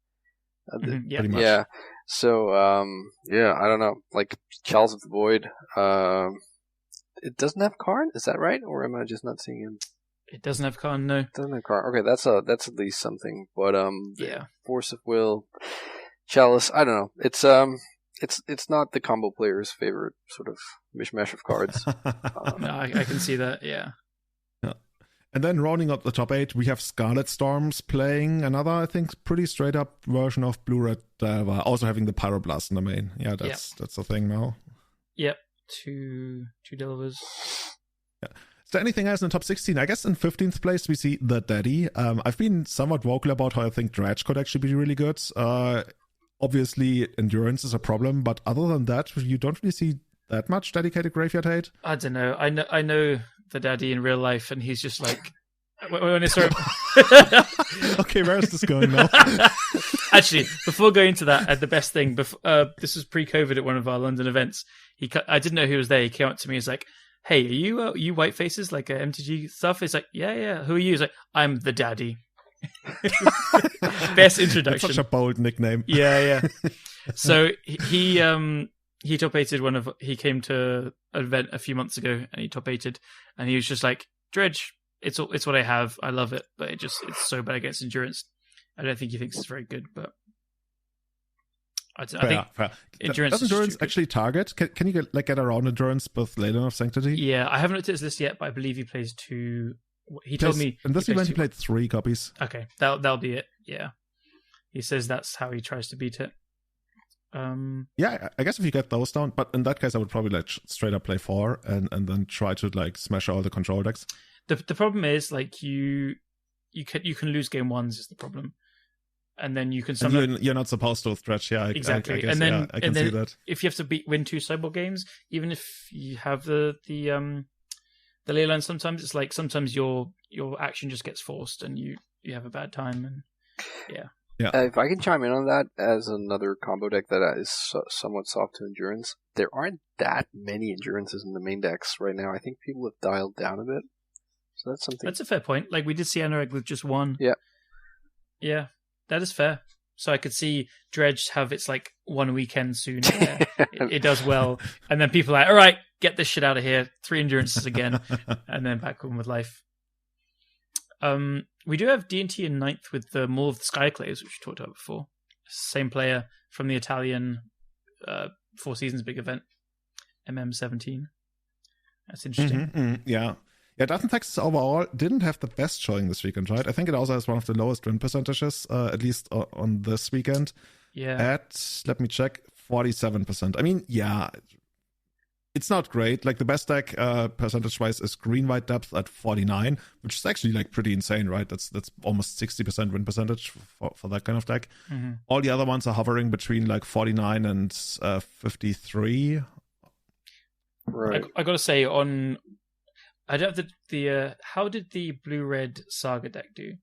Pretty much. Yeah. So I don't know. Like Chalice of the Void. It doesn't have Karn, is that right? Or am I just not seeing him? It doesn't have Karn, no. It doesn't have Karn. Okay, that's at least something. But Force of Will, Chalice. I don't know. It's not the combo player's favorite sort of mishmash of cards. No, I can see that, yeah. And then rounding up the top 8, we have Scarlet Storms playing another, I think, pretty straight up version of Blue Red Delver, also having the Pyroblast in the main. Yeah, that's the thing now. Yep, two Delvers. Yeah. Is there anything else in the top 16? I guess in 15th place we see the Deity. I've been somewhat vocal about how I think Dredge could actually be really good. Obviously, endurance is a problem, but other than that, you don't really see that much dedicated graveyard hate. I don't know. I know the Daddy in real life, and he's just like when it's sort of... Okay, where is this going now? Actually, before going into that, the best thing. This was pre-COVID at one of our London events. I didn't know he was there. He came up to me. He's like, "Hey, are you white faces like MTG stuff?" It's like, "Yeah. Who are you?" He's like, "I'm the Daddy." Best introduction. That's such a bold nickname. Yeah. So he top 8'd he came to an event a few months ago and he top 8'd and he was just like, Dredge, it's what I have. I love it, but it's so bad against endurance. I don't think he thinks it's very good, but I think endurance. Does endurance actually target? Can you get around endurance with Ladin of Sanctity? Yeah, I haven't looked at his list yet, but I believe he plays 2. He told me in this event he played 3 copies. Okay, that'll be it. Yeah, he says that's how he tries to beat it. Yeah, I guess if you get those down, but in that case I would probably straight up play 4 and then try to smash all the control decks. The problem is you can lose game 1s is the problem, and then you can you're not supposed to stretch. Yeah, exactly. I guess, and then I can see that if you have to win 2 sideboard games, even if you have the the ley line. Sometimes it's like sometimes your action just gets forced and you have a bad time, and yeah. If I can chime in on that as another combo deck that is somewhat soft to endurance, there aren't that many endurances in the main decks right now. I think people have dialed down a bit, so that's something. That's a fair point. Like we did see Anorak with just one. Yeah, that is fair. So I could see Dredge have its like one weekend soon. It does well, and then people are like, all right, get this shit out of here. 3 endurances again, and then back on with life. We do have D&T in 9th with the Maul of the Skyclaves, which we talked about before. Same player from the Italian Four Seasons big event, MM17. That's interesting. Yeah, Dark Texas overall didn't have the best showing this weekend, right? I think it also has one of the lowest win percentages, at least on this weekend. Yeah. At, let me check, 47%. I mean, yeah, it's not great. Like the best deck percentage-wise is Green-White Depth at 49, which is actually like pretty insane, right? That's almost 60% win percentage for that kind of deck. Mm-hmm. All the other ones are hovering between like 49 and 53. Right. I gotta say, I don't have the how did the blue-red Saga deck do?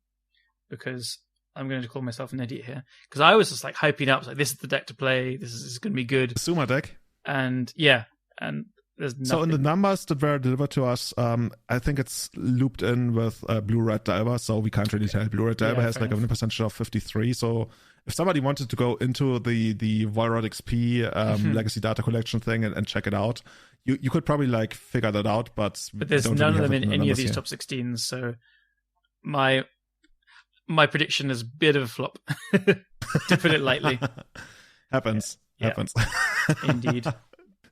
Because I'm going to call myself an idiot here. Because I was just like hyping up, like this is the deck to play. This is going to be good. Suma deck. And yeah, and there's nothing. So in the numbers that were delivered to us, I think it's looped in with blue-red Delver, so we can't really tell. Blue-red Delver has like a win percentage of 53. So if somebody wanted to go into the Voirod XP legacy data collection thing and check it out, you could probably like figure that out, but there's none of them in any of these top 16s. So my prediction is a bit of a flop, to put it lightly. Happens. Indeed.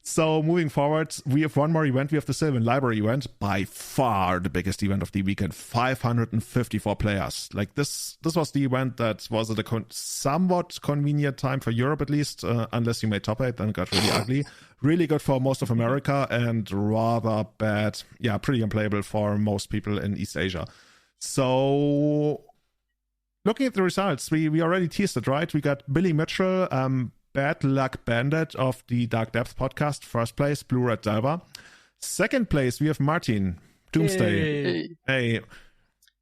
So moving forward, we have one more event. We have the Sylvan Library event, by far the biggest event of the weekend. 554 players. Like this was the event that was at a somewhat convenient time for Europe, at least, unless you made top 8, then it got really ugly. Really good for most of America and rather bad, pretty unplayable for most people in East Asia. So looking at the results, we already teased it, right? We got Billy Mitchell, Bad Luck Bandit of the Dark Depths podcast, first place, Blue-Red Delver. Second place, we have Martin, Doomsday. Hey.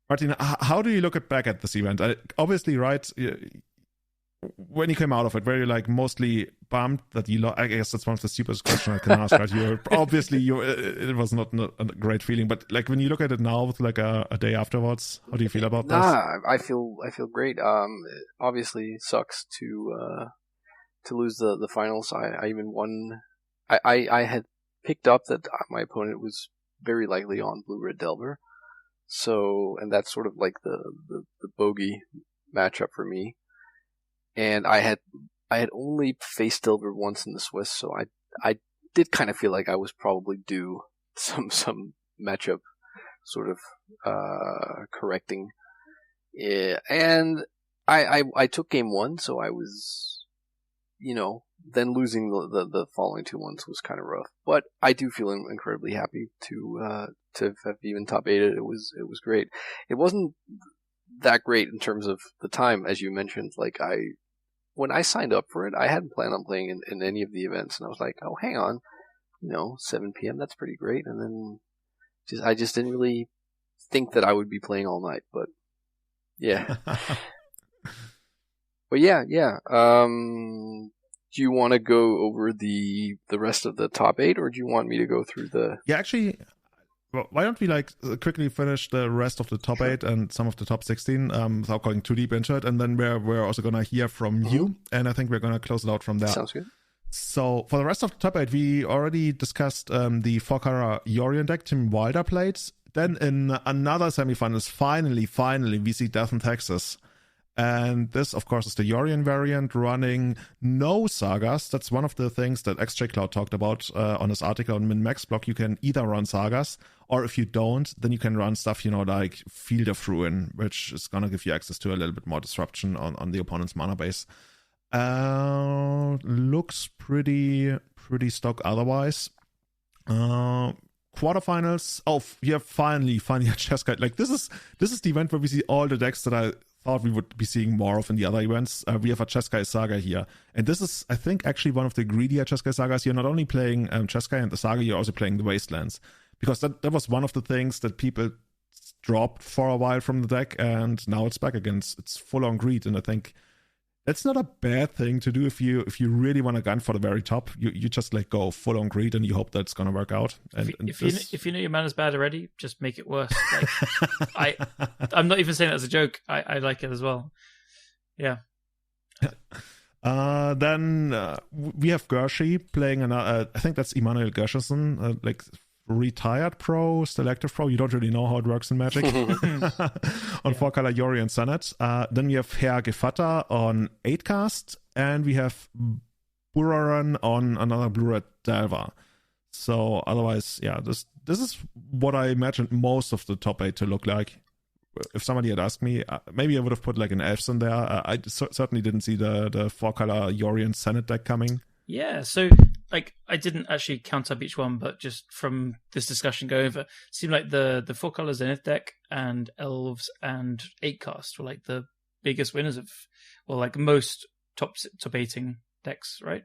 Martin, how do you look back at this event? Obviously, right, when you came out of it, were you like mostly bummed that you lost? I guess that's one of the stupidest questions I can ask, right? It was not a great feeling, but like when you look at it now with like a day afterwards, how do you feel about this? I feel great. Obviously sucks to lose the finals. I even won. I had picked up that my opponent was very likely on Blue-Red Delver. So, and that's sort of like the bogey matchup for me. And I had only faced Delver once in the Swiss, so I did kind of feel like I was probably due some matchup sort of correcting. Yeah, and I took game 1, so I was, then losing the following 2 ones was kind of rough. But I do feel incredibly happy to have even top 8 it. It was great. It wasn't that great in terms of the time, as you mentioned. Like when I signed up for it, I hadn't planned on playing in any of the events, and I was like, oh, hang on, 7 p.m. that's pretty great. And then I just didn't really think that I would be playing all night, but yeah. But yeah. Do you want to go over the rest of the top 8, or do you want me to go through the? Yeah, actually. Well, why don't we quickly finish the rest of the top 8 and some of the top 16 without going too deep into it, and then we're also gonna hear from you, and I think we're gonna close it out from there. Sounds good. So for the rest of the top 8, we already discussed the 4-color Yorion deck Tim Wilder played. Then in another semifinals, finally we see Death in Texas. And this, of course, is the Yorion variant running no sagas. That's one of the things that XJ Cloud talked about on his article on Min-Max blog. You can either run sagas, or if you don't, then you can run stuff, like Field of Ruin, which is going to give you access to a little bit more disruption on the opponent's mana base. Looks pretty stock otherwise. Quarterfinals. Oh, yeah, finally a chess guide. Like this is the event where we see all the decks that I thought we would be seeing more of in the other events. We have a Cheskai Saga here. And this is, I think, actually one of the greedier Cheskai Sagas. You're not only playing Cheskai and the Saga, you're also playing the Wastelands. because that was one of the things that people dropped for a while from the deck, and now it's back again. It's full on greed, and I think that's not a bad thing to do if you really want to gun for the very top. You just like go full on greed, and you hope that's gonna work out. And if you know your mana's bad already, just make it worse. Like, I'm not even saying that as a joke. I like it as well. Yeah. Then we have Gershi playing another. I think that's Immanuel Gershenson, like retired pro, selective pro. You don't really know how it works in Magic. On 4-color Yori and Sonnet. Then we have Herr Gevatter on 8-cast, and we have Buraran on another Blue-Red Delver. So otherwise, yeah, this is what I imagined most of the top 8 to look like. If somebody had asked me, maybe I would have put like an Elves in there. I certainly didn't see the 4-color Yori and Sonnet deck coming. Yeah, so like I didn't actually count up each one, but just from this discussion go over, it seemed like the 4-color Zenith deck and Elves and 8-cast were like the biggest winners of, well, like most top 8ing decks, right?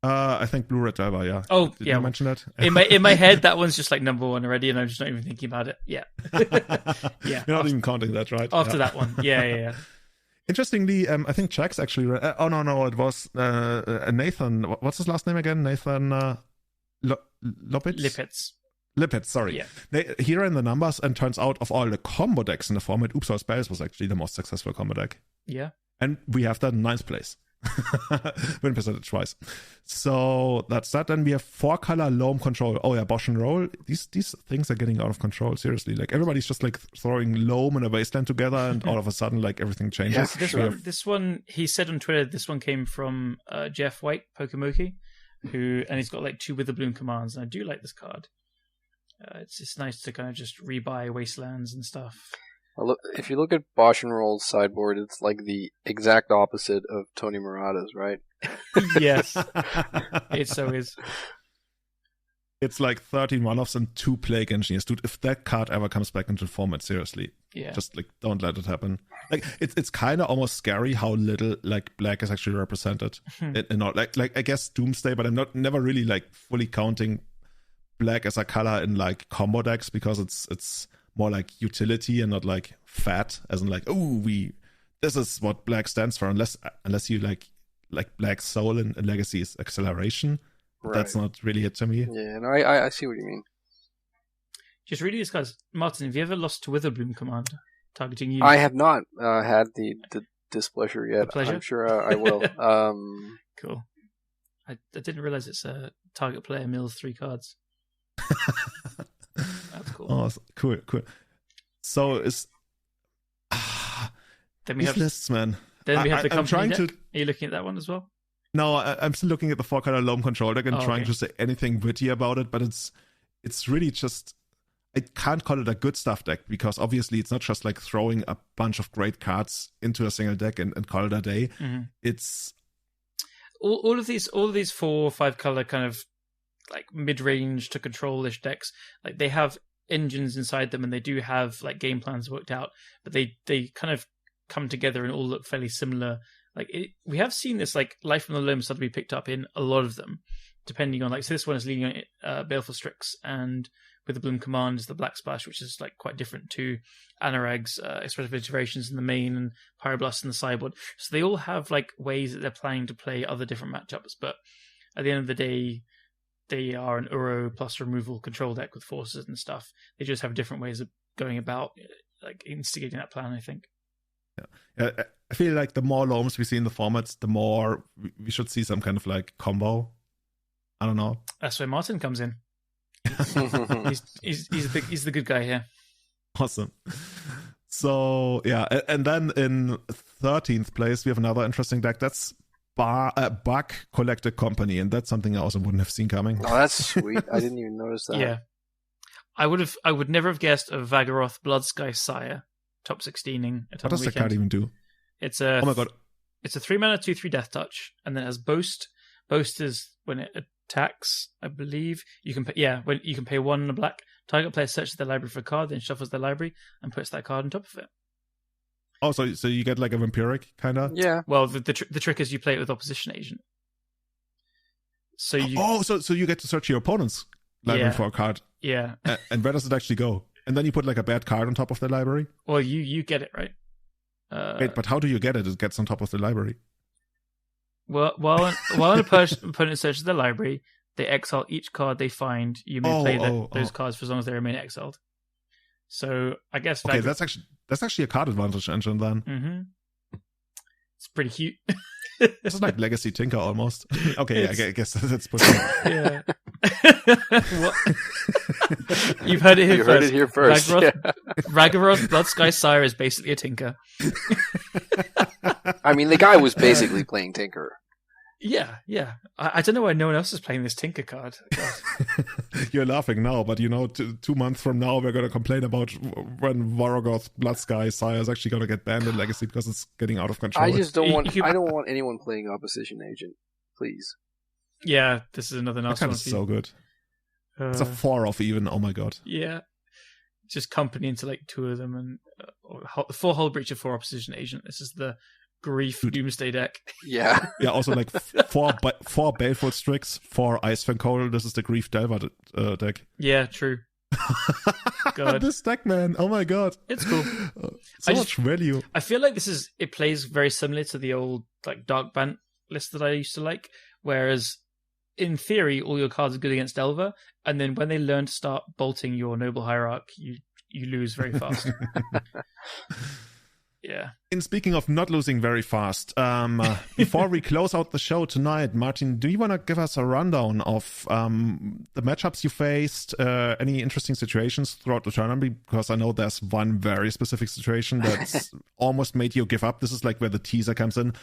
I think Blue Red Delver, yeah. Oh, Did yeah. you mention that? In my head, that one's just like number one already, and I'm just not even thinking about it. Yeah. Yeah. You're not even counting that, right? After that one. Yeah. Interestingly, I think Jack's actually... no, it was Nathan... What's his last name again? Nathan Lippitz. Lippitz, sorry. Yeah. He ran the numbers, and turns out of all the combo decks in the format, Oops All Spells was actually the most successful combo deck. Yeah. And we have that in 9th place. Win percentage-wise. So that's that. Then we have 4-color Loam Control. Oh yeah, Bosch and Roll. These things are getting out of control, seriously. Like everybody's just like throwing Loam and a Wasteland together, and all of a sudden like everything changes. Yeah, this one, he said on Twitter, this one came from Jeff White, Pokemoki, and he's got like 2 Witherbloom commands, and I do like this card. It's just nice to kind of just rebuy Wastelands and stuff. Well, if you look at Bosch and Roll's sideboard, it's like the exact opposite of Tony Murata's, right? Yes. It so is. It's like 13 one-offs and 2 Plague Engineers. Dude, if that card ever comes back into format, seriously, just like don't let it happen. Like it's kind of almost scary how little like black is actually represented. In all, like I guess Doomsday, but I'm never really like fully counting black as a color in like combo decks, because it's more like utility and not like fat, as in like, this is what black stands for, unless you like Black Soul and Legacy's acceleration. Right. That's not really it to me. Yeah, no, I see what you mean. Just reading this, guys. Martin, have you ever lost to Witherbloom command targeting you? I have not had the displeasure yet. The pleasure? I'm sure I will. Cool. I didn't realize it's a target player mills 3 cards. That's cool. Oh, cool. So it's then we these have lists, man. Then we have the company deck. To... Are you looking at that one as well? No, I'm still looking at the 4-color Loam Control deck and trying to say anything witty about it, but it's really just, I can't call it a good stuff deck, because obviously it's not just like throwing a bunch of great cards into a single deck and call it a day. Mm-hmm. It's all of these 4 or 5 color kind of like mid-range to control-ish decks, like they have engines inside them, and they do have like game plans worked out, but they kind of come together and all look fairly similar. Like we have seen this like Life from the Loam start to be picked up in a lot of them, depending on like, so this one is leading on Baleful Strix, and with the Bloom Command is the Black Splash, which is like quite different to Anurag's Expressive Iterations in the main and Pyroblast in the sideboard. So they all have like ways that they're planning to play other different matchups, but at the end of the day, they are an Uro plus removal control deck with forces and stuff. They just have different ways of going about like instigating that plan, I think. Yeah. I feel like the more Loams we see in the formats, the more we should see some kind of like combo. I don't know. That's where Martin comes in. He's the good guy here. Awesome. So yeah, and then in 13th place we have another interesting deck. That's Bug Collected Company, and that's something I also wouldn't have seen coming. Oh, that's sweet. I didn't even notice that. Yeah, I would never have guessed of Vagaroth Bloodsky Sire top 16ing. What does that card even do? It's a oh my god! It's a 3-mana 2/3 Death Touch, and then it has Boast. Boast is when it attacks, I believe. You can when you can pay 1 and a black. Target player searches their library for a card, then shuffles their library and puts that card on top of it. Oh, so you get like a vampiric kind of? Yeah. Well, the trick is you play it with opposition agent. So you so you get to search your opponent's library for a card. Yeah. And where does it actually go? And then you put like a bad card on top of the library? Well, you get it, right? Wait, but how do you get it? It gets on top of the library. Well, while an opponent searches the library, they exile each card they find. You may play those cards for as long as they remain exiled. So I guess okay, that's actually a card advantage engine then. Mm-hmm. It's pretty cute. This is like Legacy Tinker almost. Okay, I guess that's pushing. Yeah. You've heard it here first. Heard it here first. Ragaroth Blood Sky Sire is basically a Tinker. I mean, the guy was basically playing Tinker. Yeah. I don't know why no one else is playing this Tinker card. You're laughing now, but 2 months from now, we're going to complain about when Ragaroth Blood Sky Sire is actually going to get banned in Legacy because it's getting out of control. I just don't want. I don't want anyone playing Opposition Agent, please. Yeah, this is another nice one. That's so good. It's a 4-off even. Oh my god. Yeah, just company into like 2 of them and 4 Hull Breach of 4 Opposition Agent. This is the Grief Doomsday deck. Yeah. Yeah, also like 4 Baleful Strix, 4 Icewind Coral. This is the Grief Delver deck. Yeah, true. God. This deck, man. Oh my god. It's cool. So much value. I feel like it plays very similar to the old like Dark Bant list that I used to like, whereas in theory all your cards are good against Delver, and then when they learn to start bolting your Noble Hierarch, you lose very fast. Yeah. In speaking of not losing very fast, before we close out the show tonight, Martin, do you want to give us a rundown of the matchups you faced, any interesting situations throughout the tournament? Because I know there's one very specific situation that's almost made you give up. This is like where the teaser comes in.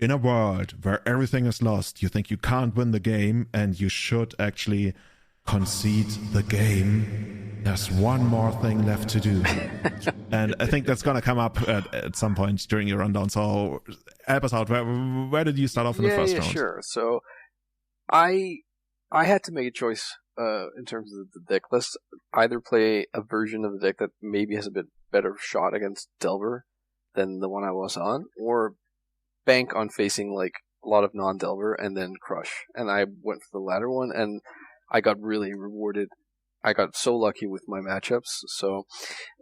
In a world where everything is lost, you think you can't win the game, and you should actually concede the game. There's one more thing left to do. And I think that's going to come up at some point during your rundown. So help us out. Where did you start off in the first round? Sure. So I had to make a choice in terms of the deck list. Either play a version of the deck that maybe has a bit better shot against Delver than the one I was on, or bank on facing like a lot of non-Delver and then crush. And I went for the latter one, and I got really rewarded. I got so lucky with my matchups. So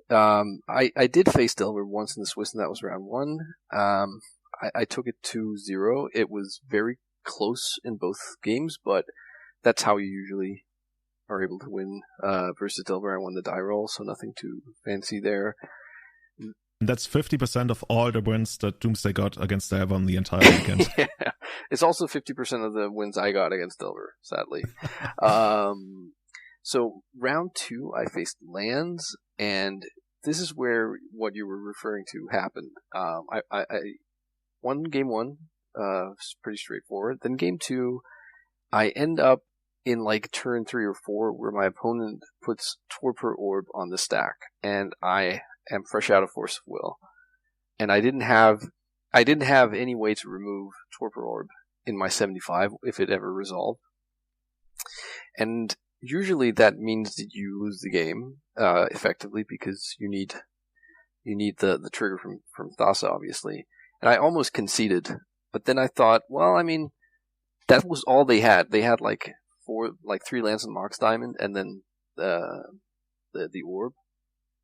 I did face Delver once in the Swiss, and that was round 1. I took it 2-0. It was very close in both games, but that's how you usually are able to win versus Delver. I won the die roll, so nothing too fancy there. That's 50% of all the wins that Doomsday got against Delver on the entire weekend. Yeah. It's also 50% of the wins I got against Delver, sadly. So round 2, I faced lands, and this is where what you were referring to happened. I won game 1, pretty straightforward. Then game 2, I end up in like turn 3 or 4 where my opponent puts Torpor Orb on the stack, and I am fresh out of Force of Will, and I didn't have any way to remove Torpor Orb in my 75 if it ever resolved. And usually that means that you lose the game effectively, because you need the trigger from Thassa, obviously. And I almost conceded, but then I thought, well, I mean, that was all they had. They had like 3 lands and Mox Diamond, and then the orb.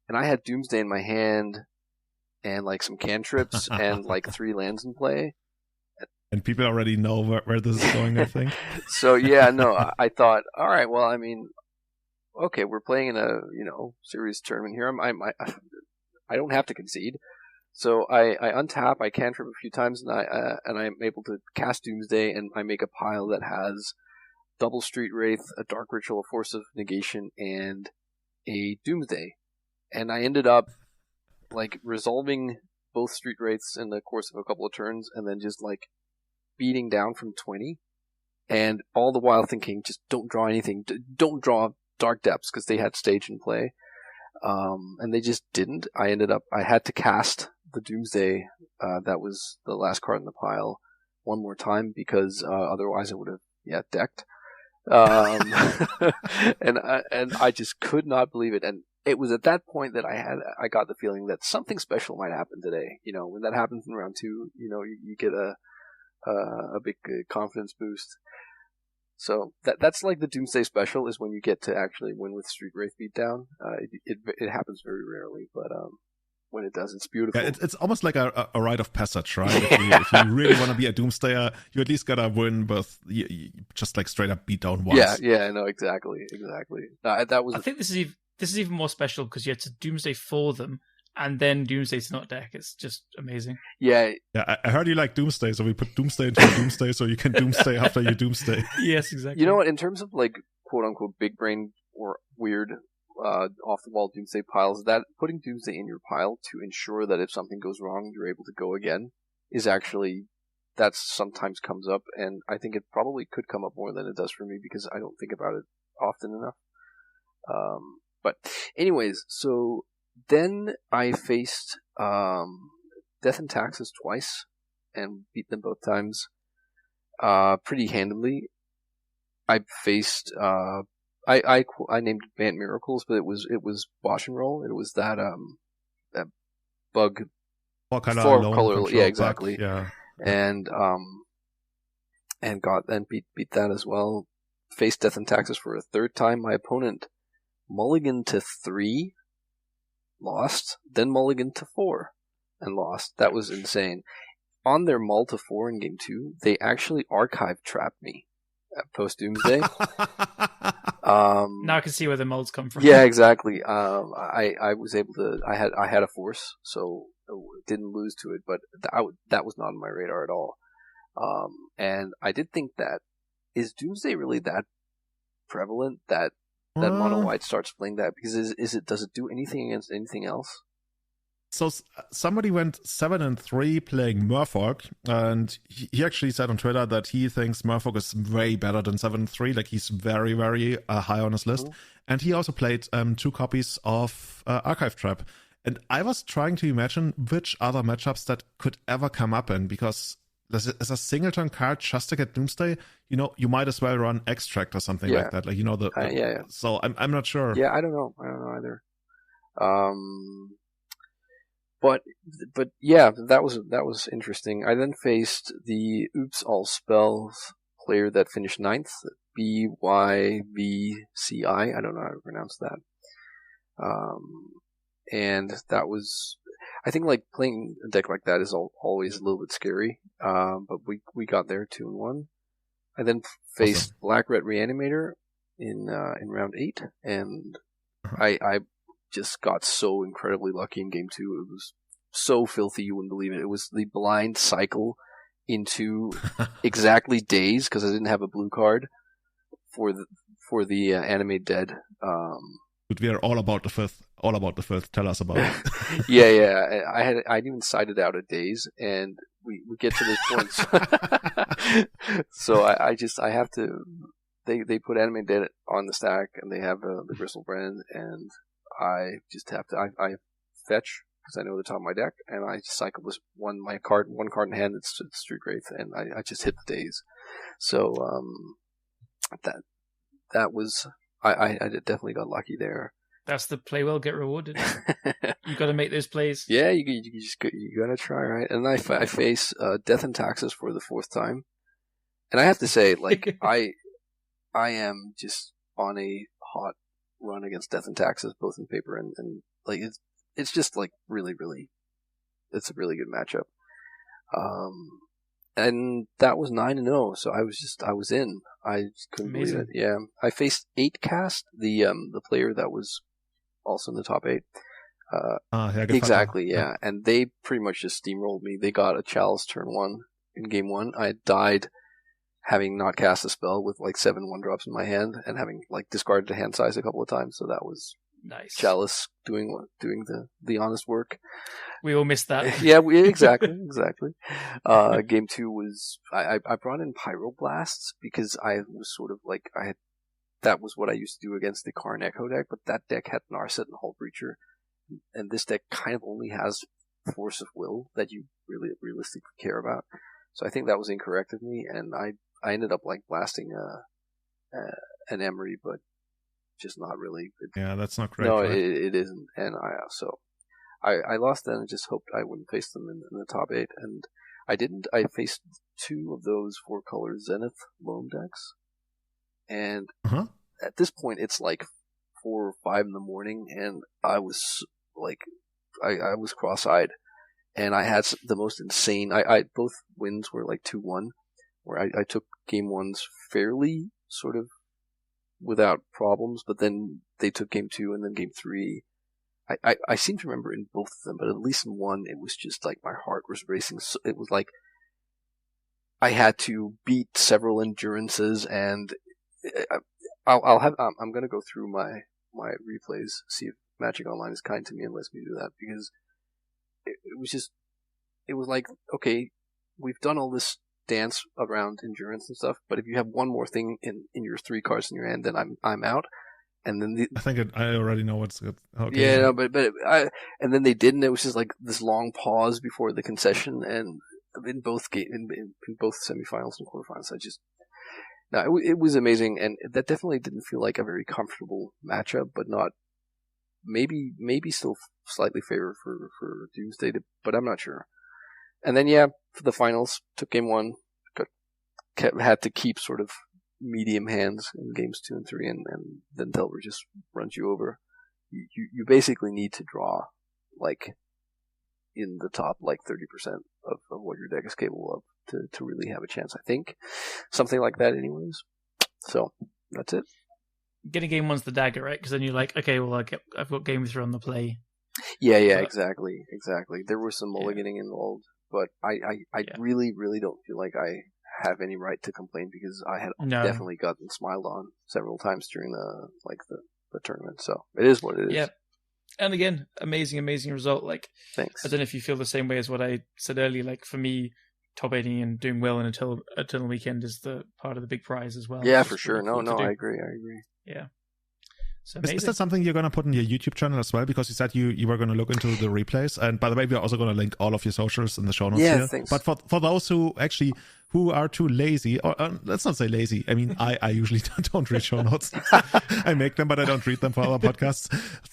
And I had Doomsday in my hand, and like some cantrips, and like 3 lands in play. And people already know where this is going, I think. So yeah, no, I thought, all right, well, I mean, okay, we're playing in a serious tournament here. I don't have to concede. So I untap, I cantrip a few times, and I'm able to cast Doomsday, and I make a pile that has double Street Wraith, a Dark Ritual, a Force of Negation, and a Doomsday. And I ended up like resolving both Street Wraiths in the course of a couple of turns, and then just like beating down from 20, and all the while thinking, just don't draw anything, don't draw Dark Depths, because they had stage in play, and they just didn't. I had to cast the Doomsday, that was the last card in the pile, one more time, because otherwise I would have decked. And I just could not believe it. And it was at that point that I got the feeling that something special might happen today. When that happens in round 2, you get a big confidence boost. So that's like the Doomsday special is when you get to actually win with Street Wraith beatdown. It happens very rarely, but when it does, it's beautiful. Yeah, it's almost like a rite of passage, right? If you really want to be a Doomsdayer, you at least gotta win with just like straight up beat down once. Yeah, no, exactly. That was. I think this is even more special because you had to Doomsday for them, and then Doomsday to not deck. It's just amazing. Yeah. I heard you like Doomsday, so we put Doomsday into Doomsday, so you can Doomsday after you Doomsday. Yes, exactly. You know what? In terms of like quote unquote big brain or weird off the wall Doomsday piles, that putting Doomsday in your pile to ensure that if something goes wrong, you're able to go again is actually that sometimes comes up, and I think it probably could come up more than it does for me because I don't think about it often enough. But anyways, so then I faced Death and Taxes twice and beat them both times pretty handily. I faced I named Bant Miracles, but it was Wash and Roll. It was that bug Four color, yeah, exactly. Bug, yeah. And beat that as well. Faced Death and Taxes for a third time. My opponent mulligan to 3, lost, then mulligan to 4, and lost. That was insane. On their mull to 4 in game 2, they actually archive trapped me at post Doomsday. Now I can see where the molds come from. Yeah, exactly. I was able to. I had a force, so didn't lose to it, but that was not on my radar at all. And I did think that is Doomsday really that prevalent that mono white starts playing that, because does it do anything against anything else? So somebody went 7-3 playing Merfolk, and he actually said on Twitter that he thinks Merfolk is way better than 7-3. Like, he's very, very high on his list. And he also played 2 copies of Archive Trap. And I was trying to imagine which other matchups that could ever come up in, because as a singleton card just to get Doomsday, you might as well run Extract or something like that. Like, yeah. So I'm not sure. Yeah, I don't know either. But yeah, that was interesting. I then faced the Oops All Spells player that finished 9th, BYVCI. I don't know how to pronounce that. And that was, I think, like, playing a deck like that is always a little bit scary. But we got there 2-1. I then faced Black Red Reanimator in round 8, and I just got so incredibly lucky in game 2. It was so filthy you wouldn't believe it. It was the blind cycle into exactly days, because I didn't have a blue card for the Animate Dead. But we are all about the fifth. Tell us about it. Yeah. I'd even sided out at days, and we get to this point. So I have to. They put Animate Dead on the stack, and they have the Bristlebrand, and I just have to. I fetch, because I know the top of my deck, and I just cycle this one card in hand. It's Street Wraith, and I just hit the days. So that was I definitely got lucky there. That's the play well, get rewarded. You got to make those plays. Yeah, you gotta try, right? And I face Death and Taxes for the 4th time, and I have to say, like, I am just on a hot run against Death and Taxes, both in paper and like it's just like really, it's a really good matchup. And that was 9-0, so I was in. I just couldn't believe it. Yeah, I faced 8cast, the player that was also in the top 8. Exactly, yeah. And they pretty much just steamrolled me. They got a Chalice turn 1 in game 1. I died having not cast a spell with like 7 1-drops in my hand, and having like discarded a hand size a couple of times. So that was nice. Chalice doing the honest work. We all missed that. Yeah, exactly. Game 2 was I brought in Pyroblasts because I was sort of like that was what I used to do against the Karn Echo deck, but that deck had Narset and Hull Breacher, and this deck kind of only has Force of Will that you really realistically care about. So I think that was incorrect of me, and I ended up like blasting an Emery, but just not really. Yeah, that's not great. No, right? it isn't, and I lost then and just hoped I wouldn't face them in the top 8, and I didn't. I faced 2 of those 4-color Zenith Loam decks, and Uh-huh. at this point it's like 4 or 5 in the morning, and I was like, I was cross-eyed, and I had the most insane. I both wins were like 2-1, where I took game ones fairly sort of without problems, but then they took game 2 and then game 3. I seem to remember in both of them, but at least in one, it was just like my heart was racing. So it was like I had to beat several endurances, and I'm gonna go through my replays, see if Magic Online is kind to me and lets me do that, because it was like, okay, we've done all this dance around endurance and stuff, but if you have one more thing in your 3 cards in your hand, then I'm out. And then I think I already know what's good. Okay. Yeah, no, but and then they didn't. It was just like this long pause before the concession, and in both in both semifinals and quarterfinals, it was amazing, and that definitely didn't feel like a very comfortable matchup, but not maybe still slightly favored for Doomsday, but I'm not sure. And then for the finals, took game 1, had to keep sort of medium hands in games 2 and 3, and then Delver just runs you over. You basically need to draw like in the top like 30% of what your deck is capable of to really have a chance. I think something like that, anyways. So that's it. Getting game 1's the dagger, right? Because then you're like, okay, well, I've got game 3 on the play. Yeah, exactly. There was some mulliganing involved, but I really don't feel like I have any right to complain, because I had definitely gotten smiled on several times during the tournament. So it is what it is. Yeah. And again, amazing result. Like, thanks. I don't know if you feel the same way as what I said earlier. Like, for me, top 80 and doing well in Eternal Weekend is the part of the big prize as well. Yeah, for sure. No, I agree. Yeah. So is that something you're going to put in your YouTube channel as well? Because you said you were going to look into the replays. And by the way, we're also going to link all of your socials in the show notes here. Thanks. But for those who are too lazy, or let's not say lazy. I mean, I usually don't read show notes. I make them, but I don't read them for other podcasts.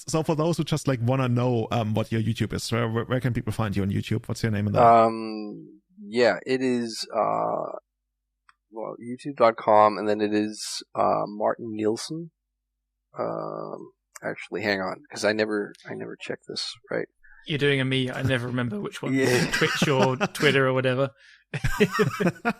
So for those who just like want to know what your YouTube is, where can people find you on YouTube? What's your name in there? It is youtube.com, and then it is Martin Nielsen. Actually, hang on, because I never checked this right. You're doing a me. I never remember which one. Yeah. Twitch or Twitter or whatever.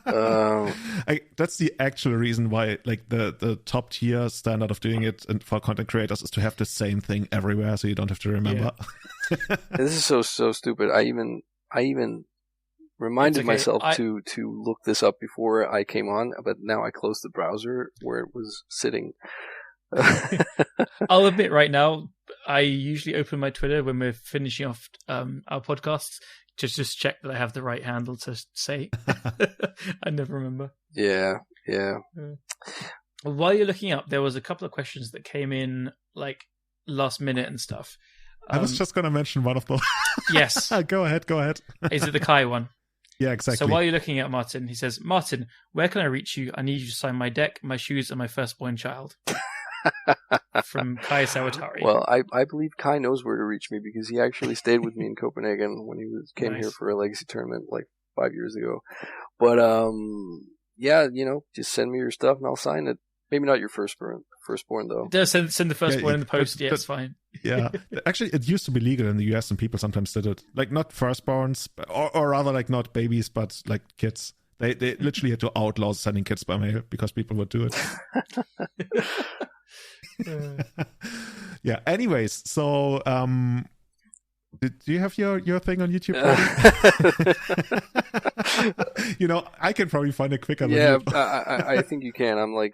That's the actual reason why, like, the top tier standard of doing it and for content creators is to have the same thing everywhere, so you don't have to remember. Yeah. This is so stupid. I even reminded myself to look this up before I came on, but now I closed the browser where it was sitting. I'll admit right now, I usually open my Twitter when we're finishing off our podcasts to just check that I have the right handle to say. I never remember. Yeah. While you're looking up, there was a couple of questions that came in like last minute and stuff. I was just going to mention one of those. Yes. Go ahead. Is it the Kai one? Yeah, exactly. So while you're looking at Martin, he says, Martin, where can I reach you? I need you to sign my deck, my shoes, and my firstborn child. From Kai Sawatari. Well, I believe Kai knows where to reach me, because he actually stayed with me in Copenhagen when he came here for a legacy tournament like 5 years ago. But just send me your stuff and I'll sign it. Maybe not your firstborn though. Send the firstborn in the post. It's fine. Yeah, actually, it used to be legal in the US, and people sometimes did it. Like, not firstborns, or rather, like, not babies, but like kids. They literally had to outlaw sending kids by mail because people would do it. Yeah. Anyways, so do you have your thing on YouTube? I can probably find it quicker. Yeah, I think you can. I'm a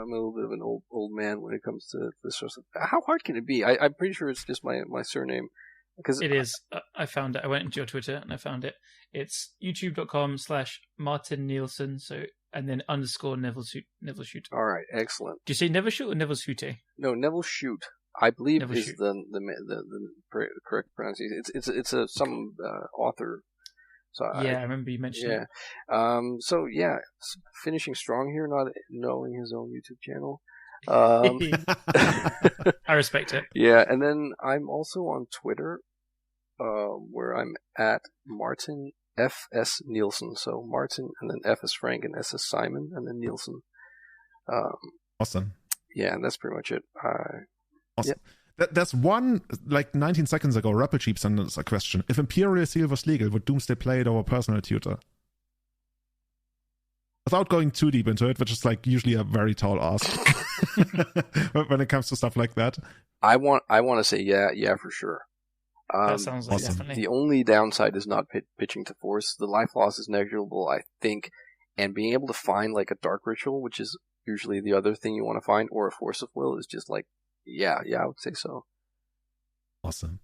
little bit of an old man when it comes to this sort of stuff. How hard can it be? I'm pretty sure it's just my surname. Because it is. I found it. I went into your Twitter and I found it. It's youtube.com/Martin Nielsen. So, and then _Nevilshute. All right, excellent. Do you say Nevilshute or Nevilshute? No, Nevilshute. I believe is the correct pronunciation. It's some author. So I remember you mentioned it. Finishing strong here, not knowing his own YouTube channel. I respect it. Yeah, and then I'm also on Twitter, where I'm at Martin F.S. Nielsen. So Martin, and then F as Frank, and S as Simon, and then Nielsen. Awesome. Yeah, and that's pretty much it. Awesome. There's one, 19 seconds ago, Rapple Cheap sent us a question. If Imperial Seal was legal, would Doomsday play it over personal tutor? Without going too deep into it, which is usually a very tall ask when it comes to stuff like that. I want to say yeah, for sure. That sounds like awesome. definitely. The only downside is not pitching to force. The life loss is negligible, I think, and being able to find a dark ritual, which is usually the other thing you want to find, or a force of will, is just yeah, I would say so. Awesome.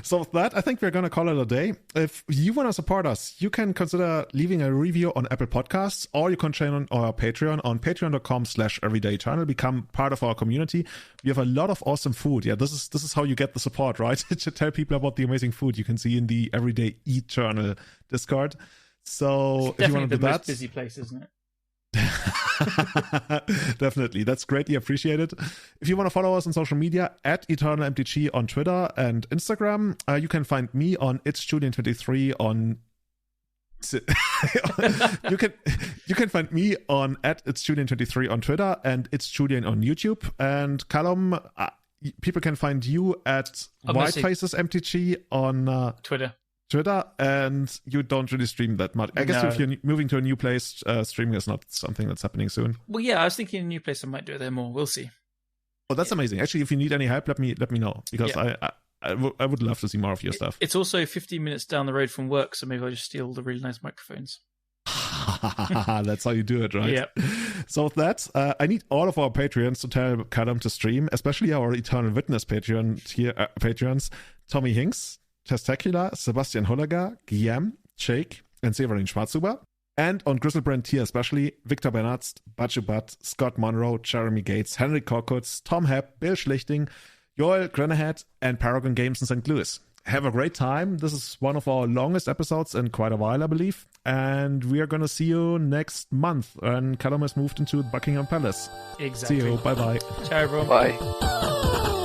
So with that, I think we're going to call it a day. If you want to support us, you can consider leaving a review on Apple Podcasts, or you can join on our Patreon on patreon.com/everydayeternal. Become part of our community. We have a lot of awesome food. Yeah, this is how you get the support, right? To tell people about the amazing food you can see in the Everyday Eternal Discord. So It's if you want to do that, most busy place, isn't it? definitely, that's greatly appreciated. If you want to follow us on social media, at EternalMTG on Twitter and Instagram, you can find me on itsjulian23 on you can find me on at itsjulian23 on Twitter and it's Julian on YouTube. And Callum, people can find you at WhiteFacesMTG on Twitter, and you don't really stream that much. I guess if you're moving to a new place, streaming is not something that's happening soon. Well, yeah, I was thinking a new place, I might do it there more. We'll see. Oh, that's amazing. Actually, if you need any help, let me know, because I would love to see more of your stuff. It's also 15 minutes down the road from work, so maybe I'll just steal the really nice microphones. That's how you do it, right? Yeah. So with that, I need all of our Patreons to tell Callum to stream, especially our Eternal Witness Patreons, Tommy Hinks, Testacular, Sebastian Holliger, Guillaume, Jake, and Severin Schwarzhuber. And on Grizzlebrand tier especially, Victor Bernatz, Bachu Butt, Scott Monroe, Jeremy Gates, Henry Korkutz, Tom Hepp, Bill Schlichting, Joel Grenahead, and Paragon Games in St. Louis. Have a great time. This is one of our longest episodes in quite a while, I believe. And we are going to see you next month when Callum has moved into Buckingham Palace. Exactly. See you. Bye-bye. Ciao, everyone. Bye.